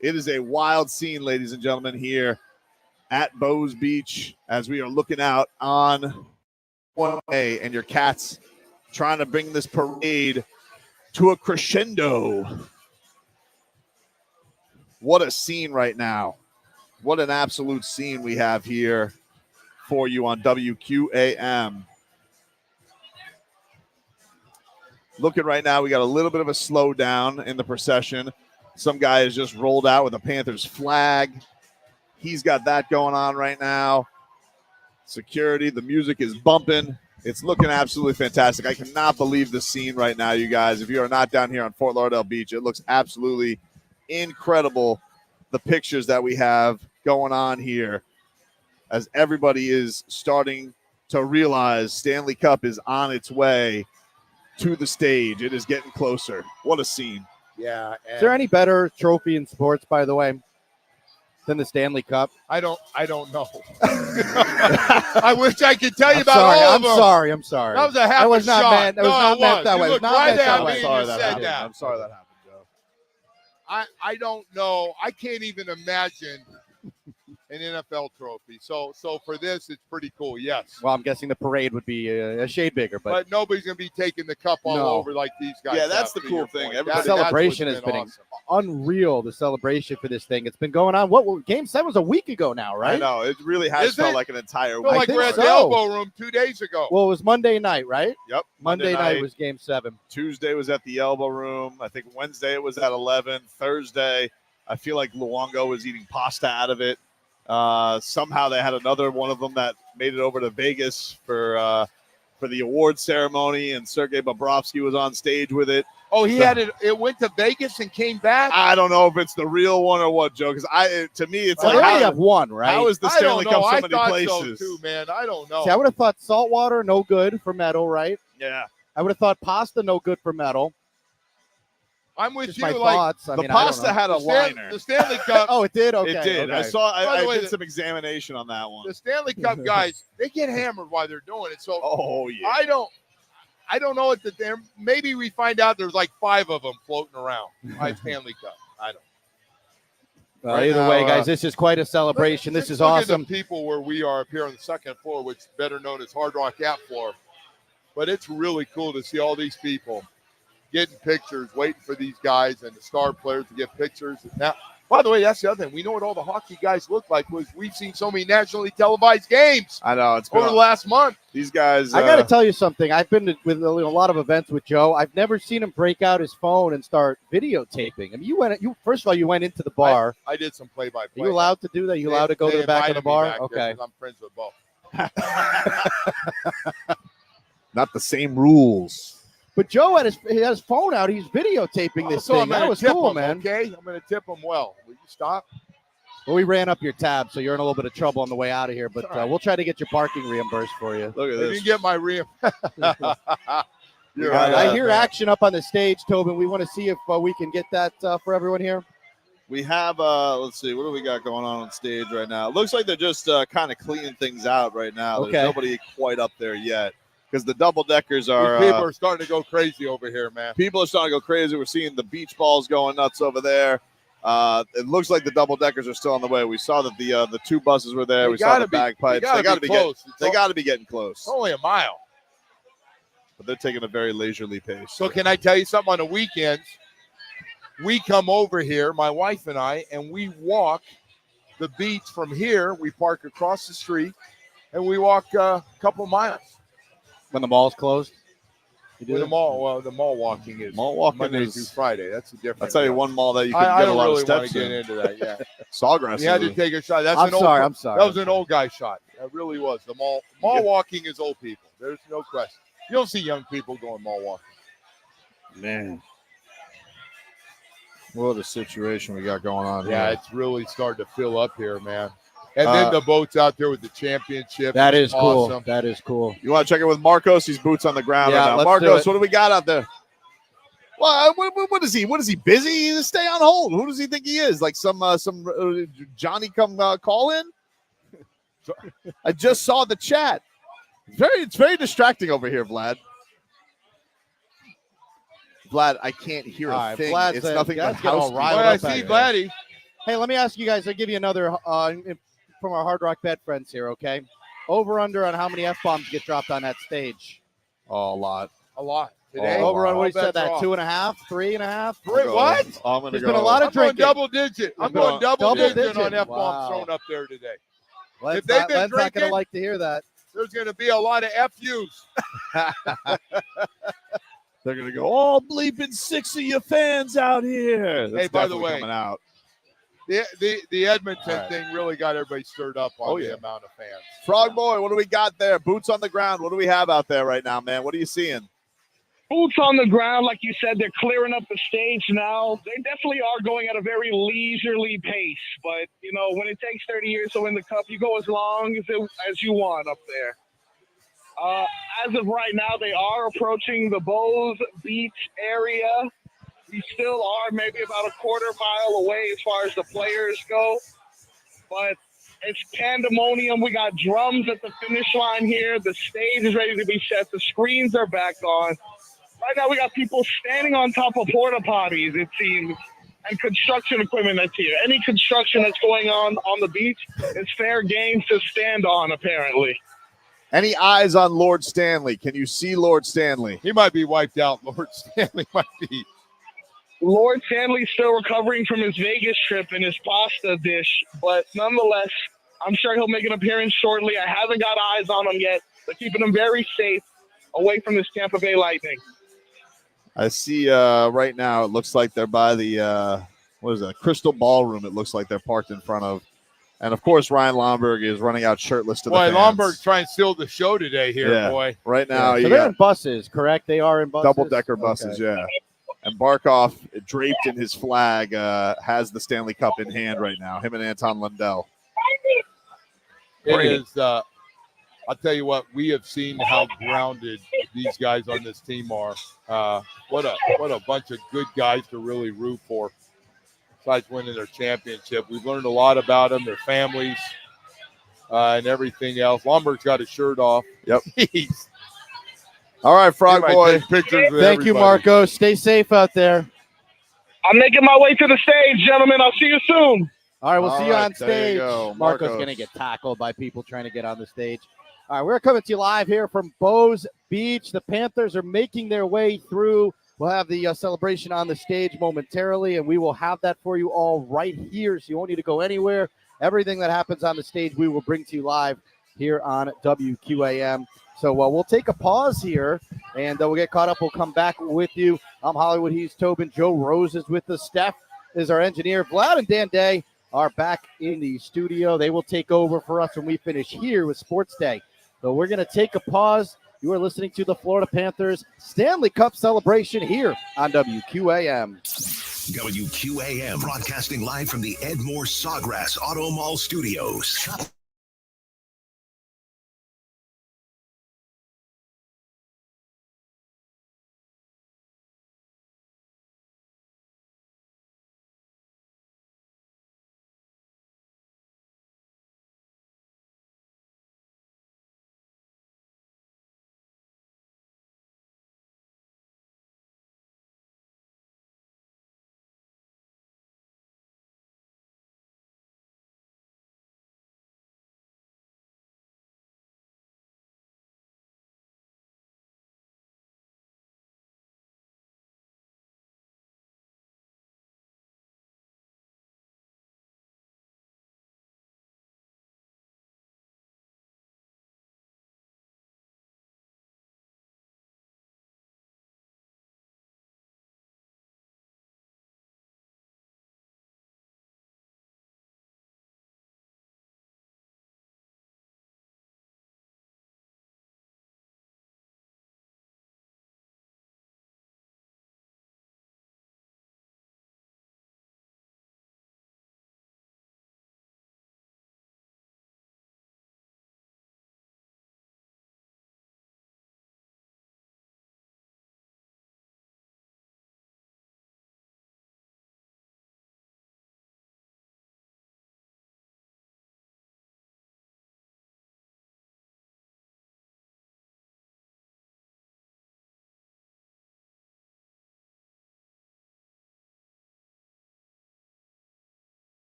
It is a wild scene, ladies and gentlemen, here at Bows Beach as we are looking out on 1A, and your Cats trying to bring this parade to a crescendo. What a scene right now. What an absolute scene we have here for you on WQAM. Looking right now, we got a little bit of a slowdown in the procession. Some guy has just rolled out with a Panthers flag. He's got that going on right now. Security, the music is bumping. It's looking absolutely fantastic. I cannot believe the scene right now, you guys. If you are not down here on Fort Lauderdale Beach, it looks absolutely incredible, the pictures that we have going on here as everybody is starting to realize Stanley Cup is on its way to the stage. It is getting closer. What a scene. Yeah. Is there any better trophy in sports, by the way, than the Stanley Cup? I don't know. I wish I could tell you about all of them. I'm sorry. That was a half I was a not shot. meant. That was not meant that way. You It was looked not right meant that at way. me and you said that. I'm sorry that happened, Joe. I don't know. I can't even imagine an NFL trophy. So for this, it's pretty cool. Yes. Well, I'm guessing the parade would be a shade bigger, but nobody's going to be taking the cup all over like these guys. Yeah, that's have, the cool thing. the celebration has been awesome. unreal. The celebration for this thing. It's been going on. What Game 7 was a week ago now, right? I know. It really has felt like an entire week. Like we're at the Elbow Room 2 days ago. Well, it was Monday night, right? Yep. Monday night was Game 7. Tuesday was at the Elbow Room. I think Wednesday it was at 11. Thursday, I feel like Luongo was eating pasta out of it. Somehow they had another one of them that made it over to Vegas for the award ceremony, and Sergei Bobrovsky was on stage with it. Oh, he had it. It went to Vegas and came back. I don't know if it's the real one or what, Joe. Because to me, it's they only have one, right? How is the Stanley Cup so many So places? too, man. I don't know. See, I would have thought saltwater no good for metal, right? Yeah. I would have thought pasta no good for metal. I'm with Just you. my Like thoughts. The pasta had a liner. The Stanley Cup. Oh, it did. Okay, it did. Okay. I saw. I way, did some examination on that one. The Stanley Cup guys, they get hammered while they're doing it. So, oh yeah. I don't know what that there. Maybe we find out there's like 5 of them floating around. My Stanley Cup. I don't. Well, either way, guys, this is quite a celebration. This is look awesome. At the people where we are up here on the second floor, which is better known as Hard Rock Gap floor. But it's really cool to see all these people getting pictures, waiting for these guys and the star players to get pictures. Now, by the way, that's the other thing. We know what all the hockey guys look like because we've seen so many nationally televised games. I know it's been over the last month. These guys. I got to tell you something. I've been with a lot of events with Joe. I've never seen him break out his phone and start videotaping. I mean, first of all, you went into the bar. I did some play-by-play. Are you allowed to do that? You allowed to go to the back of the bar? Okay. I'm friends with both. Not the same rules. But Joe had his phone out. He's videotaping this thing. That was cool, man. Okay, I'm going to tip him well. Will you stop? Well, we ran up your tab, so you're in a little bit of trouble on the way out of here. But we'll try to get your parking reimbursed for you. Look at this. You get my I hear action up on the stage, Tobin. We want to see if we can get that for everyone here. We have, let's see, what do we got going on stage right now? It looks like they're just kind of cleaning things out right now. Okay. There's nobody quite up there yet. Because the double-deckers are... People are starting to go crazy over here, man. People are starting to go crazy. We're seeing the beach balls going nuts over there. It looks like the double-deckers are still on the way. We saw that the 2 buses were there. We saw the bagpipes. They got to be close. They got to be getting close. It's only a mile. But they're taking a very leisurely pace. So can I tell you something? On the weekends, we come over here, my wife and I, and we walk the beach from here. We park across the street, and we walk a couple miles. When the mall's closed? With the mall, well, the mall walking is Monday through Friday. That's a different. I'll tell you one mall that you can I get a don't lot really of steps want to get in. into that. Yeah, Sawgrass. You had to take a shot. That's I'm sorry. That was an old guy shot. That really was. The mall walking is old people. There's no question. You don't see young people going mall walking. Man, what a situation we got going on Yeah, here. it's really starting to fill up here, man. And then the boats out there with the championship. That is awesome. cool. That is cool. You want to check in with Marcos? He's boots on the ground Yeah, right now. let's Marcos, do it. what do we got out there? Well, what is he? What is he busy? He just stay on hold. Who does he think he is? Like some Johnny come call in? I just saw the chat. It's very distracting over here, Vlad. Vlad, I can't hear All a right, thing. Vlad's It's a- nothing but Vlad's getting all housekeeping. riled Well, I up see back there. Vladdy. Hey, let me ask you guys. I'll give you another from our Hard Rock Bet friends here, okay? Over under on how many F-bombs get dropped on that stage. Oh, a lot. A lot. Today? Over on what All you said, bets that are off. 2.5, 3.5? Wait, what? I'm gonna There's go. been a lot of I'm going drinking. double digit. I'm going double digit on F-bombs Wow. thrown up there today. Len's If they've not, been Len's not going to drinking- like to hear that. There's going to be a lot of FUs. They're gonna go. All bleeping 6 of your fans out here. That's Hey, by the definitely way, coming out. The Edmonton All right. thing really got everybody stirred up on Oh, the yeah. amount of fans. Frog Boy, what do we got there? Boots on the ground. What do we have out there right now, man? What are you seeing? Boots on the ground, like you said, they're clearing up the stage now. They definitely are going at a very leisurely pace. But, you know, when it takes 30 years to win the cup, you go as long as you want up there. As of right now, they are approaching the Bose Beach area. We still are maybe about a quarter mile away as far as the players go. But it's pandemonium. We got drums at the finish line here. The stage is ready to be set. The screens are back on. Right now, we got people standing on top of porta potties, it seems, and construction equipment that's here. Any construction that's going on the beach is fair game to stand on, apparently. Any eyes on Lord Stanley? Can you see Lord Stanley? He might be wiped out. Lord Stanley might be. Lord Stanley's still recovering from his Vegas trip and his pasta dish, but nonetheless, I'm sure he'll make an appearance shortly. I haven't got eyes on him yet. They're keeping him very safe away from this Tampa Bay Lightning. I see right now it looks like they're by the what is that? Crystal Ballroom. It looks like they're parked in front of. And of course, Ryan Lomberg is running out shirtless to the Boy, fans. Lomberg's trying to steal the show today here, Yeah. boy. Right now, So you they're got in buses, correct? They are in buses? double-decker buses, yeah. And Barkov, draped in his flag, has the Stanley Cup in hand right now. Him and Anton Lundell. It is. I'll tell you what. We have seen how grounded these guys on this team are. What a bunch of good guys to really root for. Besides winning their championship, we've learned a lot about them, their families, and everything else. Lomberg's got his shirt off. Yep. Jeez. All right, Frog He might Boy. take pictures with Thank you, everybody. Marco. Stay safe out there. I'm making my way to the stage, gentlemen. I'll see you soon. All right, we'll All see you right, on there you stage. go. Marco's Marcos. going to get tackled by people trying to get on the stage. All right, we're coming to you live here from Bose Beach. The Panthers are making their way through. We'll have the celebration on the stage momentarily, and we will have that for you all right here, so you won't need to go anywhere. Everything that happens on the stage, we will bring to you live here on WQAM. So we'll take a pause here, and we'll get caught up. We'll come back with you. I'm Hollywood. He's Tobin. Joe Rose is with us. Steph is our engineer. Vlad and Dan Day are back in the studio. They will take over for us when we finish here with Sports Day. So we're going to take a pause. You are listening to the Florida Panthers Stanley Cup celebration here on WQAM. WQAM, broadcasting live from the Ed Moore Sawgrass Auto Mall Studios.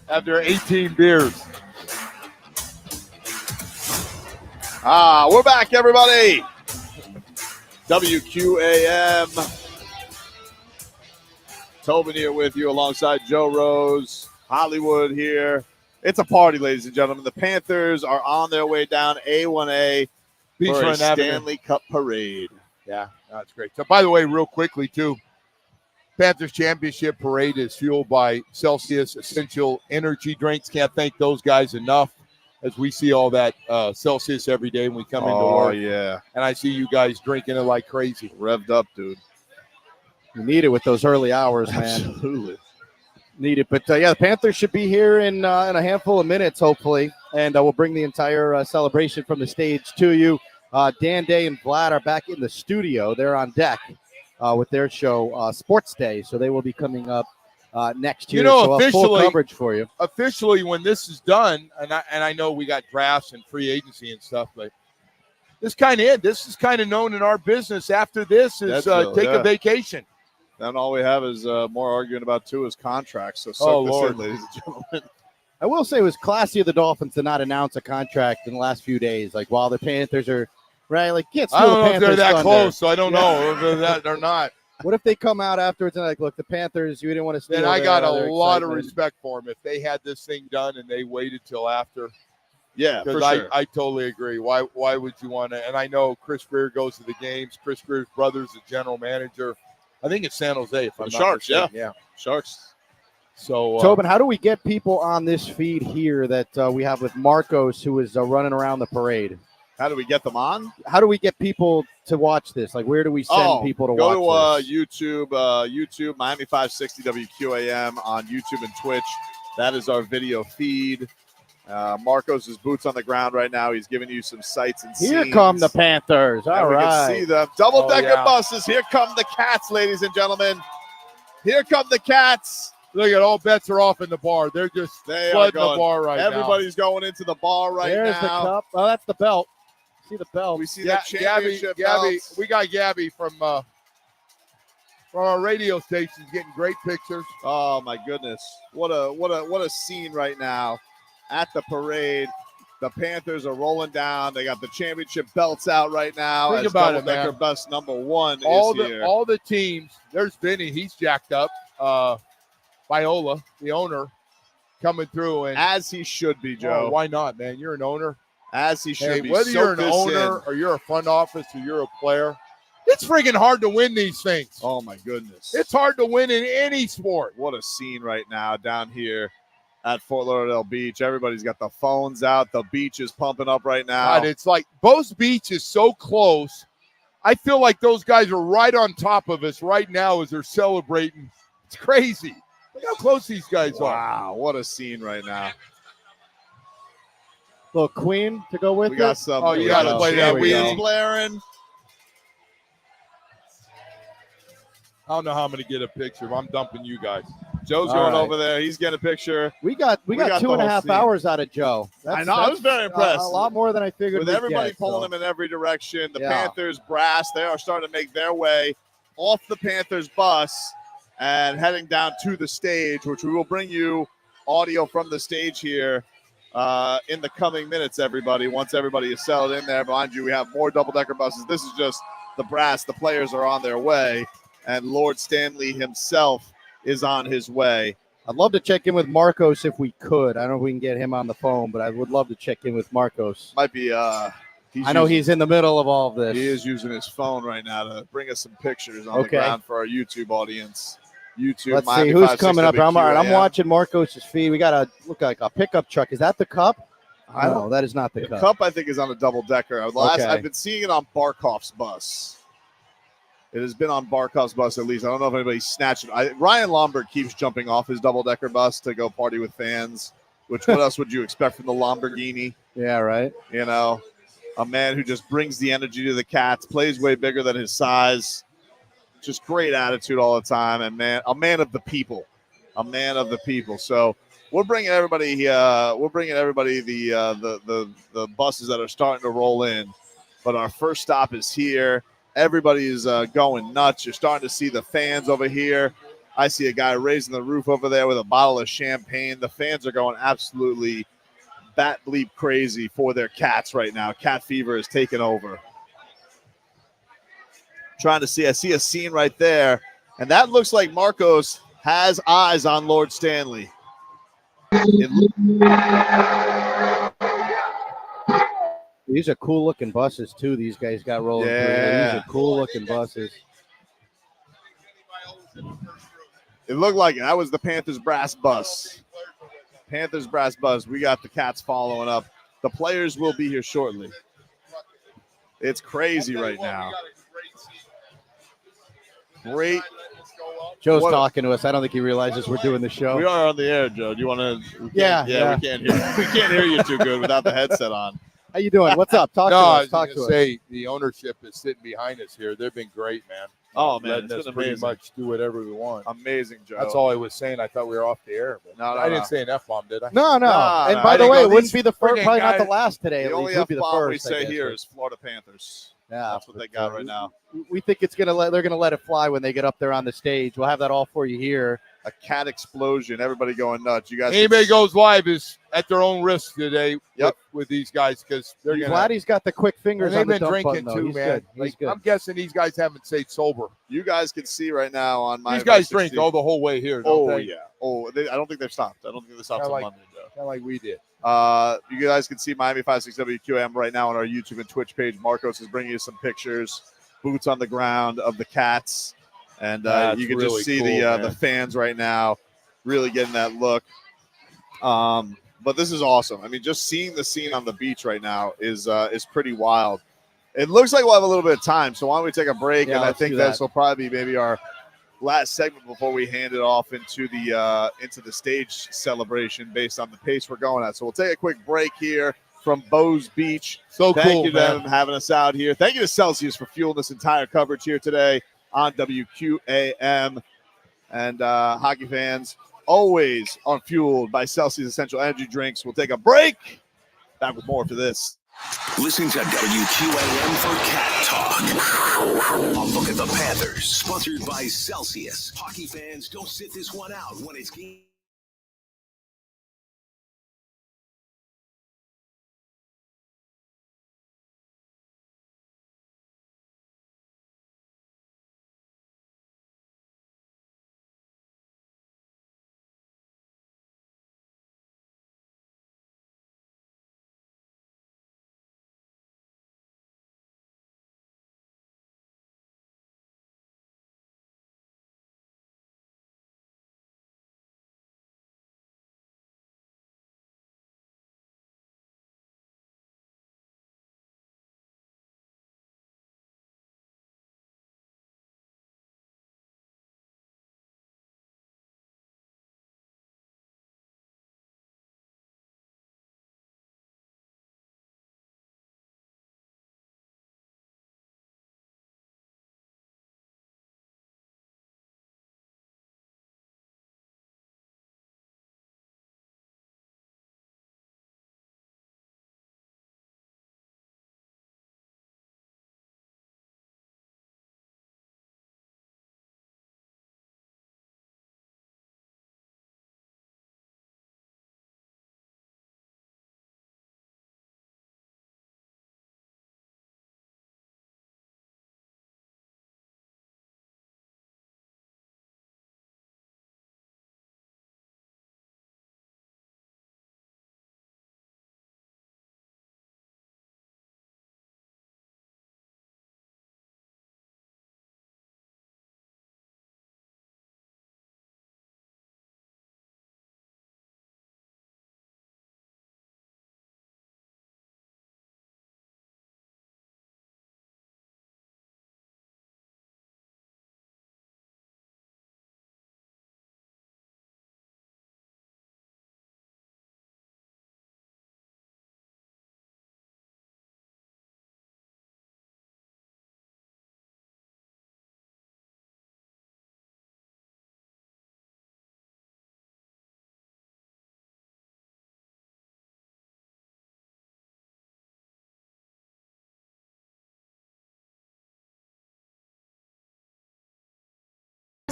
after 18 beers. We're back, everybody. WQAM. Tobin here with you alongside Joe Rose, Hollywood here. It's a party, ladies and gentlemen. The Panthers are on their way down A1A for a Stanley Cup parade. Yeah, that's great. So, by the way, real quickly, too, Panthers Championship Parade is fueled by Celsius Essential Energy Drinks. Can't thank those guys enough as we see all that Celsius every day when we come into work. Oh, yeah. And I see you guys drinking it like crazy. Revved up, dude. You need it with those early hours, man. Absolutely. Need it. But, the Panthers should be here in a handful of minutes, hopefully. And we'll bring the entire celebration from the stage to you. Dan Day and Vlad are back in the studio. They're on deck with their show, Sports Day. So they will be coming up next year. So officially, full coverage for you. Officially, when this is done, and I know we got drafts and free agency and stuff, but this kind of it. This is kind of known in our business. After this is take a vacation. Then all we have is more arguing about too is contracts. So Oh, this Lord. in, ladies and gentlemen. I will say it was classy of the Dolphins to not announce a contract in the last few days. Like, while the Panthers are, right, like, can't steal I don't the know if Panthers they're that thunder. close, so I don't know if they're that or not. What if they come out afterwards and like, look, the Panthers, you didn't want to steal Then I got a their lot of excitement. respect for them if they had this thing done and they waited till after. Yeah, for Because sure. I totally agree. Why would you want to? And I know Chris Greer goes to the games. Chris Greer's brother's the general manager. I think it's San Jose. If I'm The not Sharks, mistaken. yeah. Sharks. So, Tobin, how do we get people on this feed here that we have with Marcos, who is running around the parade? How do we get them on? How do we get people to watch this? Like, where do we send people to go watch to this? YouTube, Miami 560 WQAM on YouTube and Twitch. That is our video feed. Marcos is boots on the ground right now. He's giving you some sights and scenes. Here come the Panthers. And All we right. can see them. Double-decker yeah. buses. Here come the Cats, ladies and gentlemen. Here come the Cats. look at all bets are off in the bar. They're just They are flooding going. the bar right now. Everybody's going into the bar right There's now. the cup. Oh, that's the belt. See the belt. We see Yeah, the championship Gabby, belts. we got Gabby from our radio station getting great pictures. Oh my goodness! What a scene right now at the parade. The Panthers are rolling down. They got the championship belts out right now. Think as about it, double-decker man. bus number one All is here. the teams. There's Vinny. He's jacked up. Viola, the owner, coming through, and As he should be, Joe. why not, man? You're an owner. As he should Hey, be. whether you're Soak an this owner in. or you're a front office or you're a player, it's freaking hard to win these things. Oh my goodness! It's hard to win in any sport. What a scene right now down here at Fort Lauderdale Beach. Everybody's got the phones out. The beach is pumping up right now. God, it's like Bo's Beach is so close. I feel like those guys are right on top of us right now as they're celebrating. It's crazy. Look how close these guys are. Wow, what a scene right now. Little Queen to go with We it. got some. Oh, you we gotta got play that champions wheelie. blaring. I don't know how I'm going to get a picture. I'm dumping you guys. Joe's All going right. over there. He's getting a picture. We got We got 2.5 the whole scene. hours out of Joe. I know. I was very impressed. A lot more than I figured. With we'd everybody get, pulling so. him in every direction. The Yeah. Panthers brass, they are starting to make their way off the Panthers bus and heading down to the stage, which we will bring you audio from the stage here in the coming minutes, everybody. Once everybody is settled in there, mind you, we have more double-decker buses. This is just the brass. The players are on their way, and Lord Stanley himself is on his way. I'd love to check in with Marcos if we could. I don't know if we can get him on the phone, but I would love to check in with Marcos. Might be He's in the middle of all of this. He is using his phone right now to bring us some pictures on Okay. the ground for our YouTube audience. YouTube. Let's Miami see who's 560 coming up. I'm WQAM. watching Marcos' feed. We got a look like a pickup truck. Is that the cup? I don't- No, that is not the The cup. cup, I think, is on a double decker. Okay. I've been seeing it on Barkov's bus. It has been on Barkov's bus at least. I don't know if anybody snatched it. Ryan Lombard keeps jumping off his double decker bus to go party with fans. Which what else would you expect from the Lamborghini? Yeah, right. You know, a man who just brings the energy to the Cats, plays way bigger than his size, just great attitude all the time, and a man of the people, a man of the people. So we're bringing everybody. The buses that are starting to roll in, but our first stop is here. Everybody is going nuts. You're starting to see the fans over here. I see a guy raising the roof over there with a bottle of champagne. The fans are going absolutely bat bleep crazy for their Cats right now. Cat fever is taking over. Trying to see, I see a scene right there, and that looks like Marcos has eyes on Lord Stanley. These are cool looking buses too. These guys got rolling through here. These are cool looking buses. It looked like it. That was the Panthers brass bus. Panthers brass bus. We got the Cats following up. The players will be here shortly. It's crazy right now. Great. Joe's talking to us. I don't think he realizes we're doing the show. We are on the air, Joe. Do you want to? Yeah. We can't hear. We can't hear you too good without the headset on. How you doing? What's up? Talk to us. Talk to us. The ownership is sitting behind us here. They've been great, man. Oh man, letting it's us been pretty much do whatever we want. Amazing, Joe. That's all I was saying. I thought we were off the air. But no, I didn't say an F-bomb, did I? No. And by the way, it wouldn't be the first, probably not the last today. The only F-bomb we say here is Florida Panthers. Yeah, that's what they got right now. We think they're gonna let it fly when they get up there on the stage. We'll have that all for you here. A cat explosion. Everybody going nuts. You guys. Anybody goes live is at their own risk today. With these guys because they're glad he's got the quick fingers. They've on the been dump drinking button, too, man. He's good. I'm guessing these guys haven't stayed sober. You guys can see right now on my. These guys drink all the whole way here. Don't they? Yeah. I don't think they've stopped. I don't think they stopped on Monday, Joe. Kind of like we did. You guys can see Miami 56 WQM right now on our YouTube and Twitch page. Marcos is bringing you some pictures, boots on the ground of the Cats, and you can really just see the fans right now, really getting that look. But this is awesome. I mean, just seeing the scene on the beach right now is pretty wild. It looks like we'll have a little bit of time, so why don't we take a break? Yeah, and I think this that. will probably be maybe our last segment before we hand it off into the stage celebration based on the pace we're going at. So we'll take a quick break here from Bows Beach. Thank you to them having us out here. Thank you to Celsius for fueling this entire coverage here today on WQAM. And hockey fans always are fueled by Celsius Essential Energy Drinks. We'll take a break. Back with more after this. Listen to WQAM for Cat Talk. A look at the Panthers, sponsored by Celsius. Hockey fans, don't sit this one out when it's game.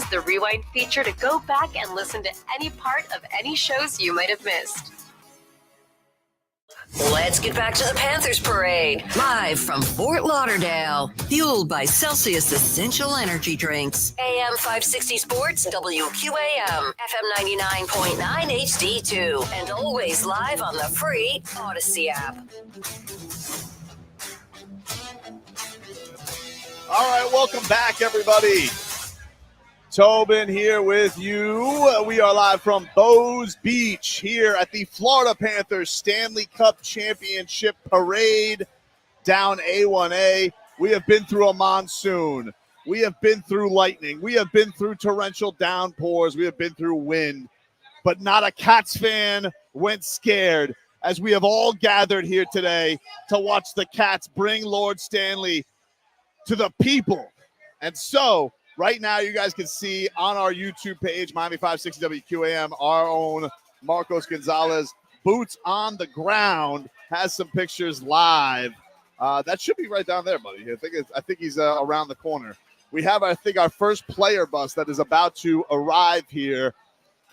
the rewind feature to go back and listen to any part of any shows you might have missed. Let's get back to the Panthers parade, live from Fort Lauderdale, fueled by Celsius Essential Energy Drinks. AM 560 Sports, WQAM, FM 99.9 HD2, and always live on the free Odyssey app. All right, welcome back, everybody. Tobin here with you. We are live from Bows Beach here at the Florida Panthers Stanley Cup Championship Parade down A1A. We have been through a monsoon. We have been through lightning. We have been through torrential downpours. We have been through wind. But not a Cats fan went scared as we have all gathered here today to watch the Cats bring Lord Stanley to the people. And so, right now, you guys can see on our YouTube page, Miami 560 WQAM, our own Marcos Gonzalez, boots on the ground, has some pictures live. That should be right down there, buddy. I think he's around the corner. We have, I think, our first player bus that is about to arrive here.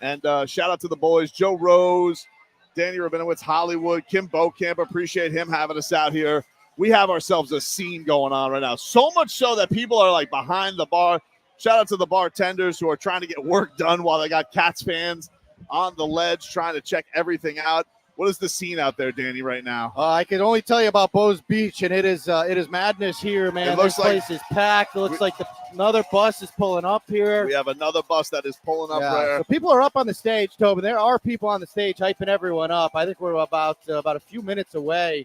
And shout out to the boys, Joe Rose, Danny Rabinowitz, Hollywood, Kim Bokamp. Appreciate him having us out here. We have ourselves a scene going on right now. So much so that people are like behind the bar. Shout out to the bartenders who are trying to get work done while they got Cats fans on the ledge trying to check everything out. What is the scene out there, Danny, right now? I can only tell you about Bows Beach, and it is madness here, man. It looks this place is packed. It looks like another bus is pulling up here. We have another bus that is pulling up there. So people are up on the stage, Tobin. There are people on the stage hyping everyone up. I think we're about a few minutes away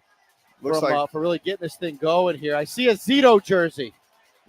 from really getting this thing going here. I see a Zito jersey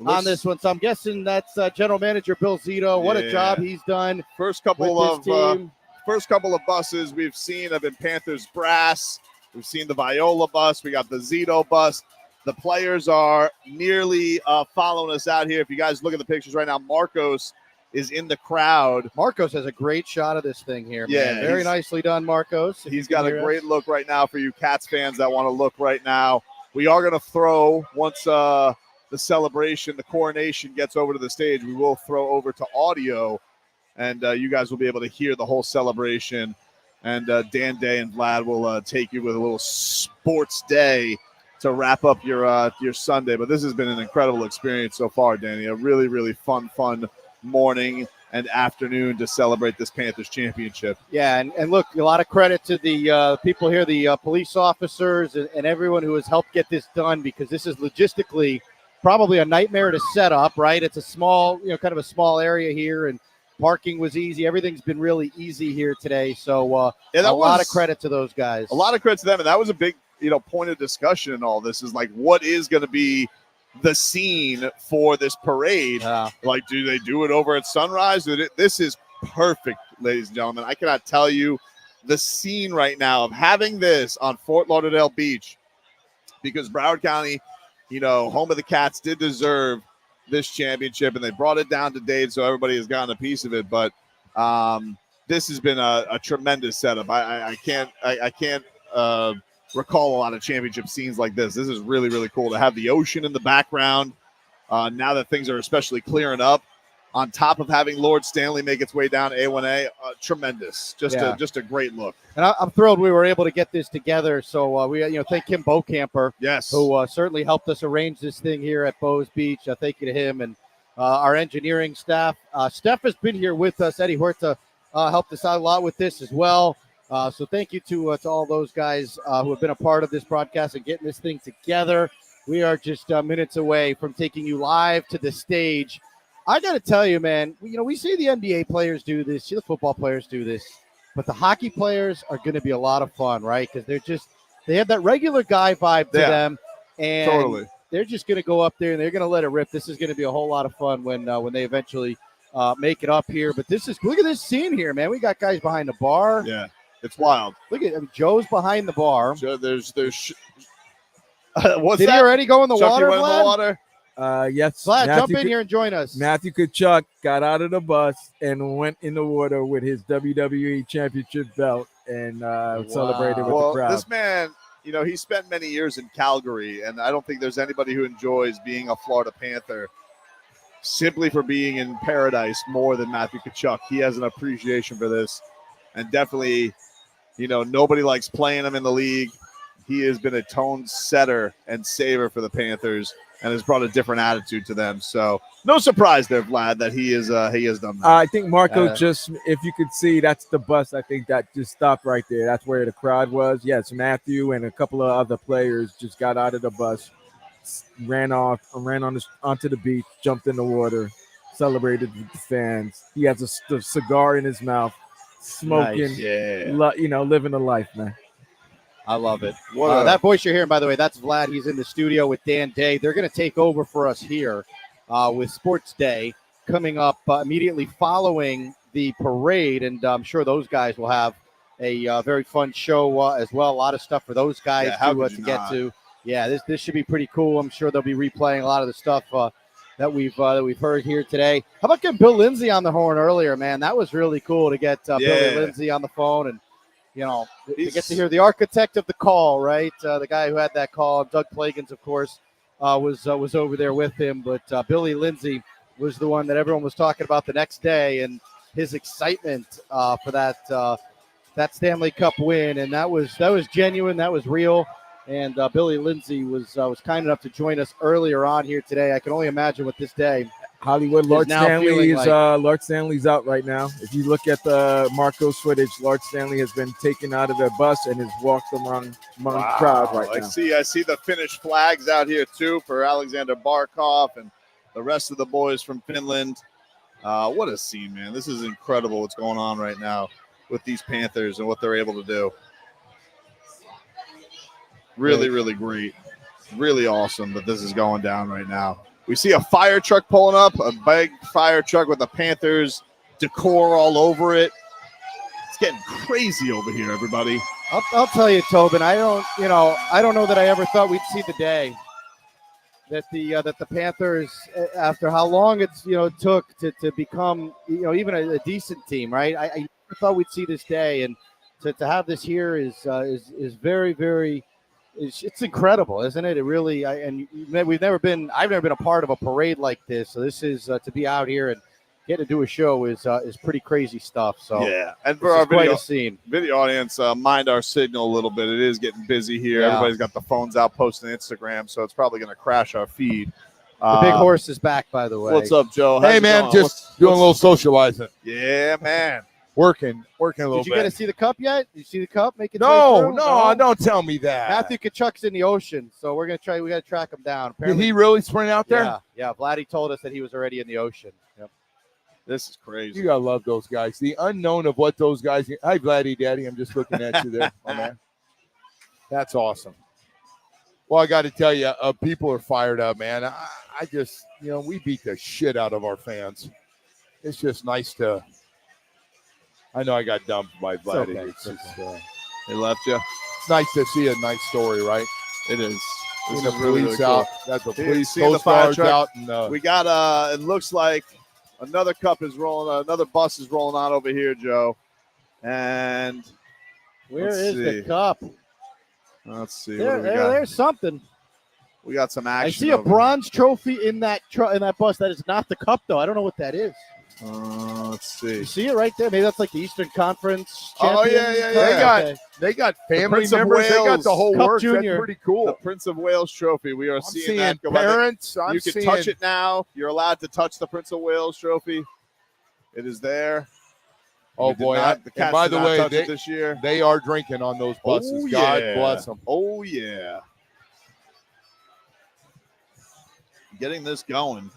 on this one, so I'm guessing that's General Manager Bill Zito. What a job he's done. First couple of buses we've seen have been Panthers brass. We've seen the Viola bus. We got the Zito bus. The players are nearly following us out here. If you guys look at the pictures right now, Marcos is in the crowd. Marcos has a great shot of this thing here, man. Yeah, Very nicely done, Marcos. He's got a great look right now for you Cats fans that want to look right now. We are going to throw, once the celebration, the coronation gets over to the stage, we will throw over to audio, and you guys will be able to hear the whole celebration. And Dan Day and Vlad will take you with a little sports day to wrap up your Sunday. But this has been an incredible experience so far, Danny. A really, really fun morning and afternoon to celebrate this Panthers championship. Yeah, and look, a lot of credit to the people here, the police officers and everyone who has helped get this done, because this is logistically probably a nightmare to set up, right? It's a small, kind of a small area here, and parking was easy. Everything's been really easy here today. So a lot of credit to those guys. A lot of credit to them, and that was a big, point of discussion in all this is like, what is going to be the scene for this parade? Like, do they do it over at sunrise? This is perfect, ladies and gentlemen. I cannot tell you the scene right now of having this on Fort Lauderdale Beach, because Broward County, home of the Cats, did deserve this championship, and they brought it down to Dade, so everybody has gotten a piece of it. But this has been a tremendous setup. I can't recall a lot of championship scenes like this. This is really, really cool to have the ocean in the background. Now that things are especially clearing up, on top of having Lord Stanley make its way down A1A, tremendous. Just a great look. And I'm thrilled we were able to get this together. So we thank Kim Bokamper, who certainly helped us arrange this thing here at Bows Beach. Thank you to him and our engineering staff. Steph has been here with us. Eddie Huerta helped us out a lot with this as well. So thank you to all those guys who have been a part of this broadcast and getting this thing together. We are just minutes away from taking you live to the stage. I got to tell you, man, we see the NBA players do this, see the football players do this, but the hockey players are going to be a lot of fun, right? Because they have that regular guy vibe to them, and they're just going to go up there and they're going to let it rip. This is going to be a whole lot of fun when they eventually make it up here. But look at this scene here, man. We got guys behind the bar. Yeah, it's wild. Look at Joe's behind the bar. Joe, there's what's Did he already go in the Chuck, water, you went in the water? Yes. Vlad, jump in here and join us. Matthew Kachuk got out of the bus and went in the water with his WWE Championship belt and celebrated with the crowd. This man, he spent many years in Calgary, and I don't think there's anybody who enjoys being a Florida Panther simply for being in paradise more than Matthew Tkachuk. He has an appreciation for this, and definitely, nobody likes playing him in the league. He has been a tone setter and saver for the Panthers and has brought a different attitude to them. So no surprise there, Vlad, that he has done that. I think Marco just, if you could see, that's the bus. I think that just stopped right there. That's where the crowd was. Yes, Matthew and a couple of other players just got out of the bus, ran onto the beach, jumped in the water, celebrated with the fans. He has a cigar in his mouth, smoking, Nice. Living a life, man. I love it. That voice you're hearing, by the way, that's Vlad. He's in the studio with Dan Day. They're going to take over for us here with Sports Day coming up immediately following the parade, and I'm sure those guys will have a very fun show as well. A lot of stuff for those guys to get to. Yeah, this should be pretty cool. I'm sure they'll be replaying a lot of the stuff that we've heard here today. How about getting Bill Lindsay on the horn earlier, man? That was really cool to get Billy Lindsay on the phone, and you get to hear the architect of the call, right? The guy who had that call, Doug Plagans, of course, was over there with him. But Billy Lindsay was the one that everyone was talking about the next day, and his excitement for that Stanley Cup win, and that was genuine, that was real. And Billy Lindsay was kind enough to join us earlier on here today. I can only imagine what this day. Hollywood, Lord Stanley's out right now. If you look at the Marcos footage, Lord Stanley has been taken out of the bus and has walked among the crowd right now. I see the Finnish flags out here too for Alexander Barkov and the rest of the boys from Finland. What a scene, man. This is incredible what's going on right now with these Panthers and what they're able to do. Really, really great. Really awesome that this is going down right now. We see a fire truck pulling up, a big fire truck with the Panthers decor all over it. It's getting crazy over here, everybody. I'll tell you, Tobin, I don't know that I ever thought we'd see the day that the Panthers, after how long it took to become even a decent team, right? I never thought we'd see this day, and to have this here is very, very. It's incredible, isn't it? It really, I've never been a part of a parade like this. So this is to be out here and get to do a show is pretty crazy stuff. So yeah, and for our video audience, mind our signal a little bit. It is getting busy here. Yeah. Everybody's got the phones out posting Instagram, so it's probably going to crash our feed. The big horse is back, by the way. What's up, Joe? Hey, man, just doing a little socializing. Yeah, man. Working a little bit. Did you get to see the cup yet? Did you see the cup? No, don't tell me that. Matthew Tkachuk's in the ocean, so we got to track him down. Apparently, did he really sprint out there? Yeah. Vladdy told us that he was already in the ocean. Yep. This is crazy. You gotta love those guys. The unknown of what those guys. Hi, Vladdy, Daddy. I'm just looking at you there, my man. That's awesome. Well, I got to tell you, people are fired up, man. I just, we beat the shit out of our fans. It's just nice to. I know I got dumped by Vladdy. Okay. They left you. It's nice to see a nice story, right? It is. This is really, really cool. That's a police Coast Guard's out. And, we got, it looks like another cup is rolling, another bus is rolling on over here, Joe. And where is the cup? Let's see. There's something. We got some action. I see a bronze trophy in that bus. That is not the cup, though. I don't know what that is. Let's see. You see it right there? Maybe that's like the Eastern Conference. Oh yeah. They got family members. They got the whole works. That's pretty cool. The Prince of Wales trophy. We are seeing that. Parents, you can touch it now. You're allowed to touch the Prince of Wales trophy. It is there. Oh boy! By the way, this year they are drinking on those buses. Oh, God bless them. Oh yeah. Getting this going.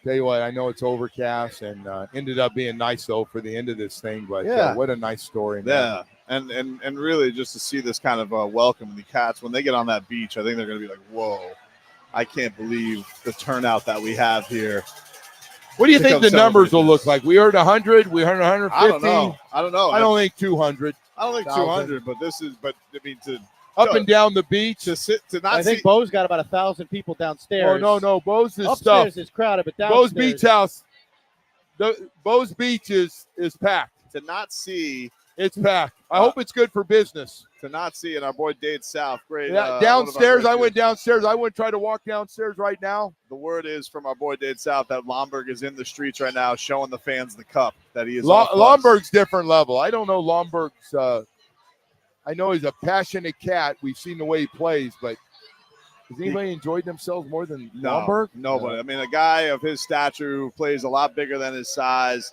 Tell you what, I know it's overcast and ended up being nice though for the end of this thing. But what a nice story, man. Yeah, and really just to see this kind of welcome the Cats when they get on that beach, I think they're going to be like, whoa, I can't believe the turnout that we have here. What do you think the numbers will look like? We heard 100. We heard 150. I don't know. I don't think 200. I don't think 200, but I mean to. Up and down the beach. I think Bo's got about 1,000 people downstairs. Oh, no. Bo's is upstairs is crowded, but downstairs. Bo's Beach House. Bo's Beach is packed. to not see. It's packed. I hope it's good for business. To not see, and our boy Dade South, great. Yeah, one of our downstairs, great I went viewers. downstairs. I wouldn't try to walk downstairs right now. The word is from our boy Dade South that Lomberg is in the streets right now, showing the fans the cup that he is. Lomberg's different level. I don't know Lomberg's. I know he's a passionate cat. We've seen the way he plays, but has anybody enjoyed themselves more than Lomberg? Nobody. I mean, a guy of his stature who plays a lot bigger than his size,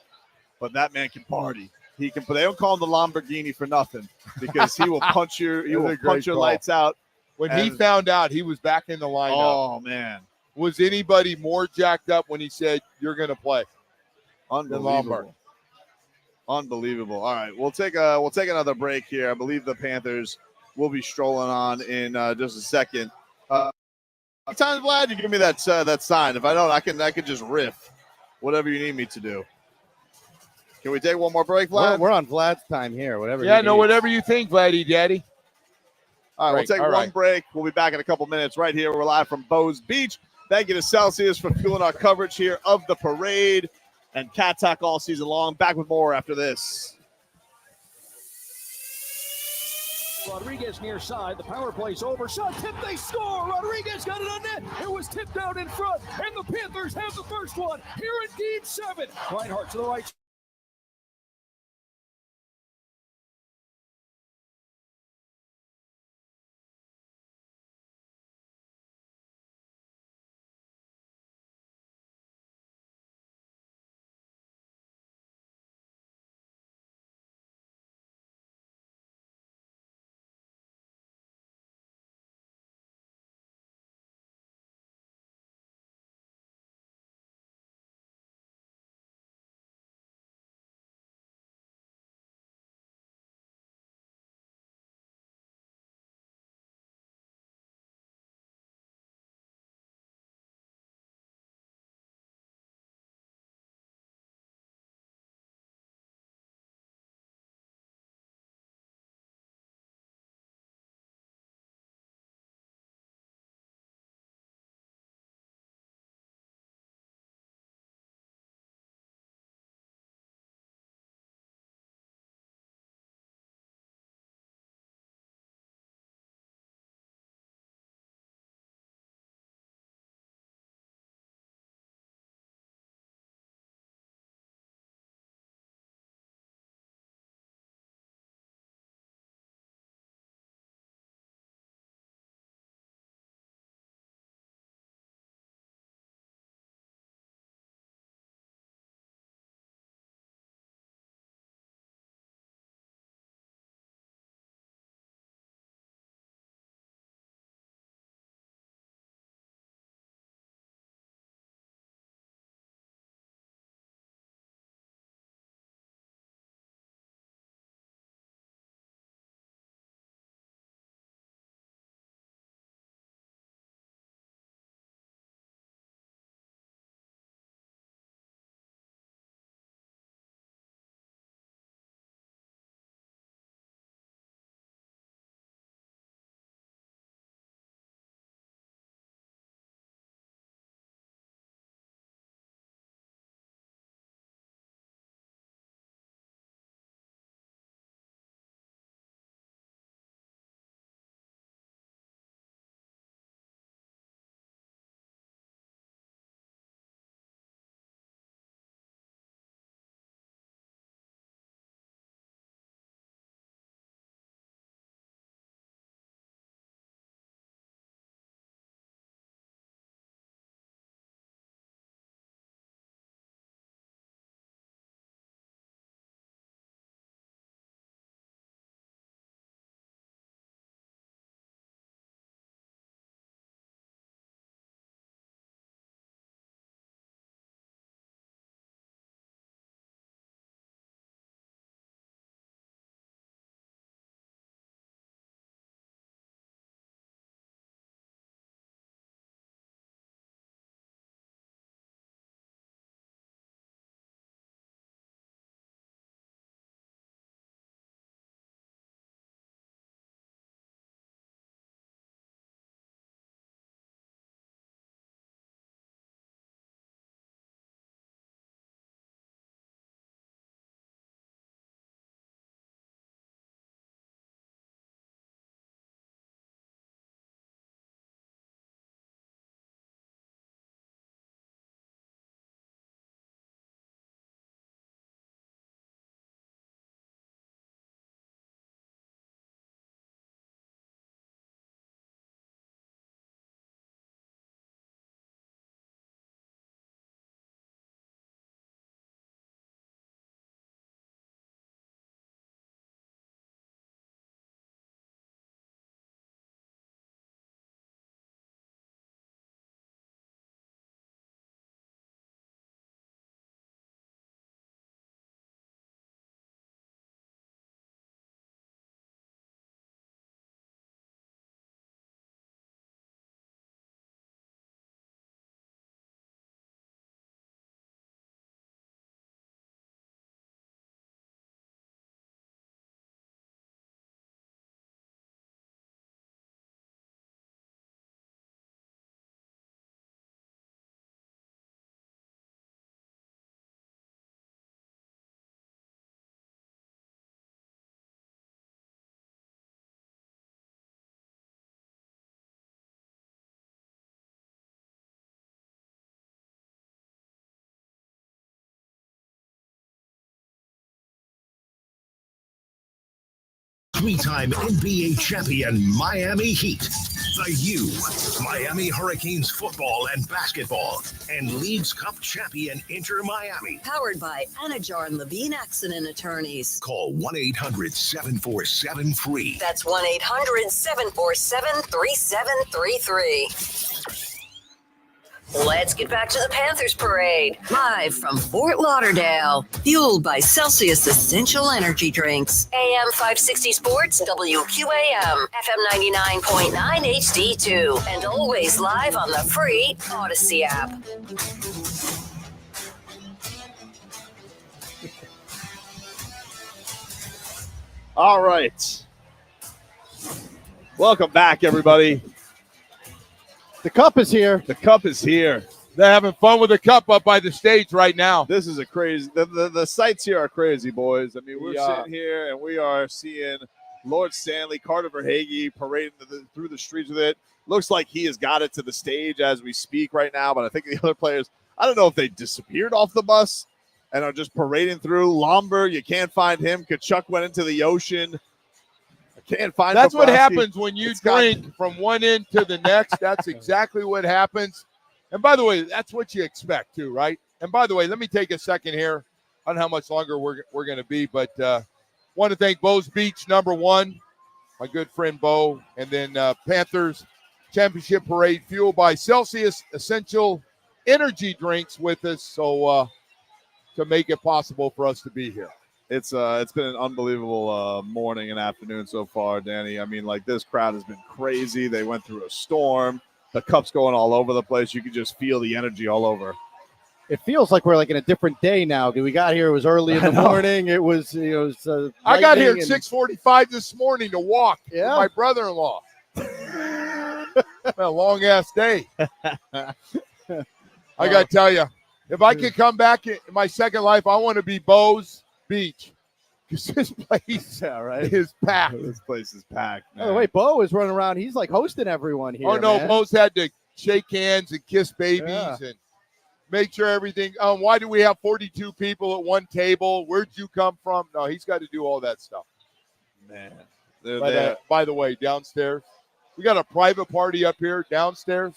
but that man can party. He can. They don't call him the Lamborghini for nothing because he will punch your. He will punch your lights out. When he found out he was back in the lineup. Oh man, was anybody more jacked up when he said you're going to play? Unbelievable. Unbelievable. All right, we'll take another break here. I believe the Panthers will be strolling on in just a second. Sometimes, Vlad, you give me that sign. If I don't, I can just riff whatever you need me to do. Can we take one more break, Vlad? We're on Vlad's time here. Whatever. Yeah, no, whatever you think, Vladdy Daddy. All right, we'll take one break. We'll be back in a couple minutes right here. We're live from Bows Beach. Thank you to Celsius for fueling our coverage here of the parade and Cat Talk all season long. Back with more after this. Rodriguez near side. The power play's over. Shot tip. They score. Rodriguez got it on net. It was tipped out in front. And the Panthers have the first one. Here in Game 7. Reinhardt to the right. 3-time NBA champion Miami Heat, the U, Miami Hurricanes football and basketball, and Leagues Cup champion Inter Miami. Powered by Anajar and Levine Accident Attorneys. Call 1-800-747-FREE. That's 1-800-747-3733. Let's get back to the Panthers parade. Live from Fort Lauderdale. Fueled by Celsius Essential Energy Drinks. AM 560 Sports, WQAM, FM 99.9 HD2. And always live on the free Odyssey app. All right. Welcome back, everybody. The cup is here. The cup is here. They're having fun with the cup up by the stage right now. This is a crazy. The sights here are crazy, boys. I mean, we're sitting here and we are seeing Lord Stanley, Carter Verhaeghe parading through the streets with it. Looks like he has got it to the stage as we speak right now, but I think the other players, I don't know if they disappeared off the bus and are just parading through. Lomber, you can't find him. Kachuk went into the ocean. Can't find. That's what Bobrovsky. happens when you drink from one end to the next. That's exactly what happens. And by the way, that's what you expect too, right? And by the way, let me take a second here. I don't know how much longer we're going to be, but want to thank Bo's Beach #1, my good friend Bo, and then Panthers Championship Parade fueled by Celsius Essential Energy Drinks with us, so to make it possible for us to be here. It's been an unbelievable morning and afternoon so far, Danny. I mean, like, this crowd has been crazy. They went through a storm. The cup's going all over the place. You can just feel the energy all over. It feels like we're like in a different day now. We got here, it was early in the morning. It was, I got here at 6:45 this morning to walk with Yeah. my brother-in-law. A long ass day. I got to tell you, if I could come back in my second life, I want to be Bo's Beach, because this place is packed. This place is packed. By the way, Bo is running around. He's like hosting everyone here. Oh no, man. Bo's had to shake hands and kiss babies and make sure everything. Why do we have 42 people at one table? Where'd you come from? No, he's got to do all that stuff. Man, By the way, downstairs, we got a private party up here. Downstairs,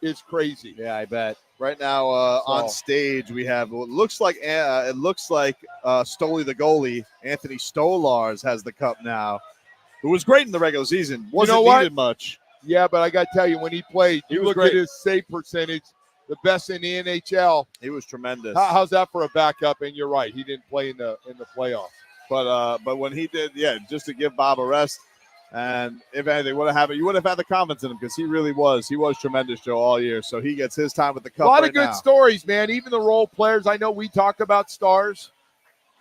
it's crazy. Yeah, I bet. Right now on stage we have what looks like Stoley the goalie, Anthony Stolars, has the cup now, who was great in the regular season. Wasn't needed much. Yeah, but I got to tell you, when he played, He you was look great. at his save percentage, the best in the NHL. He was tremendous. How's that for a backup? And you're right, he didn't play in the playoffs. But when he did, just to give Bob a rest. And if anything, you would have had the confidence in him, because he was tremendous, Joe, all year. So he gets his time with the cup. A lot right of good now. stories, man. Even the role players. I know we talk about stars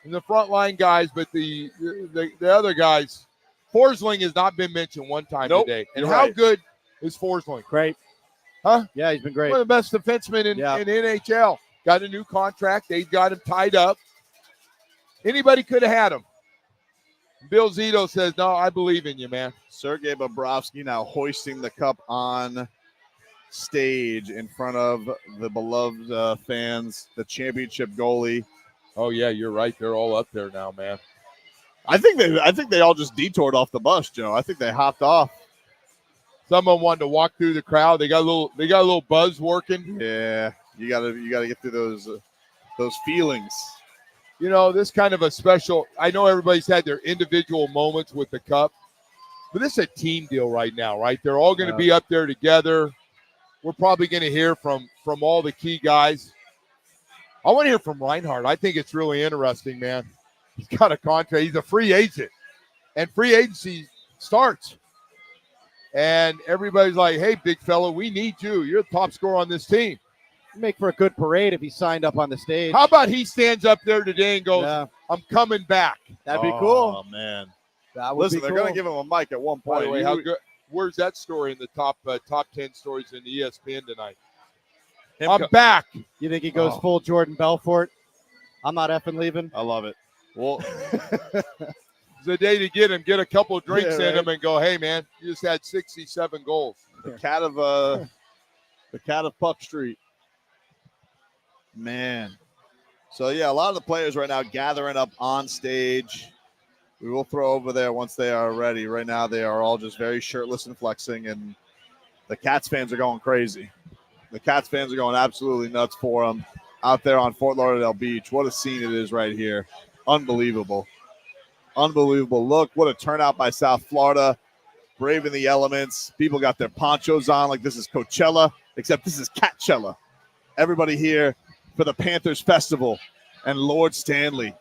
and the frontline guys, but the other guys, Forsling has not been mentioned one time today. And You're how right. good is Forsling? Great. Huh? Yeah, he's been great. One of the best defensemen in NHL. Got a new contract. They've got him tied up. Anybody could have had him. Bill Zito says, no, I believe in you, man. Sergei Bobrovsky now hoisting the cup on stage in front of the beloved fans, the championship goalie. Oh, yeah, you're right. They're all up there now, man. I think they all just detoured off the bus, Joe. I think they hopped off. Some of them wanted to walk through the crowd. They got a little buzz working. Yeah, you gotta get through those feelings. You know, this kind of a special. I know everybody's had their individual moments with the cup, but this is a team deal right now, right? They're all going to be up there together. We're probably going to hear from all the key guys. I want to hear from Reinhardt. I think it's really interesting, man. He's got a contract. He's a free agent, and free agency starts. And everybody's like, hey, big fella, we need you. You're the top scorer on this team. Make for a good parade if he signed up on the stage. How about he stands up there today and goes, I'm coming back. That'd be cool. Oh, man. That would Listen, be they're cool. going to give him a mic at one By point. the way, how good? Where's that story in the top 10 stories in the ESPN tonight? I'm back. You think he goes full Jordan Belfort? I'm not effing leaving. I love it. Well, it's a day to get him, get a couple of drinks in him, and go, hey, man, you just had 67 goals. the cat of Puck Street. Man. So, yeah, a lot of the players right now gathering up on stage. We will throw over there once they are ready. Right now, they are all just very shirtless and flexing, and the Cats fans are going crazy. The Cats fans are going absolutely nuts for them out there on Fort Lauderdale Beach. What a scene it is right here. Unbelievable. Unbelievable. Look, what a turnout by South Florida. Braving the elements. People got their ponchos on like this is Coachella, except this is Catchella. Everybody here for the Panthers Festival and Lord Stanley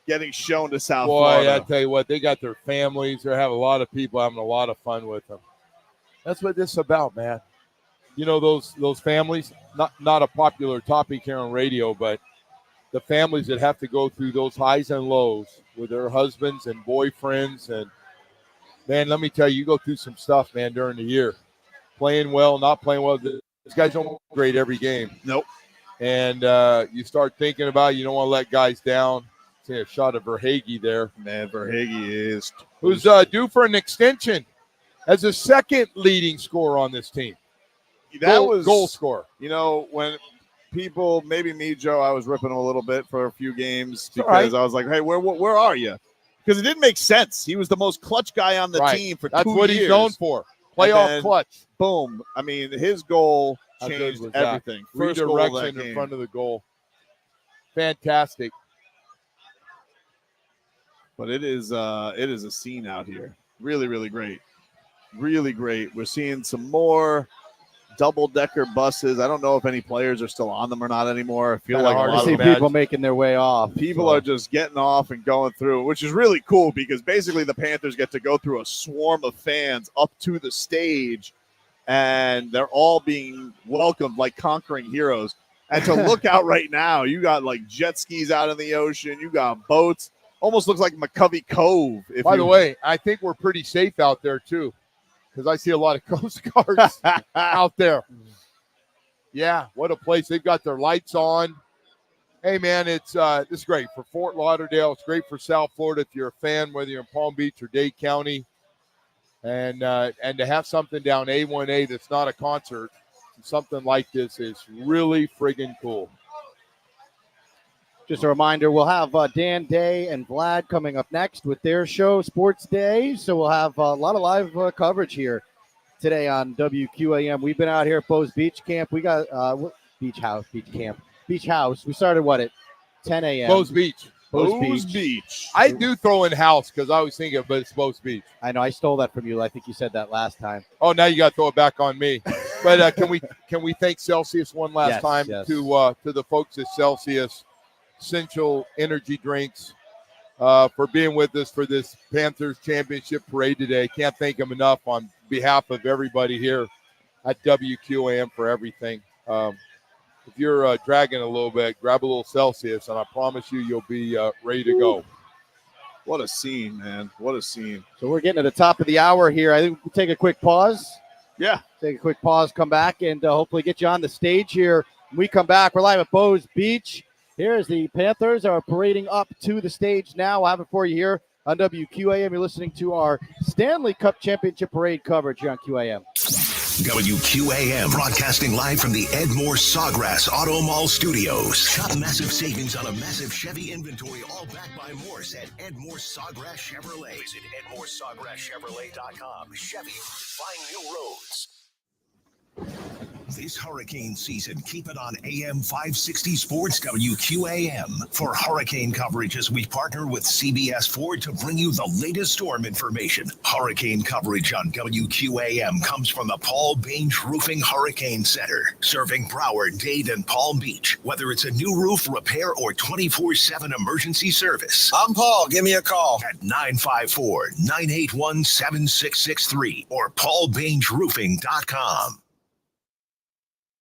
getting shown to South Florida. I tell you what, they got their families. They have a lot of people having a lot of fun with them. That's what this is about, man. You know, those families, not a popular topic here on radio, but the families that have to go through those highs and lows with their husbands and boyfriends. And, man, let me tell you, you go through some stuff, man, during the year. Playing well, not playing well. These guys don't grade every game. Nope. And you start thinking about you don't want to let guys down. See a shot of Verhage there. Man, Verhage is who's due for an extension as a second leading scorer on this team. That was goal scorer. You know, when people, maybe me, Joe, I was ripping him a little bit for a few games because right. I was like, hey, where are you? Because it didn't make sense. He was the most clutch guy on the team for 2 years. That's what he's known for. Playoff clutch. Boom. I mean, his goal changed everything. First redirection in front of the goal. Fantastic. But it is a scene out here. Really, really great. Really great. We're seeing some more double-decker buses. I don't know if any players are still on them or not anymore. I feel like hard to see people making their way off. People are just getting off and going through, which is really cool because basically the Panthers get to go through a swarm of fans up to the stage, and they're all being welcomed like conquering heroes. And to look out right now, you got like jet skis out in the ocean. You got boats. Almost looks like McCovey Cove. By the way, I think we're pretty safe out there too, because I see a lot of Coast Guards out there. Yeah, what a place. They've got their lights on. Hey, man, this is great for Fort Lauderdale. It's great for South Florida if you're a fan, whether you're in Palm Beach or Dade County. And to have something down A1A that's not a concert, something like this is really friggin' cool. Just a reminder, we'll have Dan Day and Vlad coming up next with their show, Sports Day. So we'll have a lot of live coverage here today on WQAM. We've been out here at Bo's Beach Camp. We got Beach House. We started, at 10 a.m.? Bo's Beach. Bo's Beach. I do throw in house because I always think of it, but it's Bo's Beach. I know. I stole that from you. I think you said that last time. Oh, now you got to throw it back on me. But can we thank Celsius one last time to the folks at Celsius Essential Energy Drinks for being with us for this Panthers Championship Parade today. Can't thank them enough on behalf of everybody here at WQAM for everything. If you're dragging a little bit, grab a little Celsius, and I promise you'll be ready to go. What a scene, man. What a scene. So we're getting to the top of the hour here. I think we'll take a quick pause. Yeah. Take a quick pause, come back, and hopefully get you on the stage here. When we come back, we're live at Bo's Beach. Here's the Panthers are parading up to the stage now. We'll have it for you here on WQAM. You're listening to our Stanley Cup Championship Parade coverage here on QAM. WQAM, broadcasting live from the Edmore Sawgrass Auto Mall Studios. Shop massive savings on a massive Chevy inventory, all backed by Morse at Edmore Sawgrass Chevrolet. Visit EdmoreSawgrassChevrolet.com. Chevy, find new roads. This hurricane season, keep it on AM 560 Sports WQAM. For hurricane coverage as we partner with CBS Ford to bring you the latest storm information. Hurricane coverage on WQAM comes from the Paul Baines Roofing Hurricane Center, serving Broward, Dade, and Palm Beach. Whether it's a new roof repair or 24/7 emergency service. I'm Paul. Give me a call at 954-981-7663 or paulbainesroofing.com.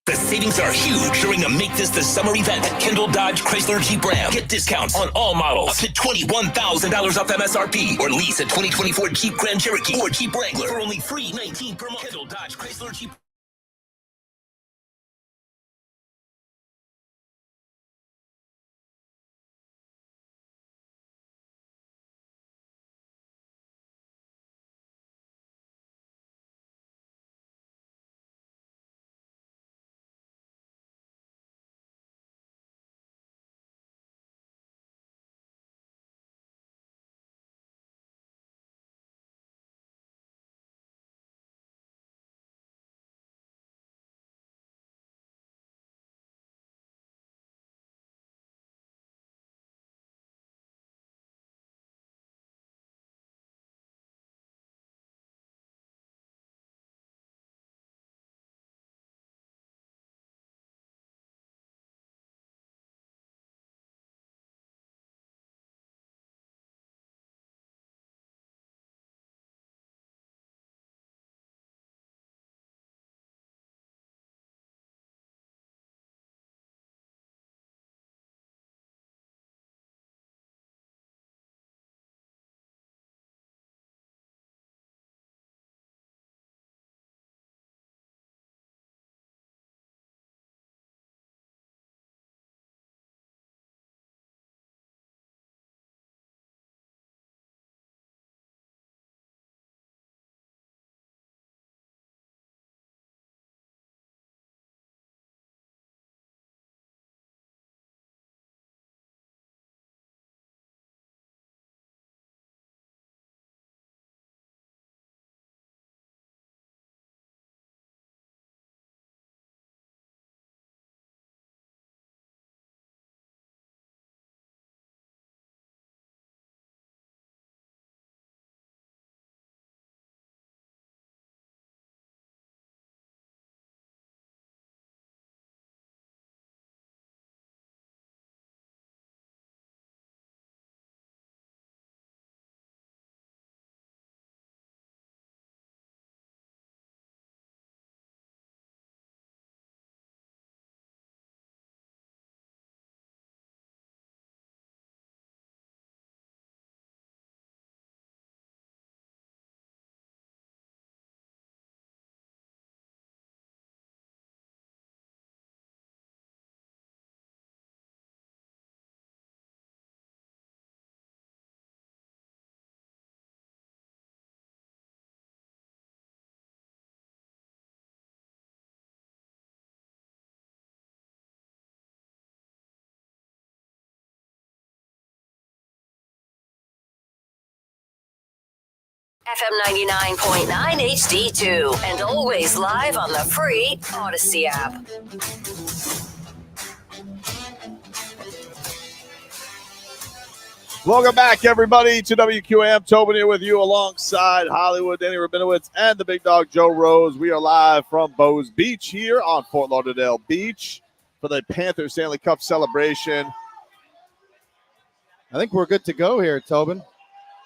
The savings are huge during the Make This the Summer event at Kendall Dodge Chrysler Jeep Ram. Get discounts on all models up to $21,000 off MSRP, or lease a 2024 Jeep Grand Cherokee or Jeep Wrangler for only $319 per month. Kendall Dodge Chrysler Jeep. FM 99.9 HD2, and always live on the free Odyssey app. Welcome back, everybody, to WQAM. Tobin here with you alongside Hollywood, Danny Rabinowitz, and the big dog, Joe Rose. We are live from Bows Beach here on Fort Lauderdale Beach for the Panthers Stanley Cup celebration. I think we're good to go here, Tobin.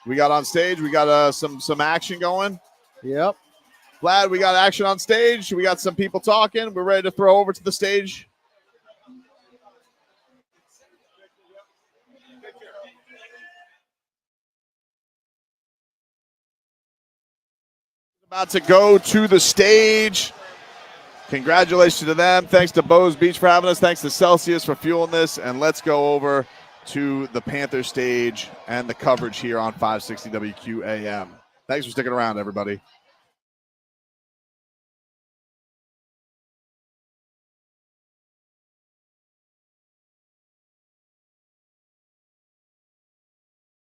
We got on stage. We got some action going. Yep. Vlad, we got action on stage. We got some people talking. We're ready to throw over to the stage. About to go to the stage. Congratulations to them. Thanks to Bows Beach for having us. Thanks to Celsius for fueling this. And let's go over to the Panther stage and the coverage here on 560 WQAM. Thanks for sticking around, everybody.